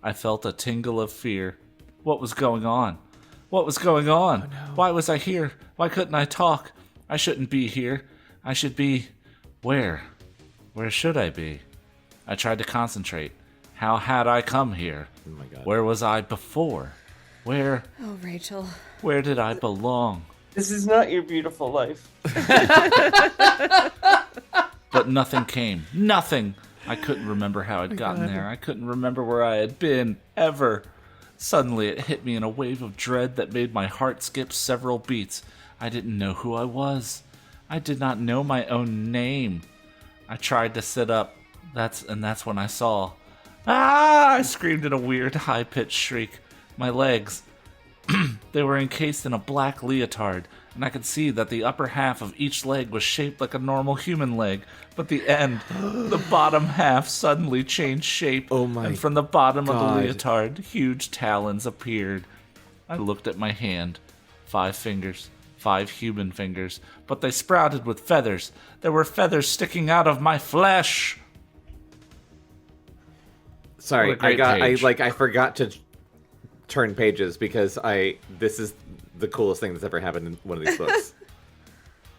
I felt a tingle of fear. What was going on? What was going on? Oh, no. Why was I here? Why couldn't I talk? I shouldn't be here. I should be... Where? Where should I be? I tried to concentrate. How had I come here? Oh my god. Where was I before? Where Rachel. did I belong? This is not your beautiful life. But nothing came. Nothing! I couldn't remember how I'd gotten there. I couldn't remember where I had been, ever. Suddenly it hit me in a wave of dread that made my heart skip several beats. I didn't know who I was. I did not know my own name. I tried to sit up. That's when I saw. Ah! I screamed in a weird, high-pitched shriek. My legs. They were encased in a black leotard, and I could see that the upper half of each leg was shaped like a normal human leg, but the end, the bottom half, suddenly changed shape, Oh my and from the bottom of God. the leotard, huge talons appeared. I looked at my hand. 5 fingers, 5 human fingers, but they sprouted with feathers. There were feathers sticking out of my flesh. Sorry, What a great page. I forgot to turn pages because this is the coolest thing that's ever happened in one of these books.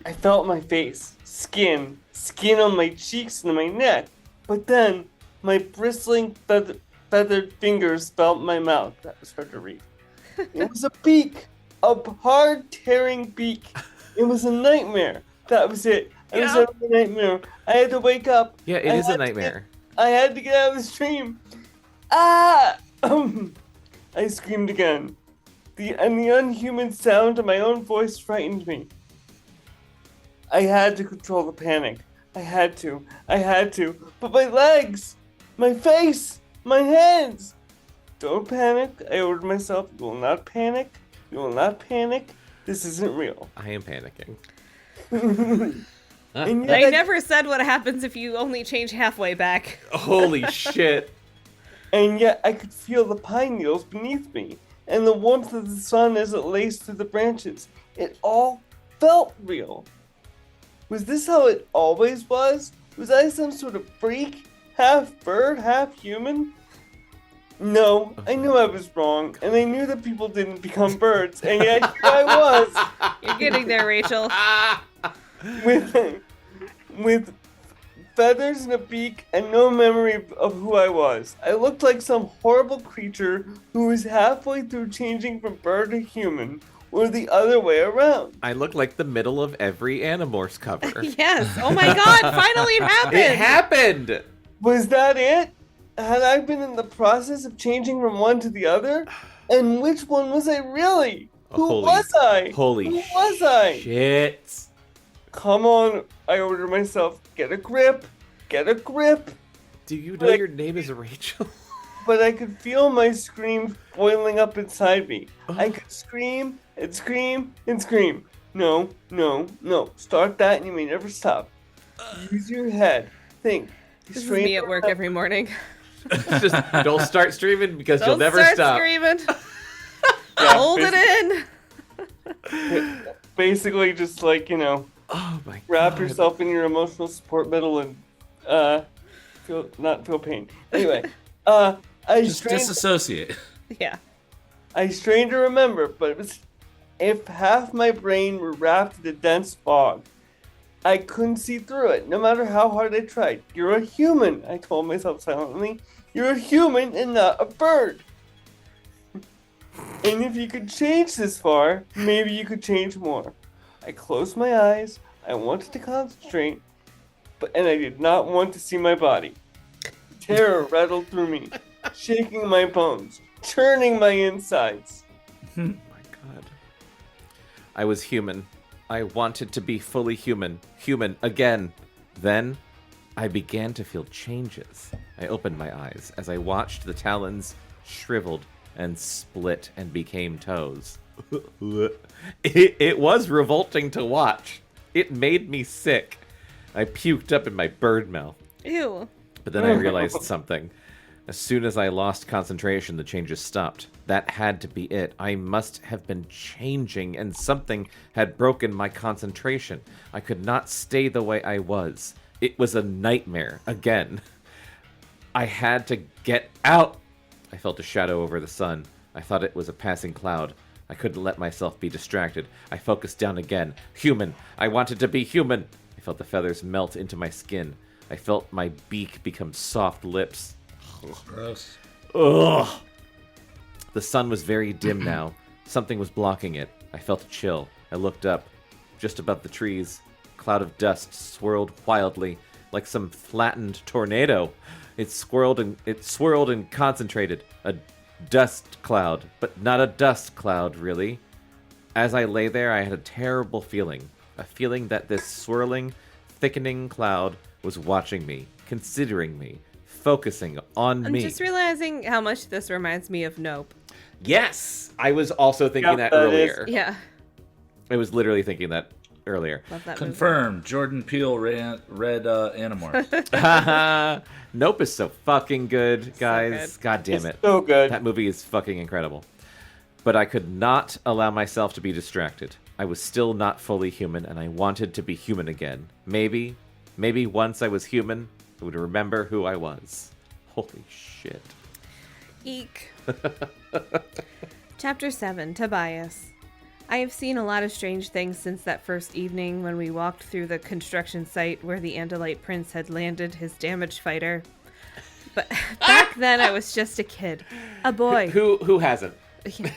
I felt my face, skin on my cheeks and my neck, but then my bristling feathered fingers felt my mouth. That was hard to read. It was a beak, a hard tearing beak. It was a nightmare. That was it. It was a nightmare. I had to wake up. Yeah, it is a nightmare. I had to get out of the stream. Ah! I screamed again. The unhuman sound of my own voice frightened me. I had to control the panic. I had to. But my legs! My face! My hands! Don't panic. I ordered myself. You will not panic. This isn't real. I am panicking. And yet They never said what happens if you only change halfway back. Holy shit. And yet I could feel the pine needles beneath me, and the warmth of the sun as it laced through the branches. It all felt real. Was this how it always was? Was I some sort of freak? Half bird, half human? No, I knew I was wrong, and I knew that people didn't become birds, and yet here I was, You're getting there, Rachel. with feathers and a beak and no memory of who I was. I looked like some horrible creature who was halfway through changing from bird to human, or the other way around. I look like the middle of every Animorphs cover. Yes. Oh my God! Finally, it happened. It happened! Was that it? Had I been in the process of changing from one to the other? And which one was I really? Who was I? Holy Who was I? shit. Come on, I ordered myself. Get a grip. Do you know your name is Rachel? But I could feel my scream boiling up inside me. I could scream and scream and scream. No. Start that and you may never stop. Use your head. Think. This is me at work every morning. Just don't start streaming because you'll Don't never start stop. screaming. Yeah, Hold it in. Basically, just like, Oh my god. wrap yourself in your emotional support metal and not feel pain. Anyway, I Just strained, disassociate. Yeah. I strained to remember, but it was if half my brain were wrapped in a dense fog. I couldn't see through it, no matter how hard I tried. You're a human, I told myself silently. You're a human and not a bird. And if you could change this far, maybe you could change more. I closed my eyes. I wanted to concentrate, and I did not want to see my body. Terror rattled through me, shaking my bones, churning my insides. Oh my god. I was human. I wanted to be fully human. Human again. Then I began to feel changes. I opened my eyes as I watched the talons shriveled and split and became toes. It was revolting to watch. It made me sick. I puked up in my bird mouth. Ew. But then I realized something. As soon as I lost concentration, the changes stopped. That had to be it. I must have been changing, and something had broken my concentration. I could not stay the way I was. It was a nightmare, again. I had to get out. I felt a shadow over the sun. I thought it was a passing cloud. I couldn't let myself be distracted. I focused down again. Human. I wanted to be human. I felt the feathers melt into my skin. I felt my beak become soft lips. Gross. Ugh. The sun was very dim now. Something was blocking it. I felt a chill. I looked up. Just above the trees, a cloud of dust swirled wildly, like some flattened tornado. It swirled and concentrated. A dust cloud, but not a dust cloud, really. As I lay there, I had a terrible feeling. A feeling that this swirling, thickening cloud was watching me, considering me, focusing on I'm me. just realizing how much this reminds me of Nope. Yes! I was also thinking Yep, that that earlier. Yeah. I was literally thinking that earlier. Love that Confirmed. Jordan Peele read Animorphs. Nope is so fucking good, guys. good. God damn it. It's so good. That movie is fucking incredible. But I could not allow myself to be distracted. I was still not fully human, and I wanted to be human again. Maybe once I was human, I would remember who I was. Holy shit. Eek. Chapter 7, Tobias. I have seen a lot of strange things since that first evening when we walked through the construction site where the Andalite prince had landed his damaged fighter. But back then I was just a kid. A boy. Who hasn't? Yeah.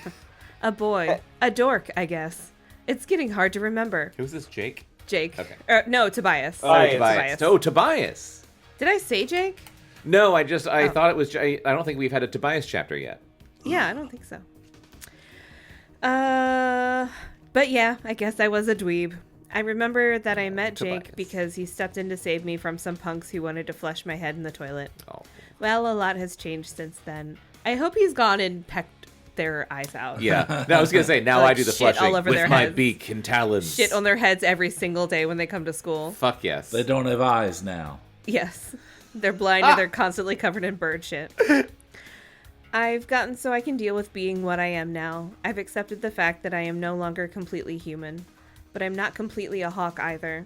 A boy. A dork, I guess. It's getting hard to remember. Who's this, Jake? Jake. Okay. No, Tobias. Oh, Tobias. Oh, Tobias. Did I say Jake? No, I thought it was. I don't think we've had a Tobias chapter yet. Yeah, I don't think so. But yeah, I guess I was a dweeb. I remember that I met Jake Tobias. because he stepped in to save me from some punks who wanted to flush my head in the toilet. Oh. Well, a lot has changed since then. I hope he's gone and pecked their eyes out. Yeah. No, I was gonna say now Like I do the shit flushing all over with their my heads. beak and talons. Shit on their heads every single day when they come to school. Fuck yes. They don't have eyes now. Yes. They're blind and they're constantly covered in bird shit. I've gotten so I can deal with being what I am now. I've accepted the fact that I am no longer completely human. But I'm not completely a hawk either.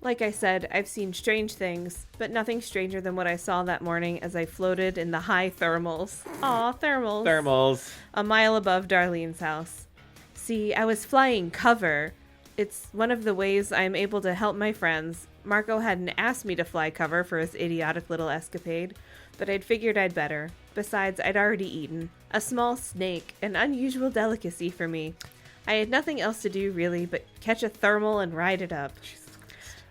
Like I said, I've seen strange things, but nothing stranger than what I saw that morning as I floated in the high thermals. Aw, thermals. Thermals. A mile above Darlene's house. See, I was flying cover. It's one of the ways I'm able to help my friends. Marco hadn't asked me to fly cover for his idiotic little escapade, but I'd figured I'd better. Besides, I'd already eaten. A small snake, an unusual delicacy for me. I had nothing else to do, really, but catch a thermal and ride it up.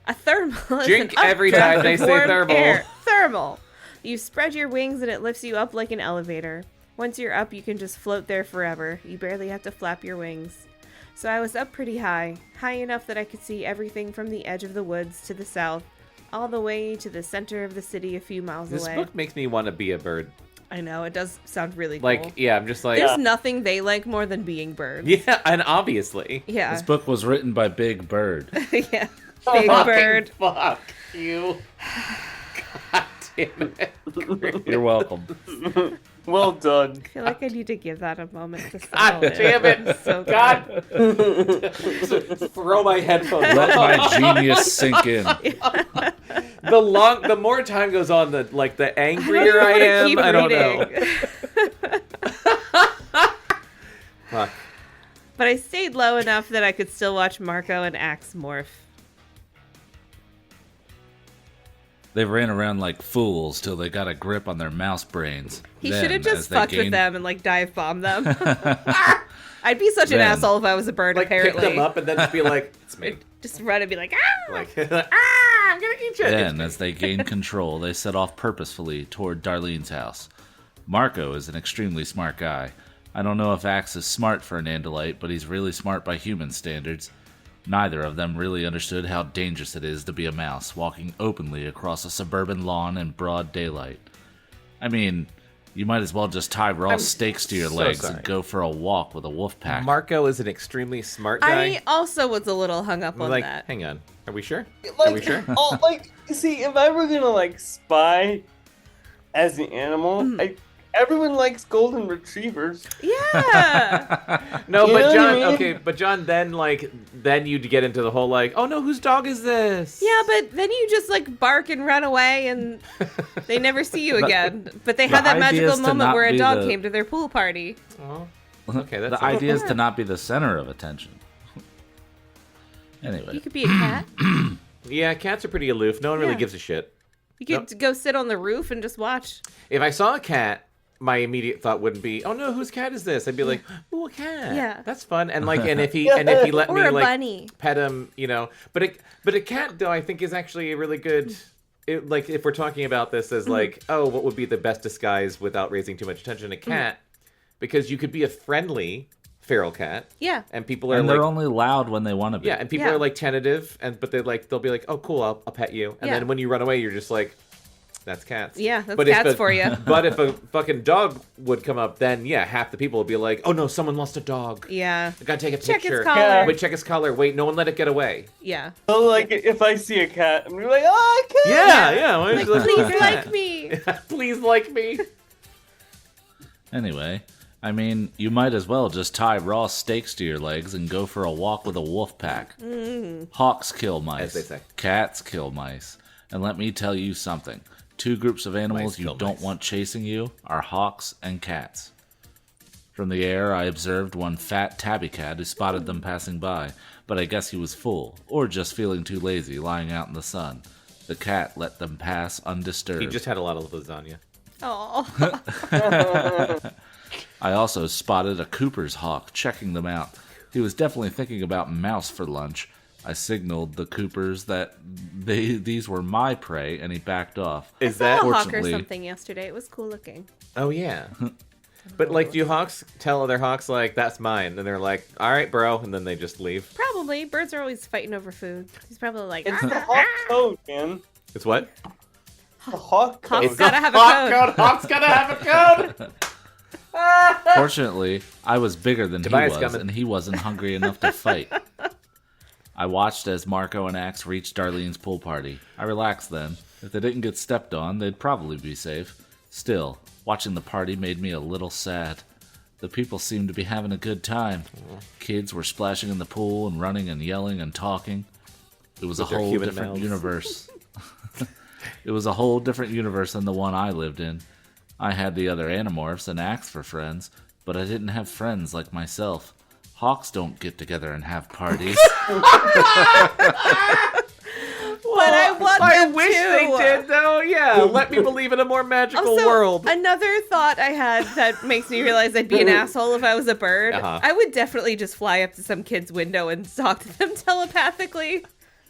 A thermal is Drink an every updraft time they of say warm thermal. air. Thermal. You spread your wings and it lifts you up like an elevator. Once you're up, you can just float there forever. You barely have to flap your wings. So I was up pretty high enough that I could see everything from the edge of the woods to the south, all the way to the center of the city a few miles This away. book makes me want to be a bird. I know, it does sound really cool. Like, yeah, I'm just like, There's nothing they like more than being birds. yeah, and obviously. Yeah. This book was written by Big Bird. Yeah. Big bird. Fuck you. God damn it. You're welcome. Well done. I feel like I need to give that a moment to God settle damn in. it. So good. God. Throw my headphones Let off. my genius sink in. The more time goes on, the angrier I am. Keep I don't reading. know. Fuck. But I stayed low enough that I could still watch Marco and Axe morph. They ran around like fools till they got a grip on their mouse brains. He Then, should have as just they fucked with gained- them and like dive bombed them. I'd be such an Then- asshole if I was a bird. Like, apparently, pick them up and then just be like, it's me. just run and be like, ah! Like, I'm gonna eat you. Then, as they gained control, they set off purposefully toward Darlene's house. Marco is an extremely smart guy. I don't know if Axe is smart for an Andalite, but he's really smart by human standards. Neither of them really understood how dangerous it is to be a mouse walking openly across a suburban lawn in broad daylight. I mean, you might as well just tie raw stakes to your so legs sorry. and go for a walk with a wolf pack. Marco is an extremely smart guy. I also was a little hung up on like, that. hang on. Are we sure? Like, Are we sure? oh, like, see, if I were gonna like spy as an animal, everyone likes golden retrievers. Yeah. No, You but know what John, I mean? okay, but John, then you'd get into the whole like, oh no, whose dog is this? Yeah, but then you just like bark and run away and they never see you again. But they had that idea magical is to moment not where a be dog the- came to their pool party. Oh, okay, that's The idea is to not be the center of attention. You Anyway, could be a cat. Yeah, cats are pretty aloof. No one really Yeah. gives a shit. You could go sit on the roof and just watch. If I saw a cat, my immediate thought wouldn't be, oh no, whose cat is this? I'd be like, oh, a cat. Yeah. That's fun. And like, and if he let Or me a like bunny. pet him, but a cat though I think is actually a really good. Like if we're talking about this as like, oh, what would be the best disguise without raising too much attention? A cat, because you could be a friendly feral cat, Yeah. and people are and like, they're only loud when they want to be. yeah, and people Yeah. are like tentative, but they'll be like, oh, cool, I'll pet you, and Yeah. then when you run away, you're just like, that's cats. Yeah, that's But if cats a- for you. But if a fucking dog would come up, then yeah, half the people would be like, oh no, someone lost a dog. Yeah. I gotta take a Check his picture. collar. Wait, check his collar. Wait, no one let it get away. Yeah. So, like, if I see a cat, I'm gonna be like, oh, a cat! Yeah. Why don't you Like, let please the cat? like me. Please like me. Anyway, I mean, you might as well just tie raw stakes to your legs and go for a walk with a wolf pack. Hawks kill mice. As they say. Cats kill mice. And let me tell you something. 2 groups of animals Mice you kill don't mice. want chasing you are hawks and cats. From the air, I observed one fat tabby cat who spotted them passing by, but I guess he was full, or just feeling too lazy, lying out in the sun. The cat let them pass undisturbed. He just had a lot of lasagna. Oh. I also spotted a Cooper's hawk checking them out. He was definitely thinking about mouse for lunch. I signaled the Coopers that these were my prey, and he backed off. Is I that... saw a hawk or Fortunately- something yesterday. It was cool looking. Oh, yeah. But, like, do hawks tell other hawks, like, that's mine? And they're like, all right, bro. And then they just leave. Probably. Birds are always fighting over food. He's probably like, It's the hawk code, man. It's what? The hawk code. Hawk's gotta have a code. Hawk's gotta have a code! Fortunately, I was bigger than Tobias he was, coming. and he wasn't hungry enough to fight. I watched as Marco and Axe reached Darlene's pool party. I relaxed then. If they didn't get stepped on, they'd probably be safe. Still, watching the party made me a little sad. The people seemed to be having a good time. Kids were splashing in the pool and running and yelling and talking. It was With a their whole human different mouths. universe. It was a whole different universe than the one I lived in. I had the other Animorphs and Axe for friends, but I didn't have friends like myself. Hawks don't get together and have parties. But I want I them wish to. they did, though. Yeah, let me believe in a more magical Also, world. another thought I had that makes me realize I'd be an asshole if I was a bird. Uh-huh. I would definitely just fly up to some kid's window and talk to them telepathically.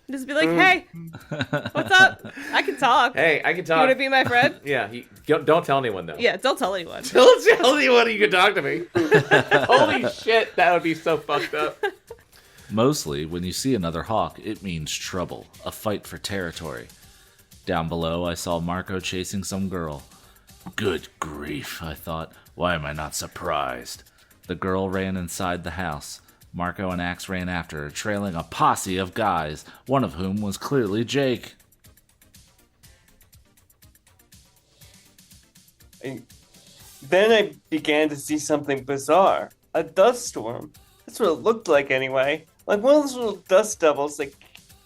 Just be like, hey, what's up? I can talk. Hey, I can You talk. want to be my friend? Yeah, don't tell anyone, though. Yeah, don't tell anyone. Don't tell anyone you can talk to me. Holy shit, that would be so fucked up. Mostly, when you see another hawk, it means trouble, a fight for territory. Down below, I saw Marco chasing some girl. Good grief, I thought. Why am I not surprised? The girl ran inside the house. Marco and Axe ran after her, trailing a posse of guys, one of whom was clearly Jake. Then I began to see something bizarre. A dust storm. That's what it looked like anyway. Like one of those little dust devils that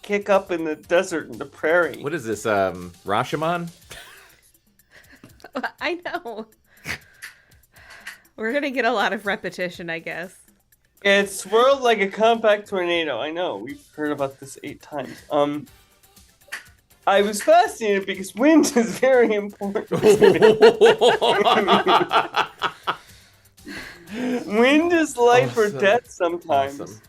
kick up in the desert and the prairie. What is this, Rashomon? I know. We're going to get a lot of repetition, I guess. It swirled like a compact tornado. I know, we've heard about this 8 times. I was fascinated because wind is very important. Wind is life or Awesome. death sometimes. Awesome.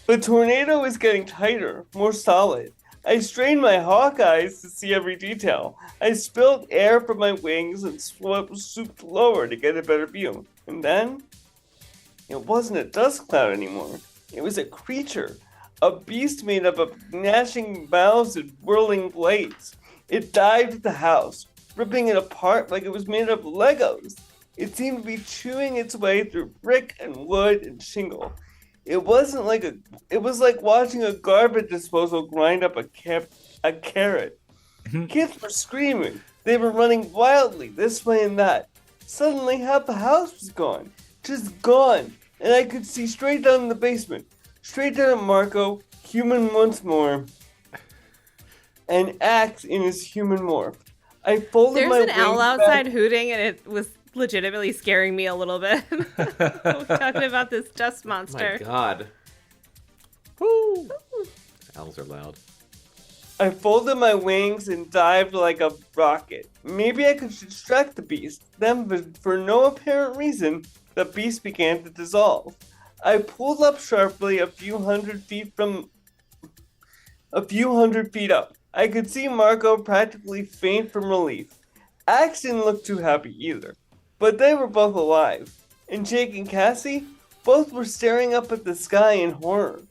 The tornado is getting tighter, more solid. I strained my hawk eyes to see every detail. I spilled air from my wings and swooped lower to get a better view. And then, it wasn't a dust cloud anymore. It was a creature. A beast made up of gnashing mouths and whirling blades. It dived at the house, ripping it apart like it was made of Legos. It seemed to be chewing its way through brick and wood and shingle. It was like watching a garbage disposal grind up a carrot. Kids were screaming. They were running wildly this way and that. Suddenly half the house was gone. Just gone. And I could see straight down the basement. Straight down at Marco, human once more. And Axe in his human morph. I folded There's my an owl wings outside back- hooting, and it was legitimately scaring me a little bit. We're talking about this dust Oh my monster. god. Woo! Owls are loud. I folded my wings and dived like a rocket. Maybe I could distract the beast. Then, for no apparent reason, the beast began to dissolve. I pulled up sharply a few hundred feet up. I could see Marco practically faint from relief. Axe didn't look too happy either. But they were both alive. And Jake and Cassie, both were staring up at the sky in horror.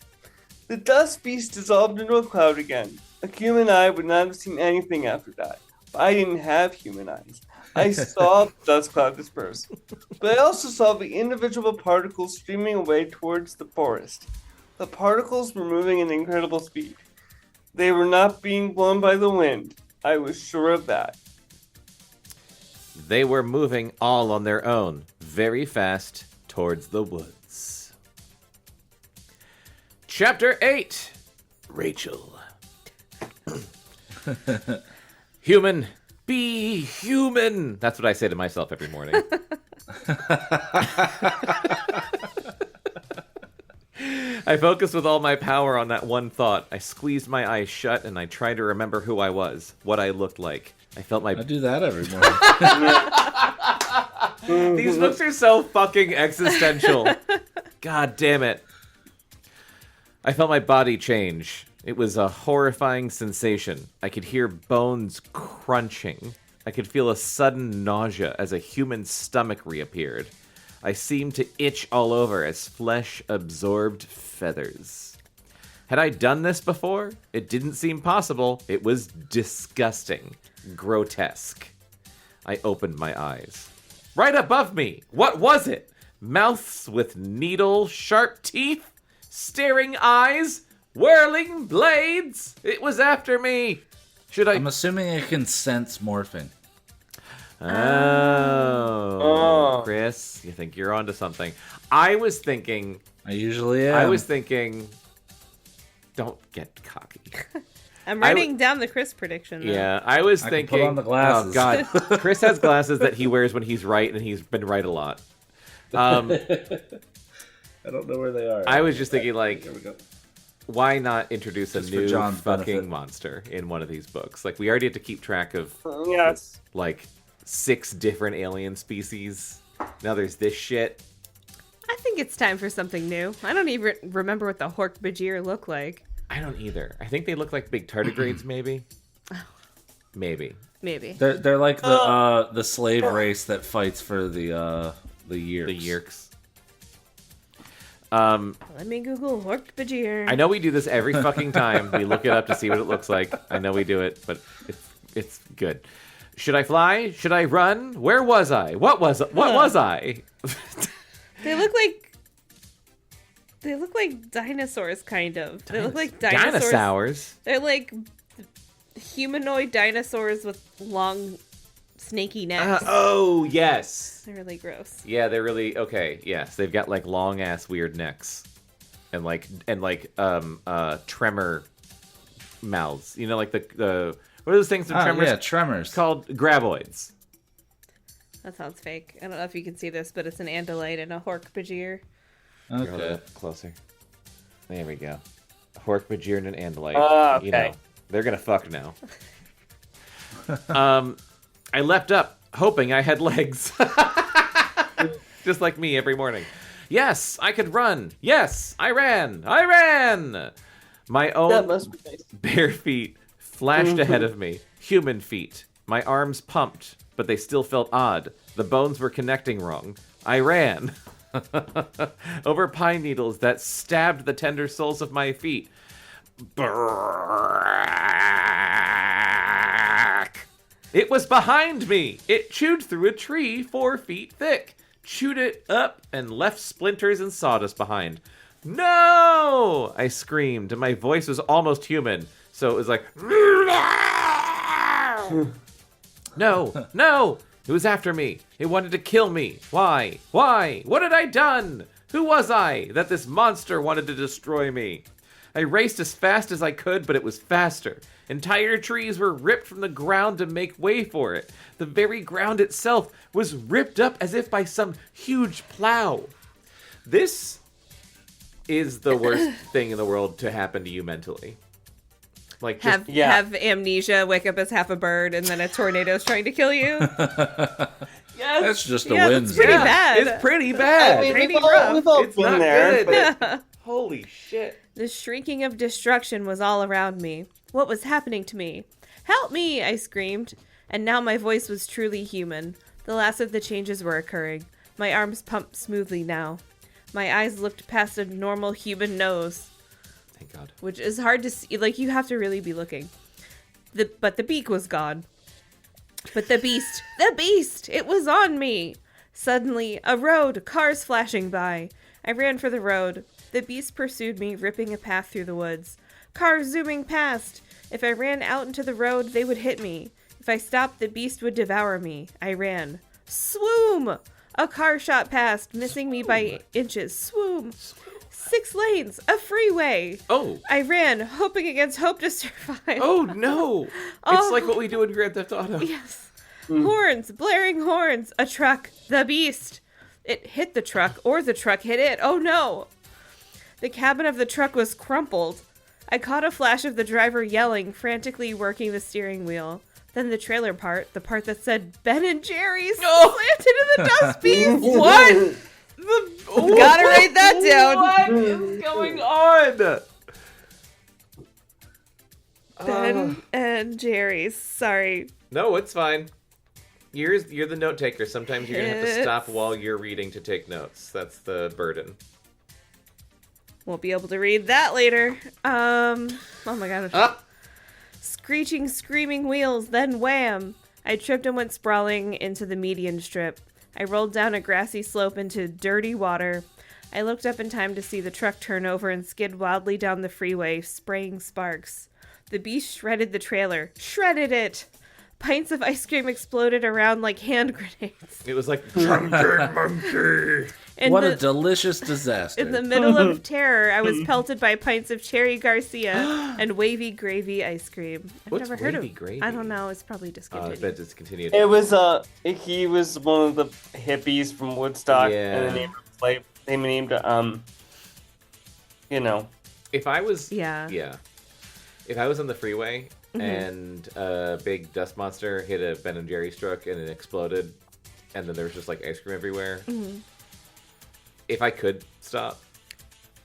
The dust beast dissolved into a cloud again. A human eye would not have seen anything after that. But I didn't have human eyes. I saw the dust cloud disperse. But I also saw the individual particles streaming away towards the forest. The particles were moving at incredible speed. They were not being blown by the wind. I was sure of that. They were moving all on their own, very fast, towards the woods. Chapter 8. Rachel. Human, be human. That's what I say to myself every morning. I focused with all my power on that one thought. I squeezed my eyes shut and I tried to remember who I was, what I looked like. I felt my... I do that every morning. These books are so fucking existential. God damn it. I felt my body change. It was a horrifying sensation. I could hear bones crunching. I could feel a sudden nausea as a human stomach reappeared. I seemed to itch all over as flesh absorbed feathers. Had I done this before? It didn't seem possible. It was disgusting. Grotesque. I opened my eyes. Right above me! What was it? Mouths with needle-sharp teeth? Staring eyes? Whirling blades? It was after me! I'm assuming it can sense morphing. Oh, Chris, you think you're onto something. I was thinking... I usually am. I was thinking... Don't get cocky. I'm writing down the Chris prediction, though. Yeah, I was thinking... Can put on the glasses. Oh, God. Chris has glasses that he wears when he's right, and he's been right a lot. I don't know where they are. I was just thinking, like... Here we go. Why not introduce a Just for new John's fucking benefit. monster in one of these books? Like, we already have to keep track of... Yes. Like... 6 different alien species. Now there's this shit. I think it's time for something new. I don't even remember what the Hork-Bajir look like. I don't either. I think they look like big tardigrades, maybe. Maybe. Maybe. They're like the slave race that fights for the Yeerks. The Yeerks. Let me Google Hork-Bajir. I know we do this every fucking time. We look it up to see what it looks like. I know we do it, but it's good. Should I fly? Should I run? Where was I? What was I? They look like dinosaurs, kind of. They look like dinosaurs. Dinosaurs? They're like humanoid dinosaurs with long, snaky necks. Oh, yes. They're really gross. Yeah, they're really okay. Yes, they've got like long ass weird necks, and tremor mouths. You know, like the what are those things in Tremors? Yeah, tremors. Called graboids. That sounds fake. I don't know if you can see this, but it's an Andalite and a Hork-Bajir. Hold Okay. it closer. There we go. Hork-Bajir and an Andalite. Okay. You know, they're gonna fuck now. I leapt up, hoping I had legs. Just like me every morning. Yes, I could run. Yes, I ran. I ran. My That own must be nice. bare feet flashed ahead of me. Human feet. My arms pumped, but they still felt odd. The bones were connecting wrong. I ran. Over pine needles that stabbed the tender soles of my feet. Brack. It was behind me. It chewed through a tree 4 feet thick, chewed it up, and left splinters and sawdust behind. No! I screamed, and my voice was almost human, so it was like... No, no! It was after me. It wanted to kill me. Why? Why? What had I done? Who was I that this monster wanted to destroy me? I raced as fast as I could, but it was faster. Entire trees were ripped from the ground to make way for it. The very ground itself was ripped up as if by some huge plow. This is the worst thing in the world to happen to you mentally. Like, just, Have amnesia, wake up as half a bird, and then a tornado's trying to kill you. yes, That's just a Yeah, wind. that's pretty bad. It's pretty bad. I mean, Pretty we've rough. all It's been not there. good. But Holy shit. The shrieking of destruction was all around me. What was happening to me? Help me! I screamed. And now my voice was truly human. The last of the changes were occurring. My arms pumped smoothly now. My eyes looked past a normal human nose, Thank God. which is hard to see. Like, you have to really be looking. But the beak was gone. But the beast, it was on me. Suddenly, a road, cars flashing by. I ran for the road. The beast pursued me, ripping a path through the woods. Cars zooming past. If I ran out into the road, they would hit me. If I stopped, the beast would devour me. I ran. Swoom! A car shot past, missing me by inches. Swoom! 6 lanes, a freeway. Oh. I ran, hoping against hope to survive. Oh, no. Oh. It's like what we do in Grand Theft Auto. Yes. Horns, blaring horns. A truck. The beast. It hit the truck, or the truck hit it. Oh, no. The cabin of the truck was crumpled. I caught a flash of the driver yelling, frantically working the steering wheel. Then the trailer part, the part that said Ben and Jerry's, slanted in the dust beast. What? Gotta write that down. What is going on? Ben and Jerry's. Sorry. No, it's fine. You're the note taker. Sometimes you're gonna have to stop while you're reading to take notes. That's the burden. Won't be able to read that later. Oh my gosh. Ah! Screeching, screaming wheels, then wham! I tripped and went sprawling into the median strip. I rolled down a grassy slope into dirty water. I looked up in time to see the truck turn over and skid wildly down the freeway, spraying sparks. The beast shredded the trailer. Shredded it! Pints of ice cream exploded around like hand grenades. It was like Chunky Monkey. What a delicious disaster. In the middle of terror, I was pelted by pints of Cherry Garcia and wavy gravy ice cream. I've What's never heard wavy of. gravy? I don't know. It's probably discontinued. I bet it's continued. It was he was one of the hippies from Woodstock, and the name of the play they named you know. If I was Yeah. If I was on the freeway and a big dust monster hit a Ben and Jerry's truck and it exploded, and then there was just like ice cream everywhere. If I could stop,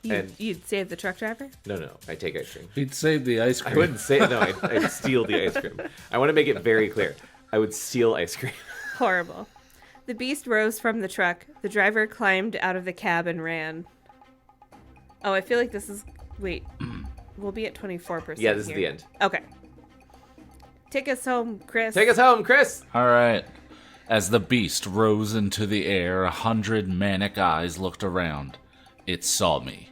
You'd save the truck driver? no, I take ice cream. He'd save the ice cream. I wouldn't say no. I'd steal the ice cream. I want to make it very clear. I would steal ice cream. Horrible. The beast rose from the truck. The driver climbed out of the cab and ran. Oh, I feel like this is... Wait. We'll be at 24% Yeah, this here. is the end. Okay. Take us home, Chris. Take us home, Chris. All right. As the beast rose into the air, 100 manic eyes looked around. It saw me.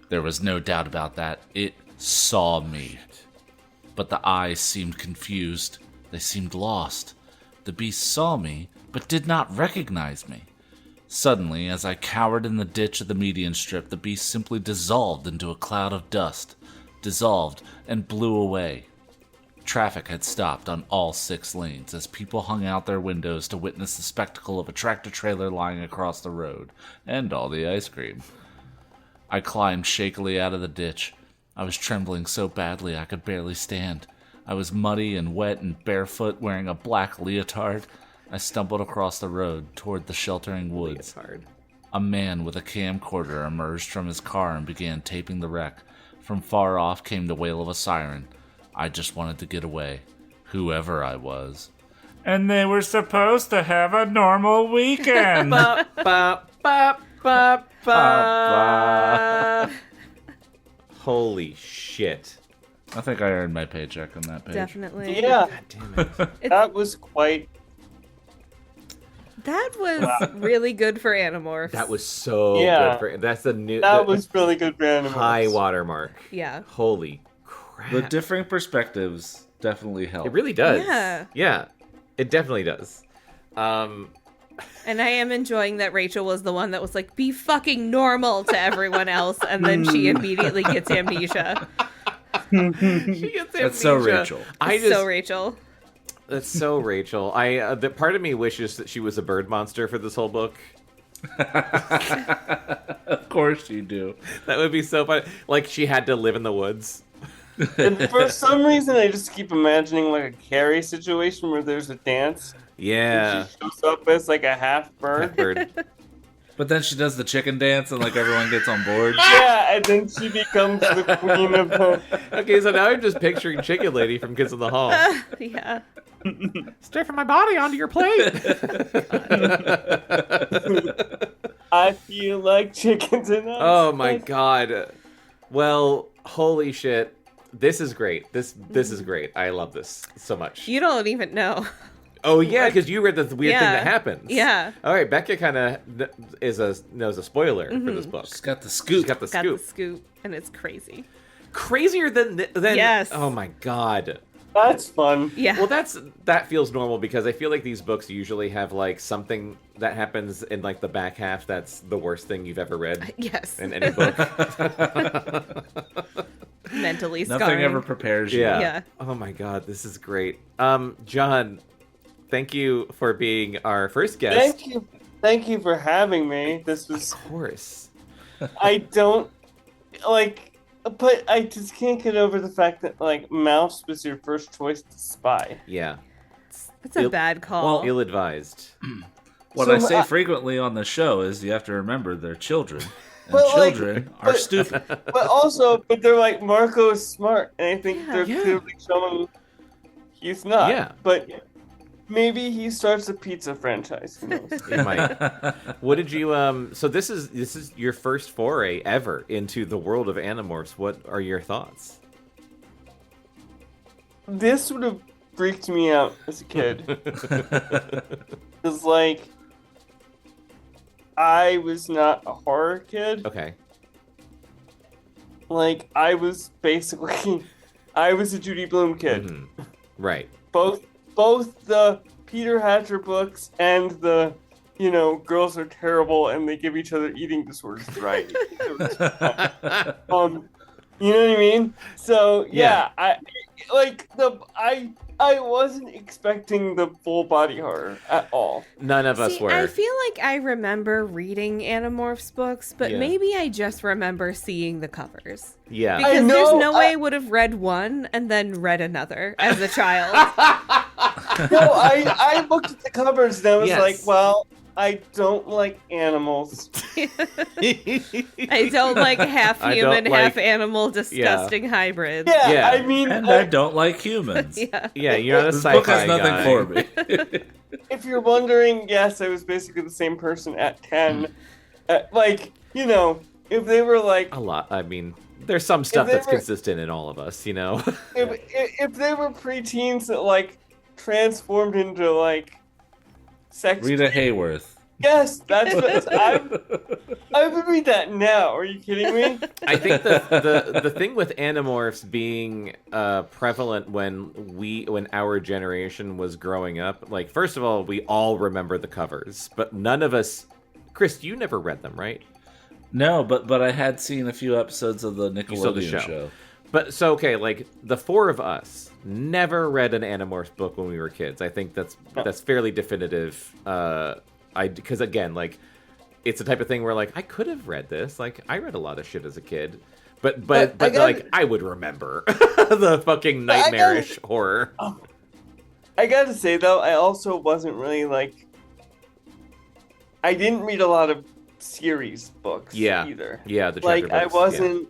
There was no doubt about that. It saw me. But the eyes seemed confused. They seemed lost. The beast saw me, but did not recognize me. Suddenly, as I cowered in the ditch of the median strip, the beast simply dissolved into a cloud of dust. Dissolved and blew away. Traffic had stopped on all 6 lanes as people hung out their windows to witness the spectacle of a tractor-trailer lying across the road, and all the ice cream. I climbed shakily out of the ditch. I was trembling so badly I could barely stand. I was muddy and wet and barefoot, wearing a black leotard. I stumbled across the road toward the sheltering woods. Leotard. A man with a camcorder emerged from his car and began taping the wreck. From far off came the wail of a siren. I just wanted to get away, whoever I was. And they were supposed to have a normal weekend. Ba, ba, ba, ba, ba. Holy shit. I think I earned my paycheck on that page. Definitely. Yeah, God damn it. that was quite. That was really good for Animorphs. That was so Yeah. good for that's the new That the was really good for Animorphs. high watermark. Yeah. Holy crap. The differing perspectives definitely help. It really does. Yeah. Yeah. It definitely does. And I am enjoying that Rachel was the one that was like, be fucking normal to everyone else, and then she immediately gets amnesia. She gets That's so amnesia. Rachel. So Rachel. That's so Rachel. The part of me wishes that she was a bird monster for this whole book. Of course you do. That would be so fun. Like she had to live in the woods. And for some reason, I just keep imagining like a Carrie situation where there's a dance. Yeah. And she shows up as like a half bird. Bird. But then she does the chicken dance and like everyone gets on board. Yeah, and then she becomes the queen of the... Okay, so now I'm just picturing Chicken Lady from Kids in the Hall. Yeah. Stuffing my body onto your plate. I feel like chicken tonight. Oh my god. Well, holy shit. This is great. This is great. I love this so much. You don't even know. Oh yeah, because you read the weird thing that happens. Yeah. All right, Bekah kind of knows a spoiler for this book. She's got the She's scoop. got the Got scoop. the scoop, and it's crazy. Crazier than Yes. Oh my god. That's fun. Yeah. Well, that feels normal because I feel like these books usually have like something that happens in like the back half that's the worst thing you've ever read Yes. in any book. Mentally scarring. Nothing ever prepares you. Yeah. Oh my god, this is great. John, thank you for being our first guest. Thank you for having me. This was. Of course. I don't like, but I just can't get over the fact that like Mouse was your first choice to spy. Yeah. That's a bad call. Well, Ill-advised. What So I say I- frequently on the show is you have to remember they're children. And But, like, children are stupid. But they're like, Marco's smart, and I think they're Yeah. clearly showing he's not. Yeah. But maybe he starts a pizza franchise. Who knows? It might. What did you so this is your first foray ever into the world of Animorphs. What are your thoughts? This would have freaked me out as a kid. It's like, I was not a horror kid. Okay. Like, I was basically, I was a Judy Blume kid. Mhm. Right. Both the Peter Hatcher books and the, girls are terrible and they give each other eating disorders, right? You know what I mean? So yeah. I wasn't expecting the full body horror at all. None of us See, were. I feel like I remember reading Animorphs books, but Yeah. maybe I just remember seeing the covers. Yeah. Because know, there's no way I- I would have read one and then read another as a child. No, I looked at the covers and I was Yes. like, well, I don't like animals. I don't like half I human, don't like- half animal, disgusting hybrids. Yeah, Yeah. I mean, And I don't like humans. Yeah. Yeah, you're not a This sci-fi book has nothing guy. for me. if you're wondering, yes, I was basically the same person at 10. If they were like, A lot. I mean, there's some stuff they that's were- consistent in all of us, if they were preteens that like transformed into like sex. Rita Hayworth. Yes, that's what I would read that now. Are you kidding me? I think the thing with Animorphs being prevalent when our generation was growing up, like, first of all, we all remember the covers, but none of us. Chris, you never read them, right? No, but I had seen a few episodes of the saw the Nickelodeon show. show. But so okay, like the four of us never read an Animorphs book when we were kids. I think that's fairly definitive. Because again, like, it's the type of thing where like I could have read this. Like, I read a lot of shit as a kid, but I would remember the fucking nightmarish horror. I gotta say though, I also wasn't really like. I didn't read a lot of series books. Yeah. Either. Yeah, the Like chapter I books, wasn't.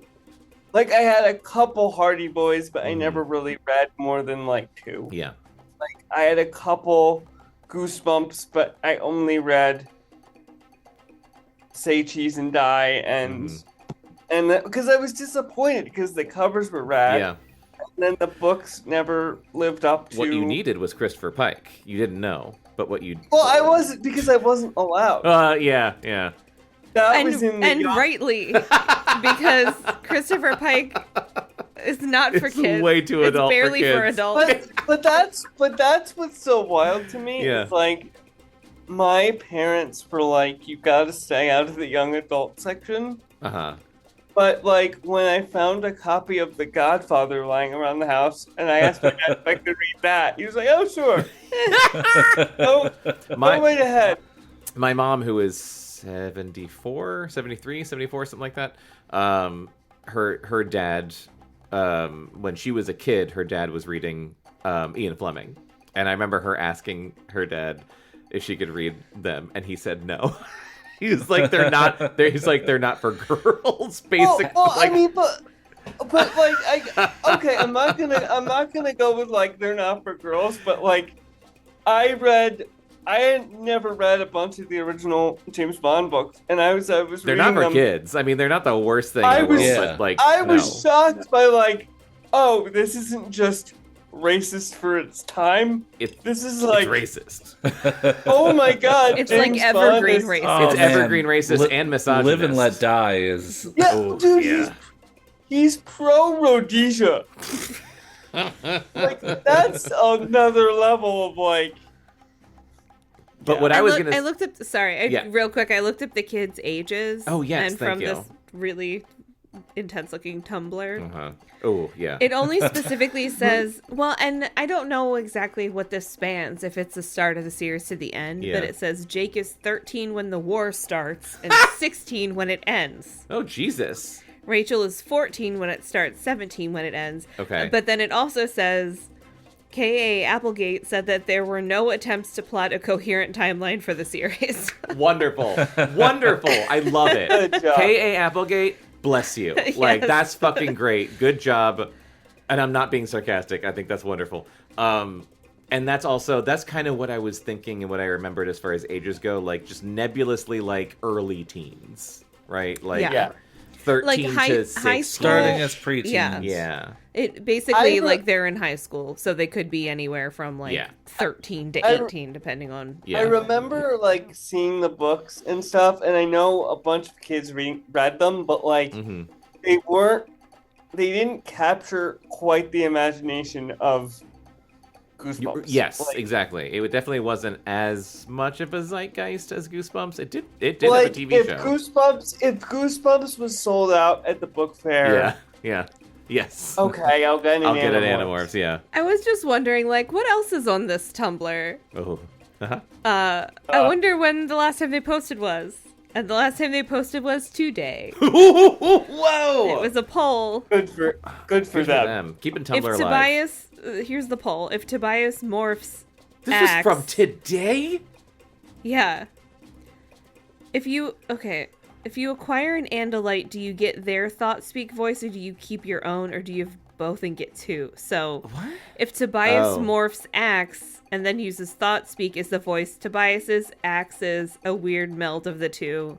Like I had a couple Hardy Boys, but I Mhm. never really read more than like 2. Yeah. Like I had a couple Goosebumps, but I only read Say Cheese and Die Mhm. and because I was disappointed because the covers were rad. Yeah. And then the books never lived up to What you needed was Christopher Pike. You didn't know, but what you. Well, I wasn't because I wasn't allowed. Yeah. That was in the And rightly, because Christopher Pike is not for It's kids. way too it's adult for barely for kids. adults. but that's what's so wild to me. Yeah. It's like my parents were like, you gotta stay out of the young adult section. Uh-huh. But like when I found a copy of The Godfather lying around the house and I asked my dad if I could read that, he was like, oh sure. Go right ahead. My mom, who is 74, 73, 74, something like that, her dad, when she was a kid, her dad was reading Ian Fleming. And I remember her asking her dad if she could read them, and he said no. He was like, they're not for girls, basically. Well, I mean, but like, I'm not gonna go with like they're not for girls, but like, I had never read a bunch of the original James Bond books, and I was they're reading not for them. kids. I mean, they're not the worst thing I in the world, was- but like, I was no. shocked by like, oh, this isn't just racist for its time. This is like, It's racist. oh my god, It's James like evergreen Bond is- racist. Oh, It's man. evergreen racist and misogynist. Live and Let Die is. Yeah, Oh, dude, yeah. he's pro Rhodesia. Like, that's another level of, like... But what I was gonna... I looked up... Sorry, real quick, I looked up the kids' ages. Oh, yes, and thank from you. this really intense-looking Tumblr. Uh-huh. Oh, yeah. It only specifically says... Well, and I don't know exactly what this spans, if it's the start of the series to the end, Yeah. but it says Jake is 13 when the war starts and 16 when it ends. Oh, Jesus. Rachel is 14 when it starts, 17 when it ends. Okay. But then it also says... K.A. Applegate said that there were no attempts to plot a coherent timeline for the series. Wonderful. Wonderful. I love it. Good job. K.A. Applegate, bless you. Like, Yes. that's fucking great. Good job. And I'm not being sarcastic. I think that's wonderful. And that's kind of what I was thinking and what I remembered as far as ages go. Like, just nebulously, like, early teens, right? Like, Yeah. 13 Like high to 16. school. Starting as preteens. Yeah. Yeah. It basically, I re- like, they're in high school, so they could be anywhere from, like, Yeah. 13 to I- 18, depending on... Yeah. I remember, like, seeing the books and stuff, and I know a bunch of kids read them, but, like, hmm they didn't capture quite the imagination of Goosebumps. Yes, Like, exactly. It definitely wasn't as much of a zeitgeist as Goosebumps. It did have a like, TV if show. if Goosebumps was sold out at the book fair, Yeah. Yeah. Yes. okay, I'll get an I'll get an Animorphs. Animorphs, yeah. I was just wondering, like, what else is on this Tumblr? Oh. Uh-huh. I wonder when the last time they posted was. And the last time they posted was today. Whoa! It was a poll. Good for Good for them. them. Keeping If Tumblr alive. Tobias... here's the poll. If Tobias morphs This axe... was from today? Yeah. If you acquire an Andalite, do you get their thought speak voice, or do you keep your own, or do you have both and get two? So, What? if Tobias Oh. morphs Axe and then uses thought speak as the voice, Tobias's Axe is a weird meld of the two,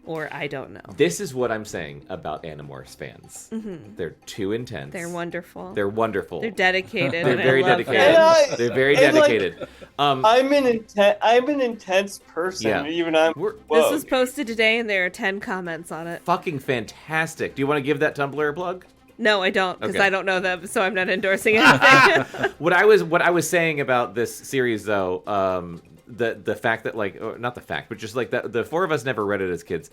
or I don't know. This is what I'm saying about Animorphs fans. Mm-hmm. They're too intense. They're wonderful. They're wonderful. They're dedicated. They're and I very love dedicated. that. They're very And, like, dedicated. I'm an intense person. Yeah. Even I'm. We're This woke. was posted today, and there are 10 comments on it. fucking fantastic. Do you want to give that Tumblr a plug? No, I don't, because Okay. I don't know them, so I'm not endorsing anything. What I was saying about this series, though, the fact that, like, or not the fact, but just like the four of us never read it as kids.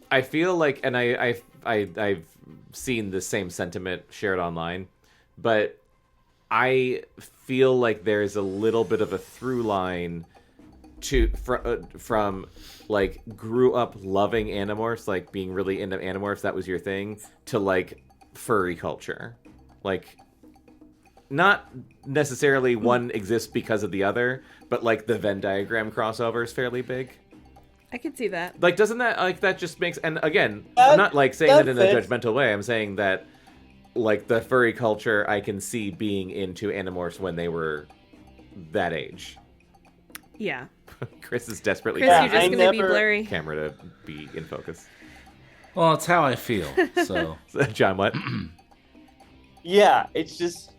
I feel like, and I've seen the same sentiment shared online, but I feel like there's a little bit of a through line from like grew up loving Animorphs, like being really into Animorphs, that was your thing, to like furry culture. Like, not necessarily one exists because of the other, but like the Venn diagram crossover is fairly big. I can see that. Like, doesn't that, like, that just makes, and again, That- I'm not like saying that that in a fits. judgmental way. I'm saying that like the furry culture, I can see being into Animorphs when they were that age. Yeah. Chris is desperately Chris, trying you're just I to going to be never- blurry. camera to be in focus. Well, it's how I feel. So John, what? Yeah, it's just.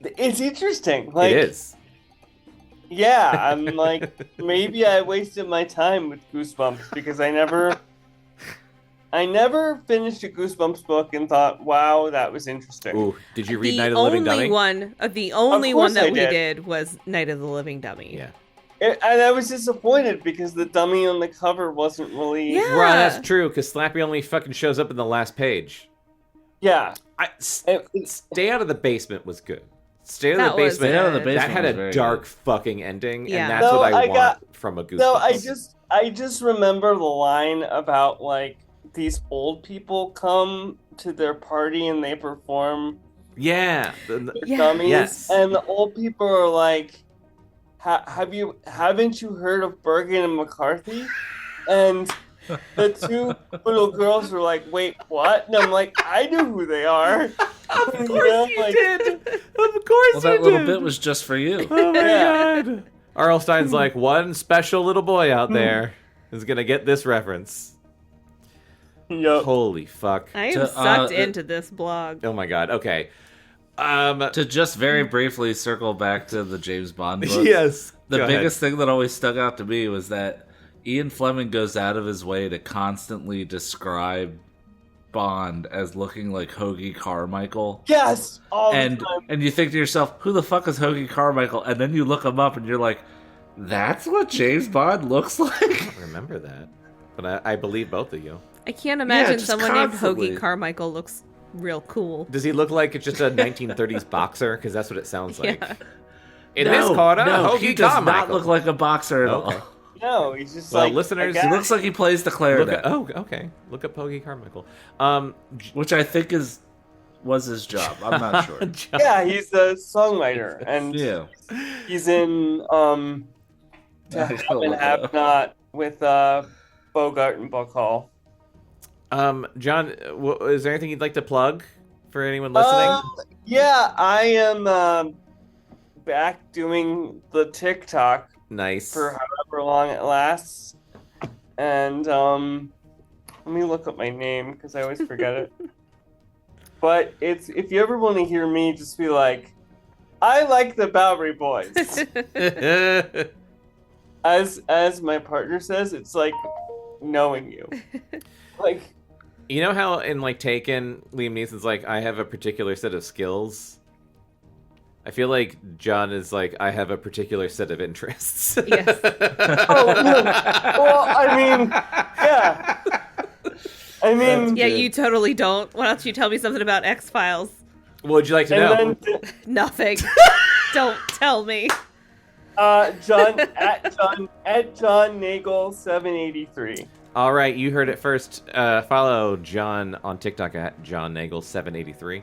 It's interesting. Like, It is. Yeah, I'm like, maybe I wasted my time with Goosebumps because I never finished a Goosebumps book and thought, wow, that was interesting. Ooh, did you read The Night of the Living only Dummy? one, the only course one that I we did. did was Night of the Living Dummy. Yeah. And I was disappointed because the dummy on the cover wasn't really. Yeah. Right, that's true, because Slappy only fucking shows up in the last page. Yeah. It- Stay Out of the Basement was good. Stay Out of That the was Basement, Stay Out of the good. Basement that had was a very dark good. fucking ending, Yeah. and that's No, what I I want got- from a Goosebumps. No, I just remember the line about like these old people come to their party and they perform Yeah. Yeah. dummies, Yes. and the old people are like, haven't you heard of Bergen and McCarthy? And the two little girls were like, wait, what? And I'm like, I know who they are. Of course you did. Of course well, that you little did. bit was just for you. Oh my Yeah. god. R.L. Stein's like, one special little boy out there is gonna get this reference. Yup. Holy fuck. I am To, sucked into this blog. Oh my god. Okay. To just very briefly circle back to the James Bond book. Yes. The Go ahead. biggest thing that always stuck out to me was that Ian Fleming goes out of his way to constantly describe Bond as looking like Hoagie Carmichael. Yes, all And the time. and you think to yourself, who the fuck is Hoagie Carmichael? And then you look him up and you're like, that's what James Bond looks like? I don't remember that, but I believe both of you. I can't imagine just someone constantly. named Hoagie Carmichael looks real cool. Does he look like just a 1930s boxer? Because that's what it sounds like. Yeah. In this corner, no, Hoagie he does Carmichael. not look like a boxer at Okay. all. No, he's just Well, like listeners, a He guy. looks like he plays the clarinet, Okay. Look up Hoagie Carmichael. which I think was his job. I'm not sure. Yeah, he's a songwriter, and Yeah. he's in To Have and Have Not with Bogart and Buckhall. John, is there anything you'd like to plug for anyone listening? Yeah, I am back doing the TikTok Nice. for however long it lasts, and let me look up my name because I always forget it. But it's if you ever want to hear me just be like, I like the Bowery Boys. As my partner says, it's like knowing you. Like, You know how in like Taken, Liam Neeson's like, I have a particular set of skills? I feel like John is like, I have a particular set of interests. Yes. oh, no. Well, I mean, yeah. I mean, Yeah, you totally don't. Why don't you tell me something about X-Files? What would you like to know? and then Nothing. Don't tell me. John at John Nagle 783. All right, you heard it first. Follow John on TikTok at John Nagle 783.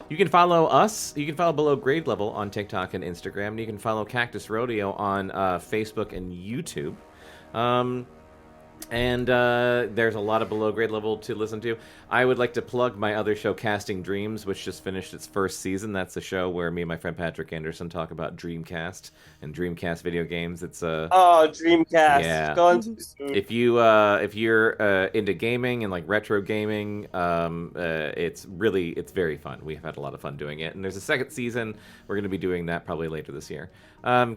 You can follow us. You can follow Below Grade Level on TikTok and Instagram. And you can follow Cactus Rodeo on Facebook and YouTube. And there's a lot of Below Grade Level to listen to. I would like to plug my other show, Casting Dreams, which just finished its first season. That's the show where me and my friend Patrick Anderson talk about Dreamcast and Dreamcast video games. It's a Dreamcast. Yeah. Gone too soon. if you're into gaming and like retro gaming, it's very fun. We've had a lot of fun doing it, and there's a second season. We're going to be doing that probably later this year.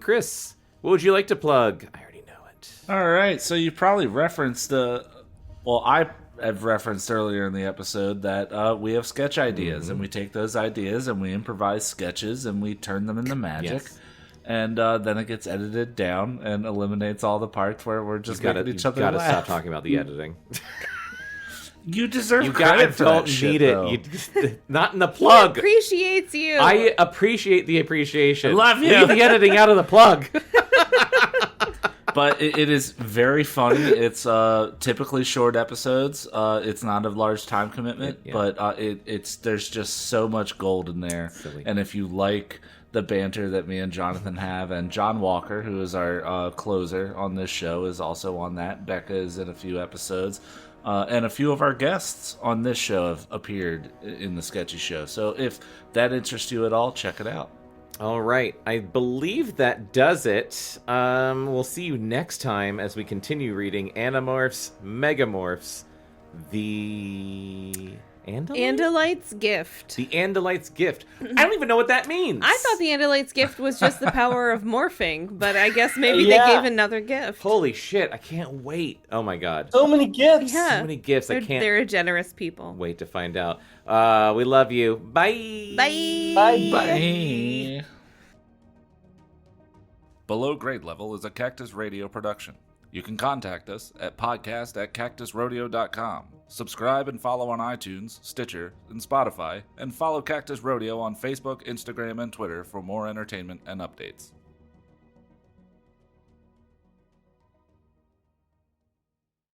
Chris, what would you like to plug? I already know it. All right, so you probably referenced I have referenced earlier in the episode that we have sketch ideas, and we take those ideas and we improvise sketches and we turn them into magic. Yes. And then it gets edited down and eliminates all the parts where we're just making each other gotta laugh. stop talking about the editing. You deserve You credit guys for don't that shit, need it. though. You not in the He plug. appreciates you. I appreciate the appreciation. I love you. Leave the editing out of the plug. But it is very funny. It's typically short episodes. It's not a large time commitment, Yeah. but there's just so much gold in there. Silly. And if you like the banter that me and Jonathan have, and John Walker, who is our closer on this show, is also on that. Bekah is in a few episodes. And a few of our guests on this show have appeared in the Sketchy Show. So if that interests you at all, check it out. All right. I believe that does it. We'll see you next time as we continue reading Animorphs, Megamorphs, the Andalite? Andalite's gift. The Andalite's gift. I don't even know what that means. I thought the Andalite's gift was just the power of morphing, but I guess maybe Yeah. they gave another gift. Holy shit, I can't wait. Oh my god. So many gifts. Yeah. So many gifts. I can't They're a generous people. wait to find out. We love you. Bye. Bye. Bye. Bye. Below Grade Level is a Cactus Radio production. You can contact us at podcast@cactusrodeo.com. Subscribe and follow on iTunes, Stitcher, and Spotify, and follow Cactus Rodeo on Facebook, Instagram, and Twitter for more entertainment and updates.